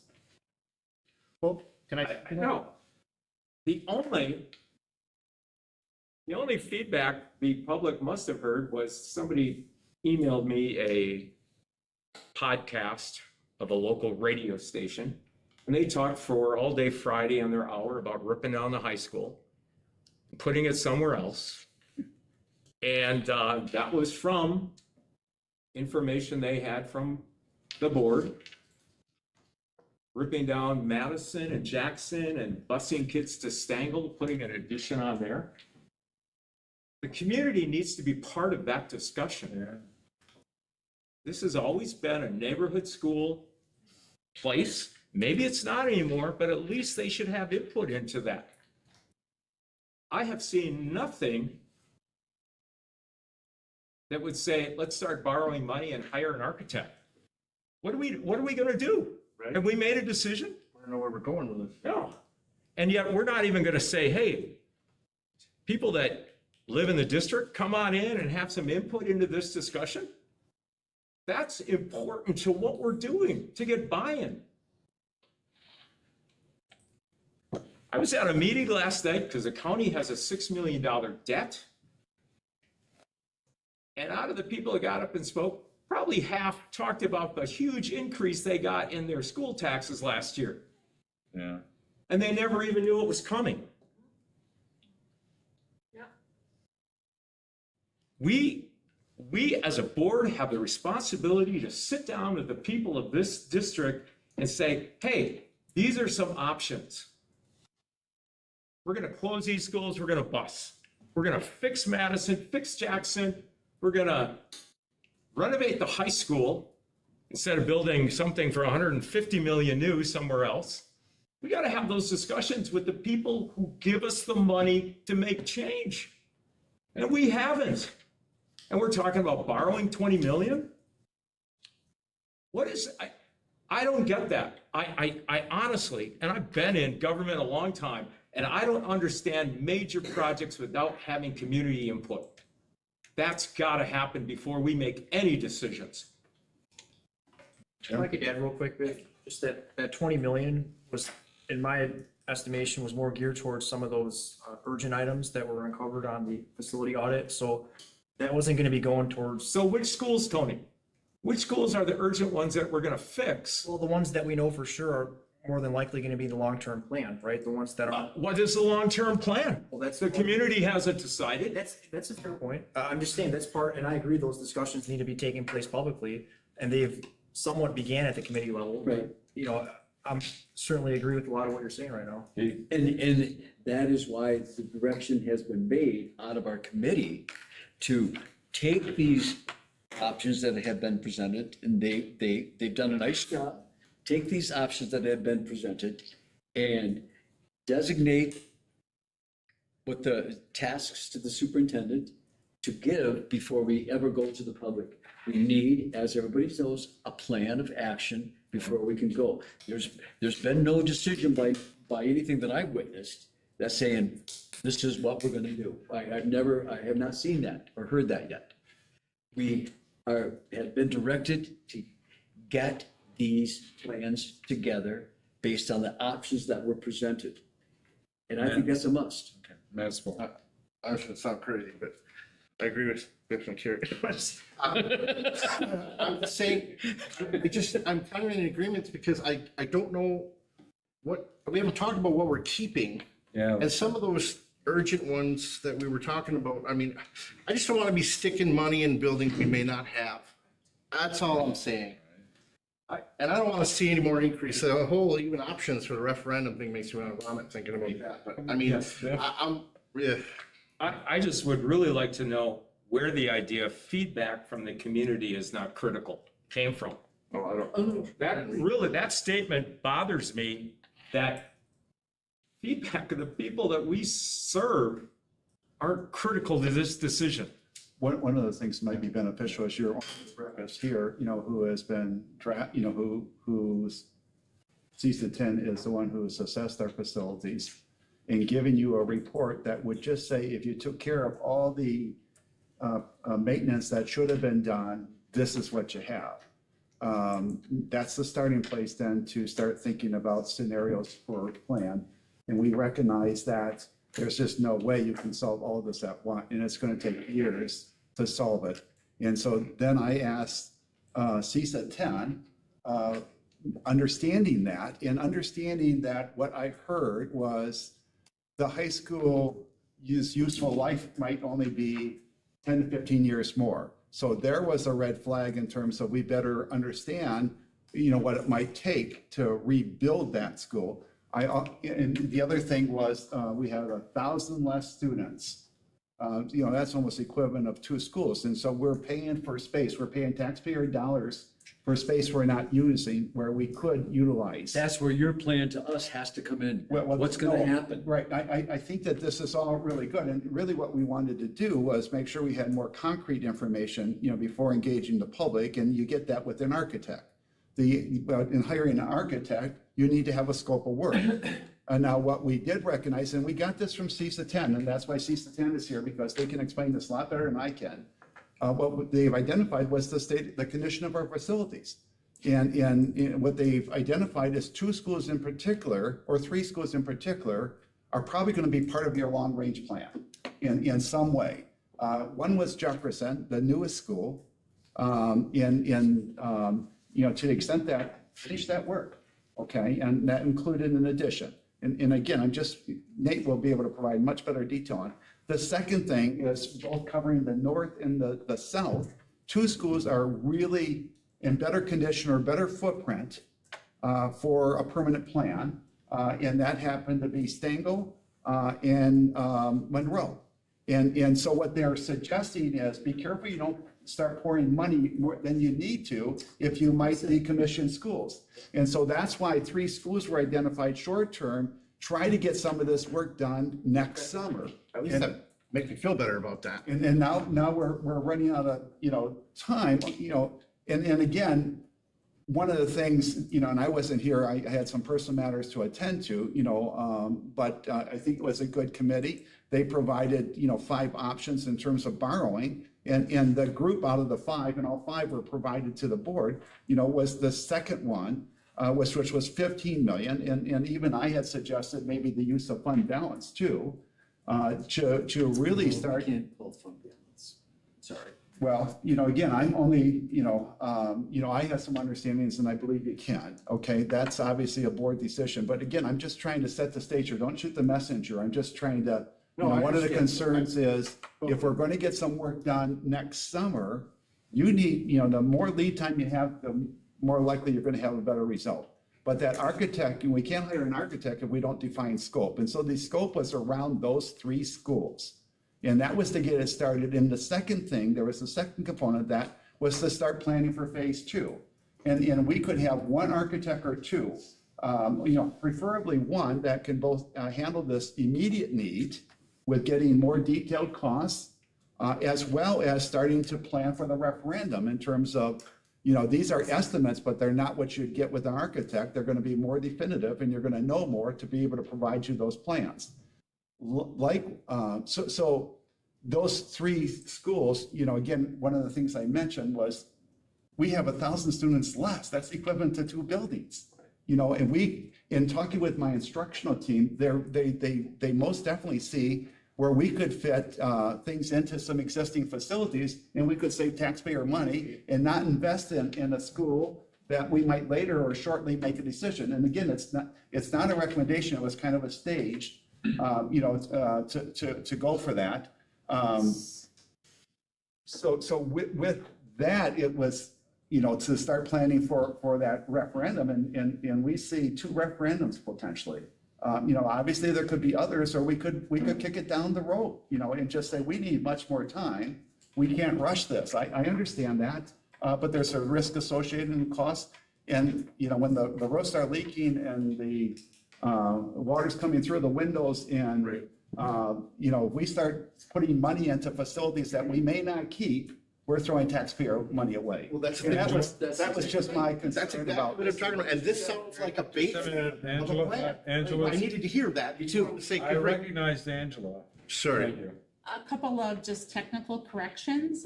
Well, can I? No. The only feedback the public must have heard was somebody emailed me a podcast of a local radio station, and they talked for all day Friday on their hour about ripping down the high school, putting it somewhere else. And that was from information they had from the board, ripping down Madison and Jackson and busing kids to Stangl, putting an addition on there. The community needs to be part of that discussion. This has always been a neighborhood school place. Maybe it's not anymore, but at least they should have input into that. I have seen nothing that would say, let's start borrowing money and hire an architect. What are we going to do? Right. Have we made a decision? I don't know where we're going with it. No. And yet we're not even going to say, hey, people that live in the district, come on in and have some input into this discussion. That's important to what we're doing to get buy-in. I was at a meeting last night because the county has a $6 million debt. And out of the people that got up and spoke, probably half talked about the huge increase they got in their school taxes last year. Yeah. And they never even knew it was coming. Yeah. We as a board have the responsibility to sit down with the people of this district and say, hey, these are some options. We're going to close these schools, we're going to bus. We're going to fix Madison, fix Jackson. We're going to renovate the high school instead of building something for 150 million new somewhere else. We got to have those discussions with the people who give us the money to make change. And we haven't. And we're talking about borrowing 20 million? What is, I don't get that. I honestly, and I've been in government a long time, and I don't understand major projects without having community input. That's got to happen before we make any decisions. If I could add real quick, Vic, just that 20 million was, in my estimation, was more geared towards some of those urgent items that were uncovered on the facility audit. So that wasn't going to be going towards. So which schools, Tony? Which schools are the urgent ones that we're going to fix? Well, the ones that we know for sure are more than likely going to be the long-term plan, right? The ones that are. What is the long-term plan? Well, that's The community hasn't decided. That's a fair point. I'm just saying that's part, and I agree those discussions need to be taking place publicly, and they've somewhat began at the committee level. Right. You know, I'm certainly agree with a lot of what you're saying right now. and that is why the direction has been made out of our committee to take these options that have been presented, and they've done a nice job. Take these options that have been presented and designate what the tasks to the superintendent to give before we ever go to the public. We need, as everybody knows, a plan of action before we can go. There's been no decision by anything that I've witnessed that's saying, this is what we're gonna do. I have not seen that or heard that yet. We have been directed to get these plans together based on the options that were presented. And I think that's a must. Matt's fault. I shouldn't sound crazy, but I agree with Kerry. I'm just saying, I'm kind of in agreement because I don't know we haven't talked about what we're keeping. Yeah. And some of those urgent ones that we were talking about, I mean, I just don't want to be sticking money in buildings we may not have. That's all I'm saying. And I don't want to see any more increase. The whole even options for the referendum thing makes me want to vomit thinking about that. But I mean, Yes, yeah. I just would really like to know where the idea of feedback from the community is not critical came from. That statement bothers me, that feedback of the people that we serve aren't critical to this decision. One of the things that might be beneficial is your therapist here, who has been, who's CISA 10 is the one who's assessed our facilities and giving you a report that would just say, if you took care of all the maintenance that should have been done, this is what you have. That's the starting place then to start thinking about scenarios for a plan. And we recognize that there's just no way you can solve all of this at once, and it's going to take years to solve it. And so then I asked CISA 10, understanding that what I heard was the high school useful life might only be 10 to 15 years more. So there was a red flag in terms of we better understand, what it might take to rebuild that school. And the other thing was we had 1,000 less students. That's almost equivalent of 2 schools. And so we're paying for space. We're paying taxpayer dollars for space we're not using where we could utilize. That's where your plan to us has to come in. What's going to happen? Right. I think that this is all really good. And really what we wanted to do was make sure we had more concrete information, before engaging the public. And you get that with an architect. In hiring an architect, you need to have a scope of work. Now, what we did recognize, and we got this from CISA 10, and that's why CISA 10 is here, because they can explain this a lot better than I can. What they've identified was the condition of our facilities. And what they've identified is 2 schools in particular, or 3 schools in particular, are probably going to be part of your long-range plan in some way. One was Jefferson, the newest school, to the extent that finish that work, okay? And that included an addition. And again, Nate will be able to provide much better detail on. The second thing is both covering the north and the south. 2 schools are really in better condition or better footprint for a permanent plan. And that happened to be Stengel and Monroe. And so what they're suggesting is be careful you don't start pouring money more than you need to if you might decommission schools. And so that's why 3 schools were identified short-term. Try to get some of this work done next summer. At least that makes me feel better about that. And now we're running out of, time, and again, one of the things, and I wasn't here, I had some personal matters to attend to, but I think it was a good committee. They provided, 5 options in terms of borrowing. And the group out of the 5, and all 5 were provided to the board, was the second one, which was 15 million. And even I had suggested maybe the use of fund balance too, to really start. We can't pull fund balance. Sorry. Well, again, I'm only, I have some understandings and I believe you can, okay? That's obviously a board decision. But again, I'm just trying to set the stage here. Don't shoot the messenger. I'm just trying to, one of the concerns is if we're going to get some work done next summer, you need, the more lead time you have, the more likely you're going to have a better result. But that architect, and we can't hire an architect if we don't define scope. And so the scope was around those 3 schools. And that was to get it started. And the second thing, there was a second component that was to start planning for phase 2. And we could have 1 architect or 2, preferably 1 that can both handle this immediate need with getting more detailed costs, as well as starting to plan for the referendum in terms of, these are estimates, but they're not what you'd get with an architect. They're going to be more definitive and you're going to know more to be able to provide you those plans. So those 3 schools, again, one of the things I mentioned was we have 1,000 students less. That's equivalent to 2 buildings, and we, in talking with my instructional team, they most definitely see where we could fit things into some existing facilities and we could save taxpayer money and not invest in a school that we might later or shortly make a decision. And again, it's not a recommendation, it was kind of a stage, to go for that. So with that, it was, to start planning for that referendum, and we see 2 referendums potentially. Obviously there could be others, or we could kick it down the road, and just say, we need much more time. We can't rush this. I understand that, but there's a risk associated in cost. And, when the roofs are leaking and the water's coming through the windows and, we start putting money into facilities that we may not keep, we're throwing taxpayer money away. Well, that's. And that was just my That's concern exactly about. what I'm talking about, and this sounds like a bait of a plan. Angela, I needed to hear that too. I recognized Angela. Sorry. Thank you. A couple of just technical corrections.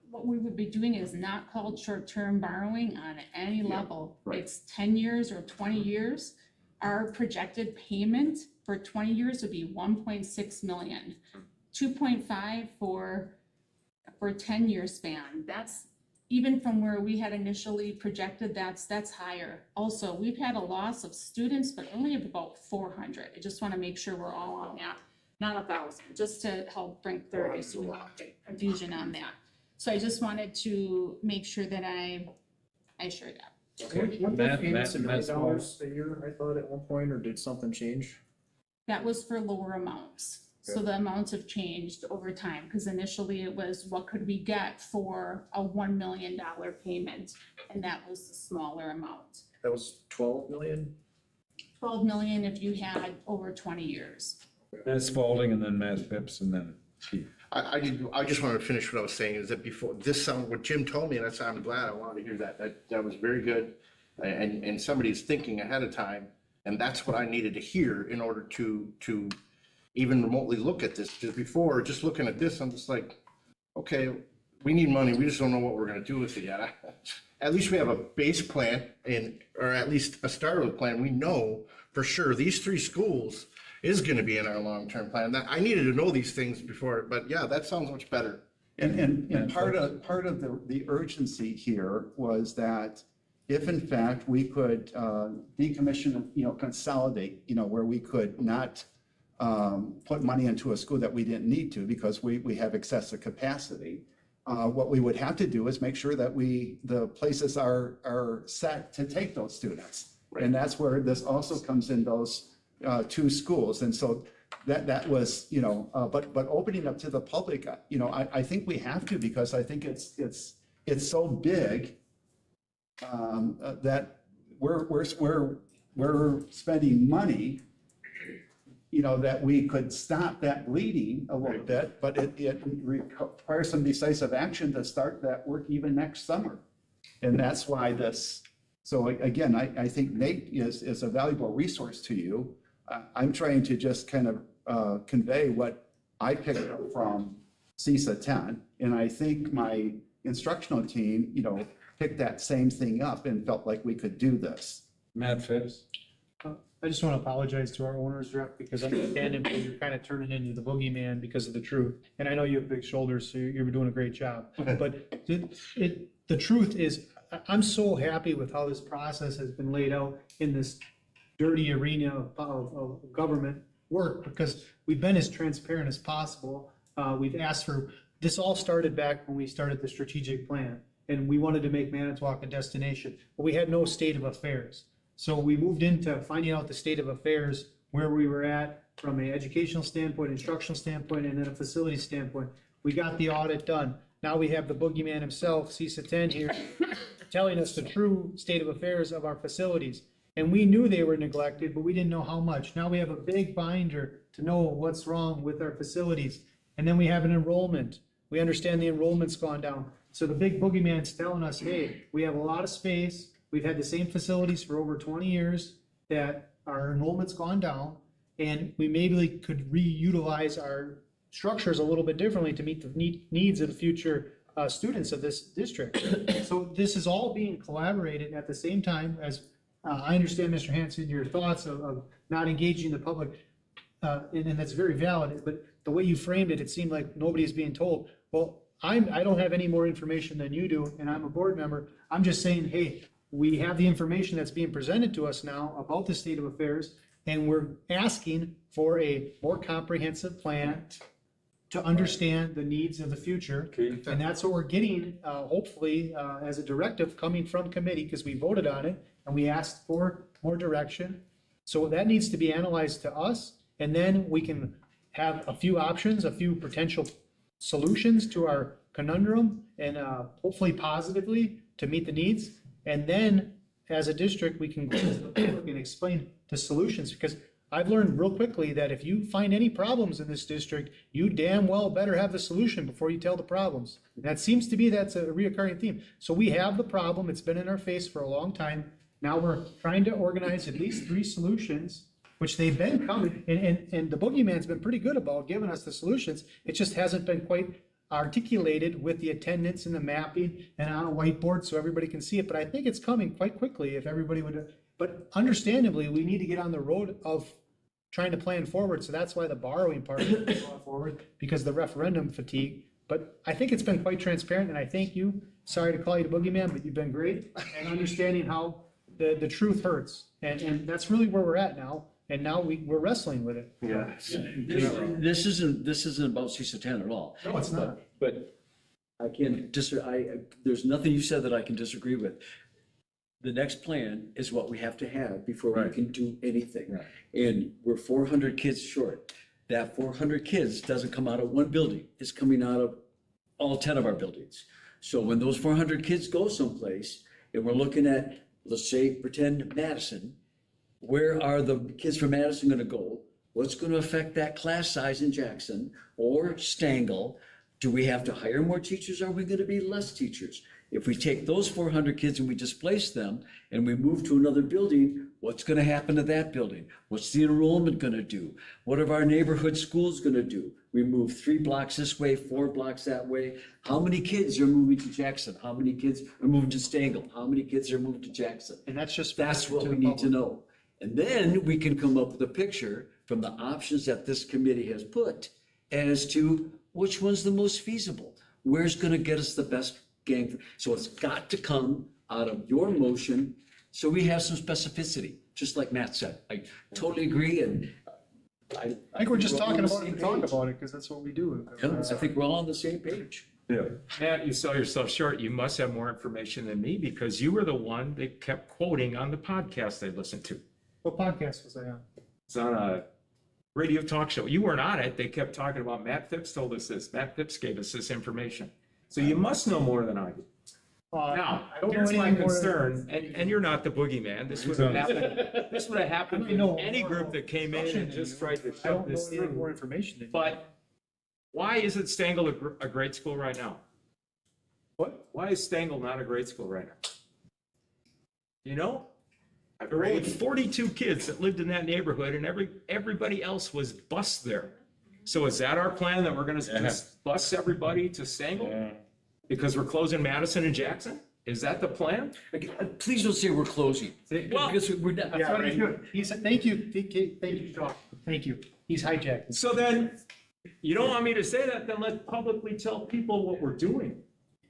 What we would be doing is not called short-term borrowing on any level. right. It's 10 years or 20 years. Our projected payment for 20 years would be 1.6 million. 2.5 for 10-year span. That's even from where we had initially projected, that's higher. Also, we've had a loss of students, but only of about 400. I just want to make sure we're all on that, not 1,000, just to help bring clarity, so we don't get confusion on that. So I just wanted to make sure that I shared that. Matt, Payments in Matt, $1 a year, I thought at one point, or did something change? That was for lower amounts. So the amounts have changed over time, because initially it was, what could we get for a $1 million payment? And that was the smaller amount. That was 12 million? 12 million if you had over 20 years. Matt Spalding and then Matt Phipps and then Keith. I just wanted to finish what I was saying, is that before, what Jim told me, and I'm glad, I wanted to hear that. That was very good. And somebody's thinking ahead of time, and that's what I needed to hear in order to even remotely look at this. Because before, just looking at this, I'm just like, okay, we need money, we just don't know what we're gonna do with it yet. At least we have a base plan, or at least a start of a plan. We know for sure these 3 schools is gonna be in our long-term plan. I needed to know these things before, but yeah, that sounds much better. And part of the urgency here was that if in fact we could decommission, consolidate, where we could not put money into a school that we didn't need to because we have excessive capacity, what we would have to do is make sure that the places are set to take those students. Right. And that's where this also comes in, those 2 schools. And so that was, but opening up to the public, I think we have to, because I think it's so big that we're spending money, that we could stop that bleeding a little bit, but it requires some decisive action to start that work even next summer. And that's why so again, I think Nate is a valuable resource to you. I'm trying to just kind of convey what I picked up from CISA 10, and I think my instructional team, picked that same thing up and felt like we could do this. Matt Phipps. I just want to apologize to our owners rep, because I understand that you're kind of turning into the boogeyman because of the truth. And I know you have big shoulders, so you're doing a great job. But the truth is, I'm so happy with how this process has been laid out in this dirty arena of government work, because we've been as transparent as possible. We've asked for, this all started back when we started the strategic plan, and we wanted to make Manitowoc a destination, but we had no state of affairs. So we moved into finding out the state of affairs, where we were at from an educational standpoint, instructional standpoint, and then a facility standpoint. We got the audit done. Now we have the boogeyman himself, CISA 10 here, telling us the true state of affairs of our facilities. And we knew they were neglected, but we didn't know how much. Now we have a big binder to know what's wrong with our facilities. And then we have an enrollment. We understand the enrollment's gone down. So the big boogeyman's telling us, hey, we have a lot of space. We've had the same facilities for over 20 years, that our enrollment's gone down, and we maybe could reutilize our structures a little bit differently to meet the needs of the future students of this district. So this is all being collaborated at the same time as, I understand, Mr. Hanson, your thoughts of not engaging the public, and that's very valid, but the way you framed it, it seemed like nobody is being told. Well, I don't have any more information than you do, and I'm a board member. I'm just saying, hey, we have the information that's being presented to us now about the state of affairs, and we're asking for a more comprehensive plan to understand the needs of the future. And that's what we're getting, hopefully, as a directive coming from committee, because we voted on it, and we asked for more direction. So that needs to be analyzed to us, and then we can have a few options, a few potential solutions to our conundrum, and hopefully positively to meet the needs. And then, as a district, we can go to the public and explain the solutions, because I've learned real quickly that if you find any problems in this district, you damn well better have the solution before you tell the problems. And that seems to be, that's a reoccurring theme. So we have the problem, it's been in our face for a long time. Now we're trying to organize at least 3 solutions, which they've been coming, and the boogeyman's been pretty good about giving us the solutions. It just hasn't been quite articulated with the attendance and the mapping and on a whiteboard so everybody can see it. But I think it's coming quite quickly if everybody would, but understandably, we need to get on the road of trying to plan forward. So that's why the borrowing part is going forward, because the referendum fatigue. But I think it's been quite transparent, and I thank you. Sorry to call you the boogeyman, but you've been great and understanding how the truth hurts. And that's really where we're at now. And now we're wrestling with it. Yeah. This isn't about CISA 10 at all. No, it's not. But I can't there's nothing you said that I can disagree with. The next plan is what we have to have before we can do anything. And we're 400 kids short. That 400 kids doesn't come out of one building. It's coming out of all 10 of our buildings. So when those 400 kids go someplace, and we're looking at, let's say, pretend Madison, where are the kids from Madison going to go? What's going to affect that class size in Jackson or Stangel? Do we have to hire more teachers? Are we going to be less teachers? If we take those 400 kids and we displace them and we move to another building, what's going to happen to that building? What's the enrollment going to do? What are our neighborhood schools going to do? We move 3 blocks this way, 4 blocks that way. How many kids are moving to Jackson? How many kids are moving to Stangel? How many kids are moving to Jackson? And that's what we need to know. And then we can come up with a picture from the options that this committee has put as to which one's the most feasible. Where's going to get us the best gang? So it's got to come out of your motion so we have some specificity, just like Matt said. I totally agree, and I think we're just talking about it to talk about it, because that's what we do. Yeah, I think we're all on the same page. Yeah. Matt, you sell yourself short. You must have more information than me, because you were the one they kept quoting on the podcast they listened to. What podcast was I on? It's on a radio talk show. You weren't on it. They kept talking about Matt Phipps told us this. Matt Phipps gave us this information. So you must know more than I do. Now, I don't know here's my any more concern, and you're not the boogeyman. This would have happened. This would have happened in any group that came in and just tried to I shove don't this know any through. more information than you. But why isn't Stangel a great school right now? What? Why is Stangel not a great school right now? You know? There were only 42 kids that lived in that neighborhood, and everybody else was bused there. So is that our plan, that we're gonna just bus everybody to Stangel? Because we're closing Madison and Jackson? Is that the plan? Please don't say we're closing. Well, Because we're not. Yeah, right. He said, thank you, Sean. Thank you. He's hijacked. So then, you don't want me to say that, then let's publicly tell people what we're doing.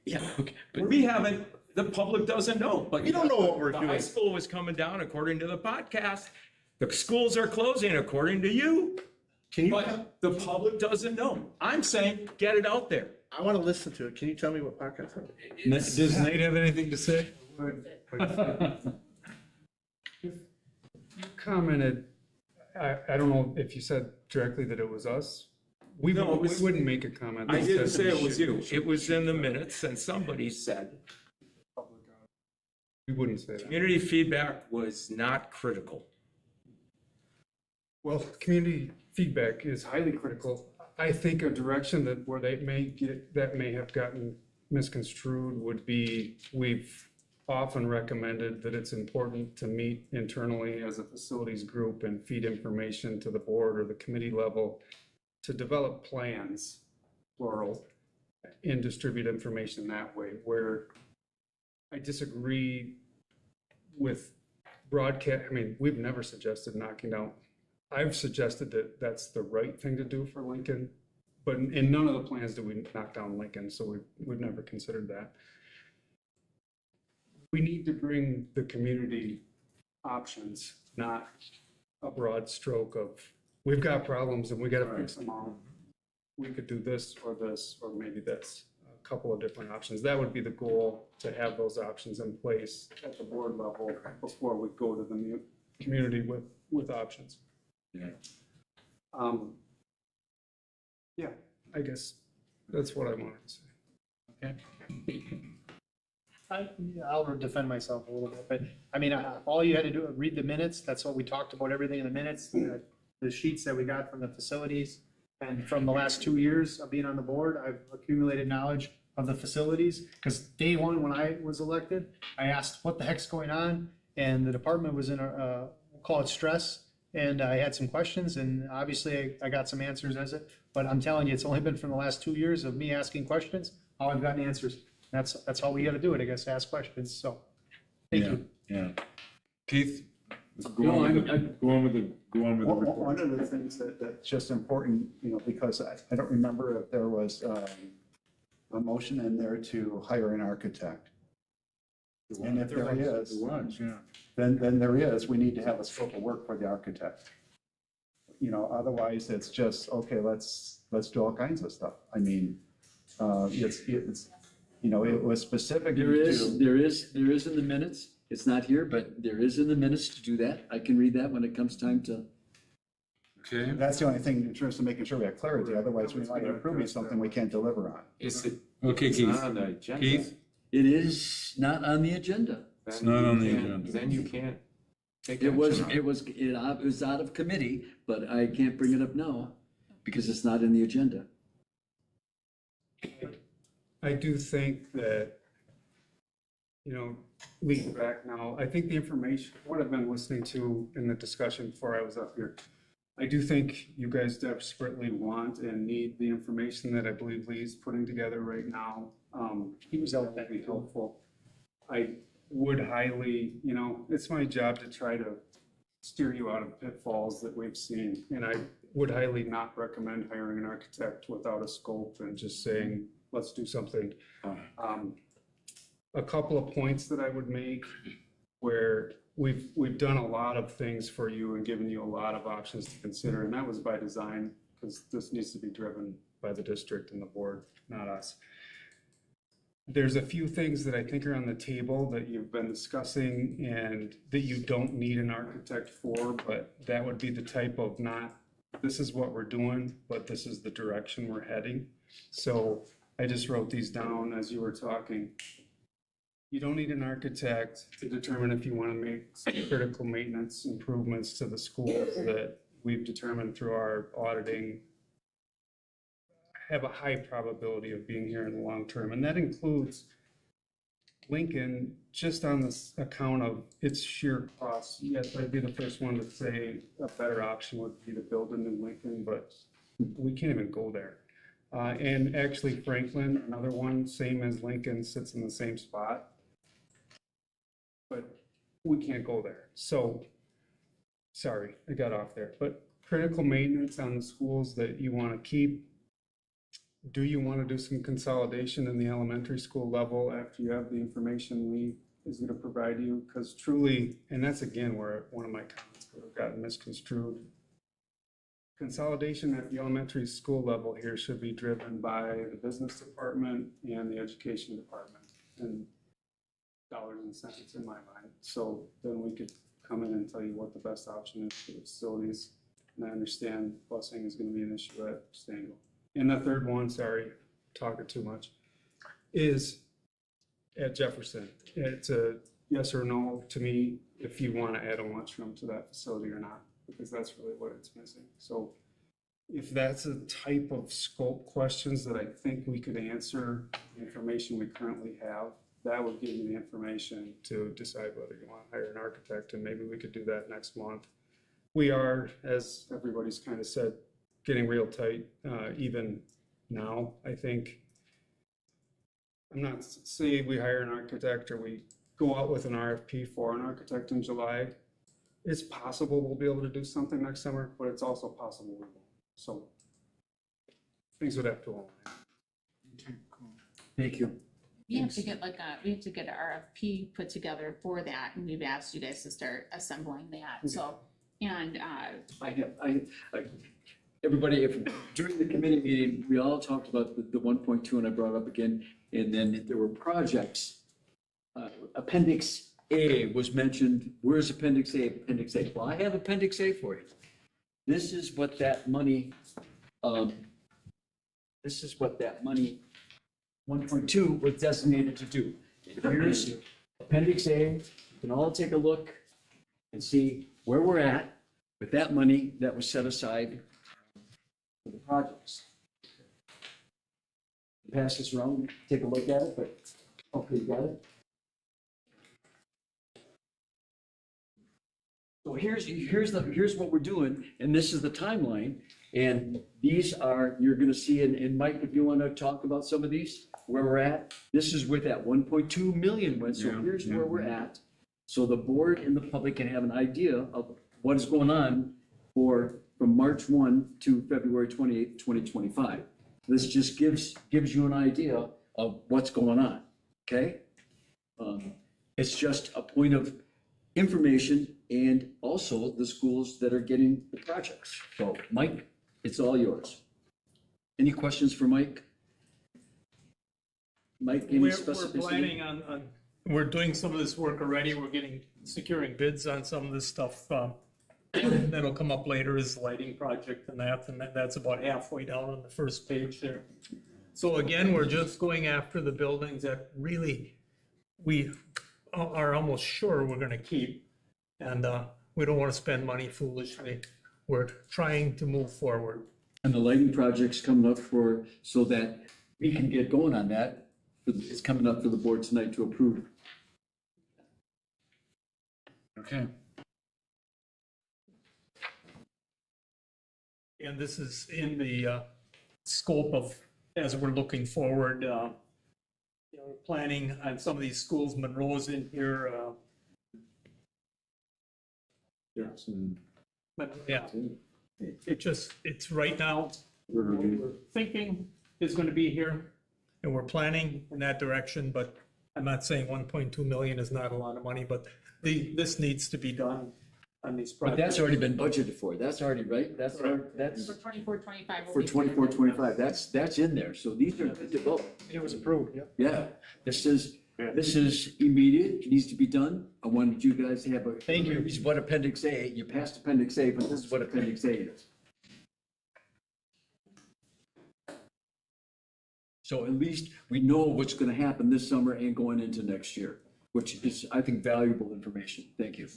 Yeah, okay. We haven't, the public doesn't know, but We don't know what we're the doing. high school was coming down according to the podcast. The schools are closing according to you, Can you, but the public doesn't know. I'm saying, get it out there. I want to listen to it. Can you tell me what podcast? Does Nate have anything to say? You commented, I don't know if you said directly that it was us. We No, it was- wouldn't make a comment. I that didn't said say we it was should- you. It was in the minutes, and somebody said, We wouldn't say that. community feedback was not critical. Well, community feedback is highly critical. I think a direction where they may have gotten misconstrued would be, we've often recommended that it's important to meet internally as a facilities group and feed information to the board or the committee level to develop plans, plural, and distribute information that way, where I disagree with broadcast. I mean, we've never suggested knocking out. I've suggested that that's the right thing to do for Lincoln, But in none of the plans did we knock down Lincoln, so we've never considered that. We need to bring the community options, not a broad stroke of, we've got problems and we gotta fix them all. We could do this or maybe this, a couple of different options. That would be the goal, to have those options in place at the board level before we go to the community with options. Yeah. Yeah, I guess that's what I wanted to say. Okay. I'll defend myself a little bit, but I mean, all you had to do was read the minutes. That's what we talked about, everything in the minutes, the sheets that we got from the facilities. And from the last 2 years of being on the board, I've accumulated knowledge of the facilities. Because day one, when I was elected, I asked what the heck's going on? And the department was in a, we'll call it stress. And I had some questions, and obviously I got some answers as it, but I'm telling you, it's only been from the last 2 years of me asking questions, how I've gotten answers. That's how we gotta do it, I guess, ask questions, so, thank you. Yeah. Keith? No, Go on with the report. One of the things that's just important, because I don't remember if there was a motion in there to hire an architect. And if there is, then there is, we need to have a scope of work for the architect. Otherwise it's just, okay, let's do all kinds of stuff. I mean, it's, it was specific There is to. in the minutes. It's not here, but there is in the minutes to do that. I can read that when it comes time to. Okay. That's the only thing in terms of making sure we have clarity. Otherwise, we might be approving something we can't deliver on. Okay, Keith. Keith? It is not on the agenda. It's not on the agenda. Then you can't take It was action on it was out of committee, but I can't bring it up now because it's not in the agenda. I do think that, leading back now, I think the information, what I've been listening to in the discussion before I was up here, I do think you guys desperately want and need the information that I believe Lee's putting together right now. He was out, that'd be helpful. I would highly, it's my job to try to steer you out of pitfalls that we've seen. And I would highly not recommend hiring an architect without a scope and just saying, let's do something. A couple of points that I would make where we've done a lot of things for you and given you a lot of options to consider, and that was by design, because this needs to be driven by the district and the board, not us. There's a few things that I think are on the table that you've been discussing and that you don't need an architect for, but that would be the type of not, this is what we're doing, but this is the direction we're heading. So I just wrote these down as you were talking. You don't need an architect to determine if you want to make some critical maintenance improvements to the schools that we've determined through our auditing have a high probability of being here in the long term. And that includes Lincoln, just on this account of its sheer cost. Yes, I'd be the first one to say a better option would be to build a new Lincoln, but we can't even go there. And actually Franklin, another one, same as Lincoln, sits in the same spot. But we can't go there. So, sorry, I got off there. But critical maintenance on the schools that you want to keep. Do you want to do some consolidation in the elementary school level after you have the information Lee is going to provide you? Because truly, and that's again where one of my comments could have gotten misconstrued. Consolidation at the elementary school level here should be driven by the business department and the education department, and dollars and cents in my mind. So then we could come in and tell you what the best option is for the facilities. And I understand busing is going to be an issue at Stangle. And the third one, sorry, talking too much, is at Jefferson. It's a yes or no to me if you want to add a lunchroom to that facility or not, because that's really what it's missing. So if that's a type of scope questions that I think we could answer the information we currently have, that would give you the information to decide whether you want to hire an architect, and maybe we could do that next month. We are, as everybody's kind of said, getting real tight, even now, I think. I'm not saying we hire an architect or we go out with an RFP for an architect in July. It's possible we'll be able to do something next summer, but it's also possible we won't. So things would have to align. Thank you. We have to get we have to get an RFP put together for that, and we've asked you guys to start assembling that, so, and, Everybody, if, during the committee meeting, we all talked about the 1.2, and I brought it up again, and then there were projects. Appendix A was mentioned. Where's Appendix A? Appendix A. Well, I have Appendix A for you. This is what that money, 1.2 was designated to do. Here's Appendix A. You can all take a look and see where we're at with that money that was set aside for the projects. Pass this around, take a look at it, but hopefully you got it. So here's what we're doing, and this is the timeline, and these are, you're gonna see, and Mike, if you wanna talk about some of these, where we're at, this is where that 1.2 million went, so here's where we're at. So the board and the public can have an idea of what is going on from March 1 to February 28th, 2025. This just gives you an idea of what's going on, okay? It's just a point of information and also the schools that are getting the projects. So Mike, it's all yours. Any questions for Mike? Mike, any specificity? We're planning on, we're doing some of this work already. We're securing bids on some of this stuff. That'll come up later is the lighting project and that's about halfway down on the first page there. So again, we're just going after the buildings that really we are almost sure we're gonna keep. And we don't wanna spend money foolishly. We're trying to move forward. And the lighting project's coming up so that we can get going on that. It's coming up for the board tonight to approve. Okay. And this is in the scope of, as we're looking forward, planning on some of these schools. Monroe's in here. But yeah, it's right now, what we're thinking is going to be here, and we're planning in that direction, but I'm not saying 1.2 million is not a lot of money, but this needs to be done on these projects. But that's already been budgeted for. That's already, right? That's for 24, 25. for 24, 25. That's in there. So these are good to go. It was approved, yep. Yeah, this is immediate. It needs to be done. I wanted you guys to have a. Thank you. This is what Appendix A, you passed Appendix A, but this is what Appendix A is. So at least we know what's gonna happen this summer and going into next year, which is, I think, valuable information. Thank you.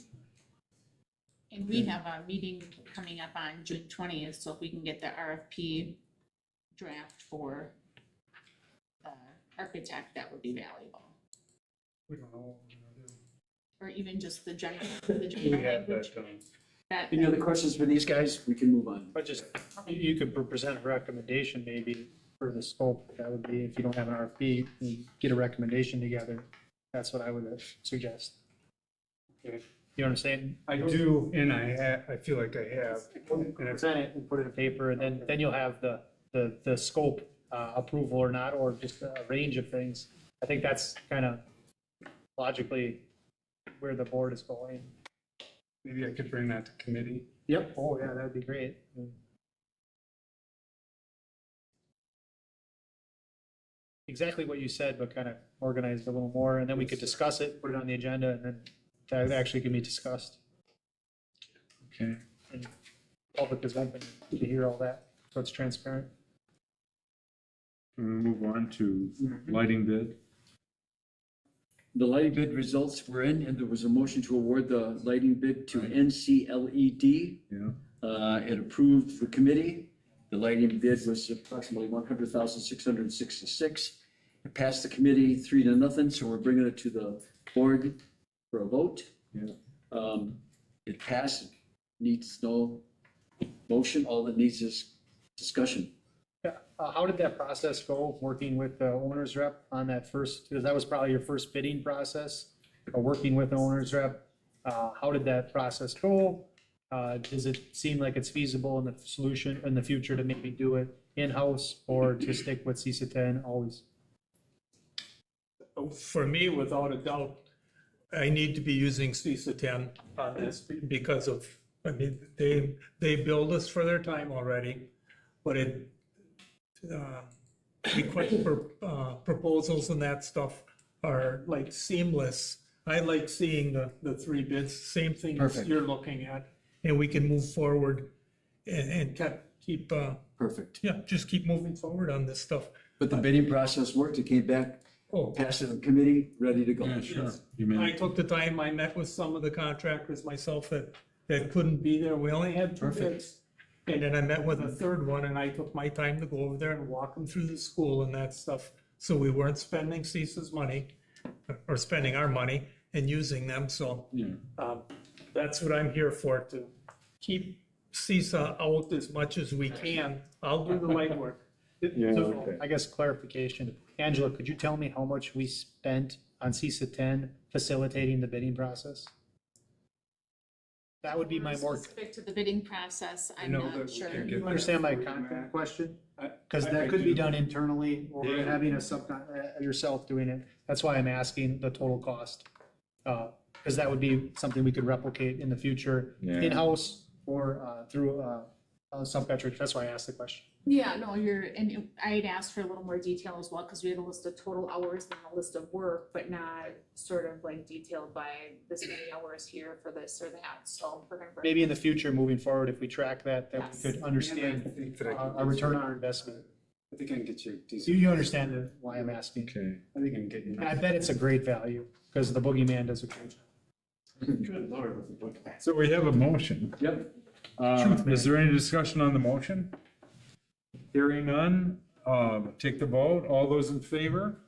And we have a meeting coming up on June 20th, so if we can get the RFP draft for the architect, that would be valuable. We don't know what we're gonna do. Or even just the general We have language. that done. Any other questions for these guys? We can move on. But just, you could present a recommendation maybe for the scope. That would be, if you don't have an RFP, you get a recommendation together. That's what I would suggest. Okay. You know what I'm saying? I do, and I feel like I have. And it's- Present it and put it in paper, and then you'll have the scope approval or not, or just a range of things. I think that's kind of logically where the board is going. Maybe I could bring that to committee. Yep. Oh, yeah, that'd be great. Exactly what you said, but kind of organized a little more, and then we could discuss it, put it on the agenda, and then that actually can be discussed. Okay. And public is open to hear all that, so it's transparent. We'll move on to lighting bid. The lighting bid results were in, and there was a motion to award the lighting bid to NCLED. Yeah. It approved the committee. The lighting bid was approximately $100,666. It passed the committee 3-0, so we're bringing it to the board for a vote. Yeah. It passed, needs no motion, all it needs is discussion. Yeah, how did that process go, working with the owner's rep on that first, because that was probably your first bidding process, working with the owner's rep? How did that process go? Does it seem like it's feasible in the solution, in the future to maybe do it in-house or to stick with CISA 10 always? For me, without a doubt, I need to be using CISA 10 on this because of, I mean, they billed us for their time already, but request for proposals and that stuff are like seamless. I like seeing the three bids, same thing as Perfect. you're looking at, and we can move forward and keep, Perfect. yeah, just keep moving forward on this stuff. But the bidding process worked, it came back, Oh, passed it in committee, ready to go. Yeah, sure. Yes. You mean, I took the time, I met with some of the contractors myself that couldn't be there. We only had two Perfect. bids. And then I met with a third one and I took my time to go over there and walk them through the school and that stuff. So we weren't spending CISA's money or spending our money and using them. So yeah. that's what I'm here for, to keep CISA out as much as we can. I'll do the legwork. So, I guess clarification. Angela, could you tell me how much we spent on CISA 10 facilitating the bidding process? That would be my more, Specific to the bidding process, I'm know that not we sure. can't do you understand my content question? Because that could be done internally or Yeah. having a yourself doing it. That's why I'm asking the total cost. Because that would be something we could replicate in the future, Yeah. in-house or through submetrics. That's why I asked the question. Yeah, no, and I had asked for a little more detail as well, because we had a list of total hours and a list of work, but not sort of like detailed by this many hours here for this or that, so we're gonna. Maybe in the future, moving forward, if we track that we Yes. could understand I think that I can our return on our investment. I think I can get you a So decent. you understand why I'm asking. Okay. I think I can get you. And I bet it's a great value because the boogeyman does a great job. Good Lord, with the book. So we have a motion. Yep. Is there any discussion on the motion? Hearing none, take the vote. All those in favor?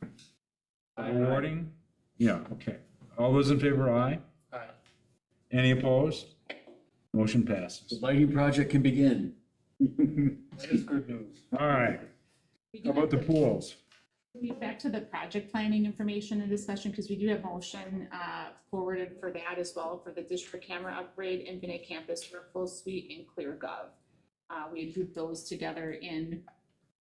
of Awarding? Yeah, okay. All those in favor, aye. Aye. Any opposed? Motion The passes. lighting project can begin. That is good news. All right. How about the pools? Back to the project planning information and discussion, because we do have motion forwarded for that as well, for the district camera upgrade, Infinite Campus Workflow Suite, and ClearGov. We had grouped those together in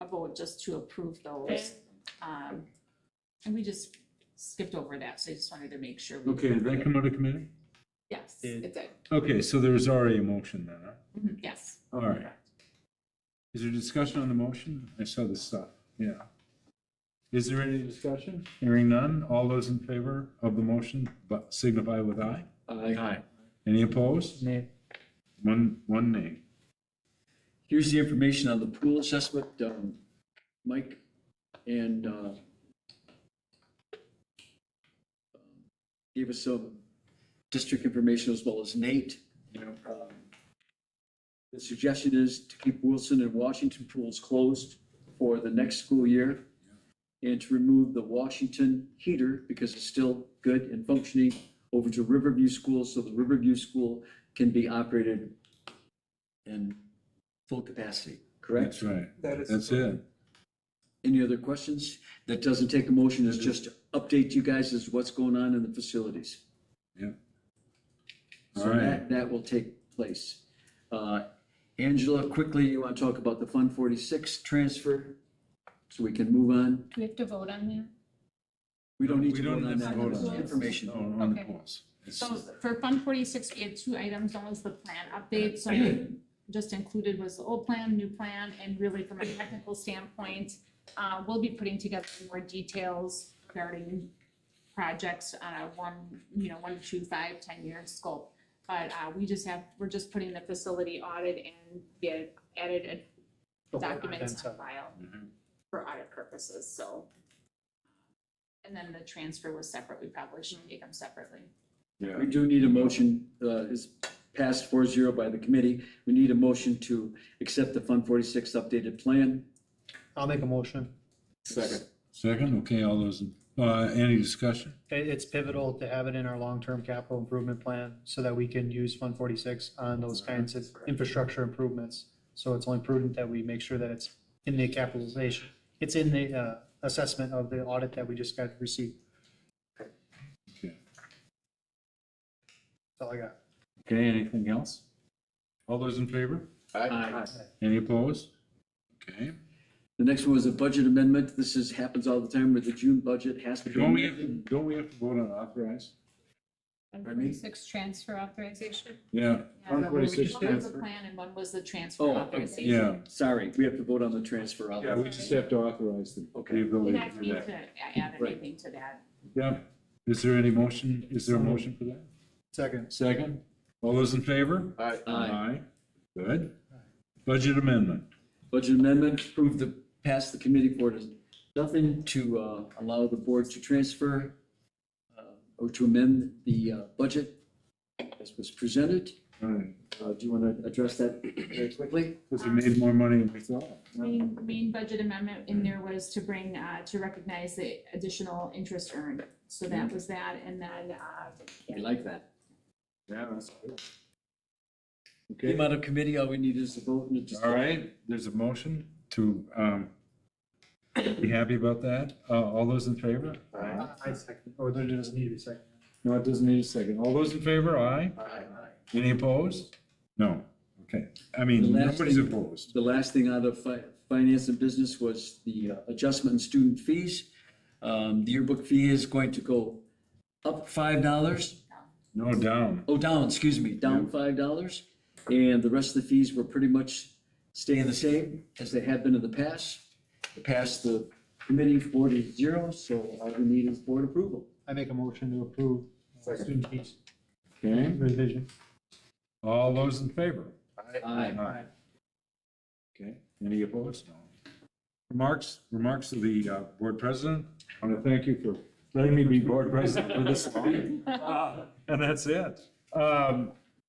a vote just to approve those. And we just skipped over that, so I just wanted to make sure. Okay, did that come out of committee? Yes, it did. Okay, so there's already a motion then, huh? Mhm, yes. All right. Is there discussion on the motion? I saw the stuff, yeah. Is there any discussion? Hearing none, all those in favor of the motion but signify with aye. Aye. Any opposed? Nay. One nay. Here's the information on the pool assessment. Mike and gave us some district information as well as Nate. The suggestion is to keep Wilson and Washington pools closed for the next school year and to remove the Washington heater because it's still good and functioning over to Riverview School so the Riverview School can be operated in full capacity, correct? That's right. That is. That's it. Any other questions? That doesn't take a motion, it's just to update you guys as what's going on in the facilities. Yeah. So All right. that will take place. Angela, quickly, you want to talk about the Fund 46 transfer so we can move on? Do we have to vote on that? We don't need We to don't vote on need to that, vote it's on that. information. No, on the Okay. pools. It's So just- for Fund 46, we had two items. One was the plan update, so just included was the old plan, new plan, and really from a technical standpoint, we'll be putting together more details regarding projects on a 1 to 5, 10-year scope. But we're just putting the facility audit and get added documents on file for audit purposes, so. And then the transfer was separate. We probably should take them separately. Yeah. We do need a motion, is passed 4-0 by the committee. We need a motion to accept the Fund 46 updated plan. I'll make a motion. Second, okay, all those, any discussion? It's pivotal to have it in our long-term capital improvement plan so that we can use Fund 46 on those kinds of infrastructure improvements. So it's only prudent that we make sure that it's in the capitalization. It's in the assessment of the audit that we just got received. Okay. That's all I got. Okay, anything else? All those in favor? Aye. Any opposed? Okay. The next one was a budget amendment. This happens all the time where the June budget has to be. Don't we have to vote on authorize? 146 transfer authorization. Yeah. One 146 was the transfer. plan and one was the transfer Oh, okay. authorization. Yeah, Sorry, we have to vote on the transfer. yeah, we just have to authorize the Okay. ability We to don't do need that. to add Right. anything to that. Yeah. Is there any motion? Is there a motion for that? Second. Second? All those in favor? Aye. Good. Budget amendment. Budget amendment approved to pass the committee for it. Nothing to allow the board to transfer or to amend the budget as was presented. All right. Do you want to address that very quickly? Because we made more money than we thought. Main budget amendment in there was to bring, to recognize the additional interest earned. So that was that, and then, We like that. Yeah, that's good. Came out of committee, all we need is a vote and just. All right, there's a motion to, be happy about that. All those in favor? I second, or there doesn't need to be second. No, it doesn't need a second. All those in favor? Aye. Any opposed? No. Okay. I mean, The last nobody's thing- opposed. The last thing out of finance and business was the adjustment in student fees. The yearbook fee is going to go up $5. No, down. Oh, down, excuse me, down $5. And the rest of the fees were pretty much staying the same as they had been in the past. It passed the committee 4-0, so all we need is board approval. I make a motion to approve student fees Okay. revision. All those in favor? Aye. Okay. Any opposed? No. Remarks of the board president. I want to thank you for letting me be board president for this long. And that's it.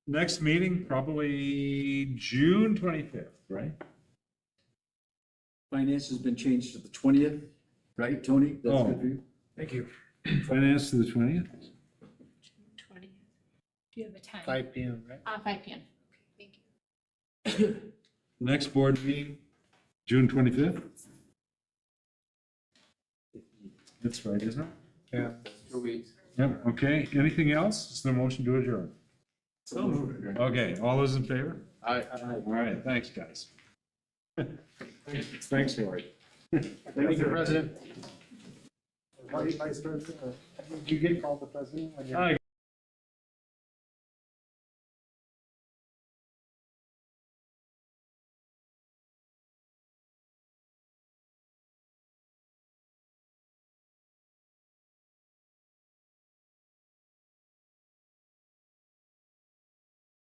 Next meeting, probably June 25th, right? Finance has been changed to the 20th, right, Tony? That's Oh. good for you? Thank you. Finance to the 20th? 20th. Do you have a time? 5 PM, right? 5 PM. Thank you. Next board meeting, June 25th? That's right, isn't it? Yeah. 2 weeks. Yep, okay. Anything else? Is there a motion to adjourn? So moved. Okay, all those in favor? Aye. All right, thanks, guys. Thanks, Lori. Thank you, President. Vice President, do you get called the president when you're?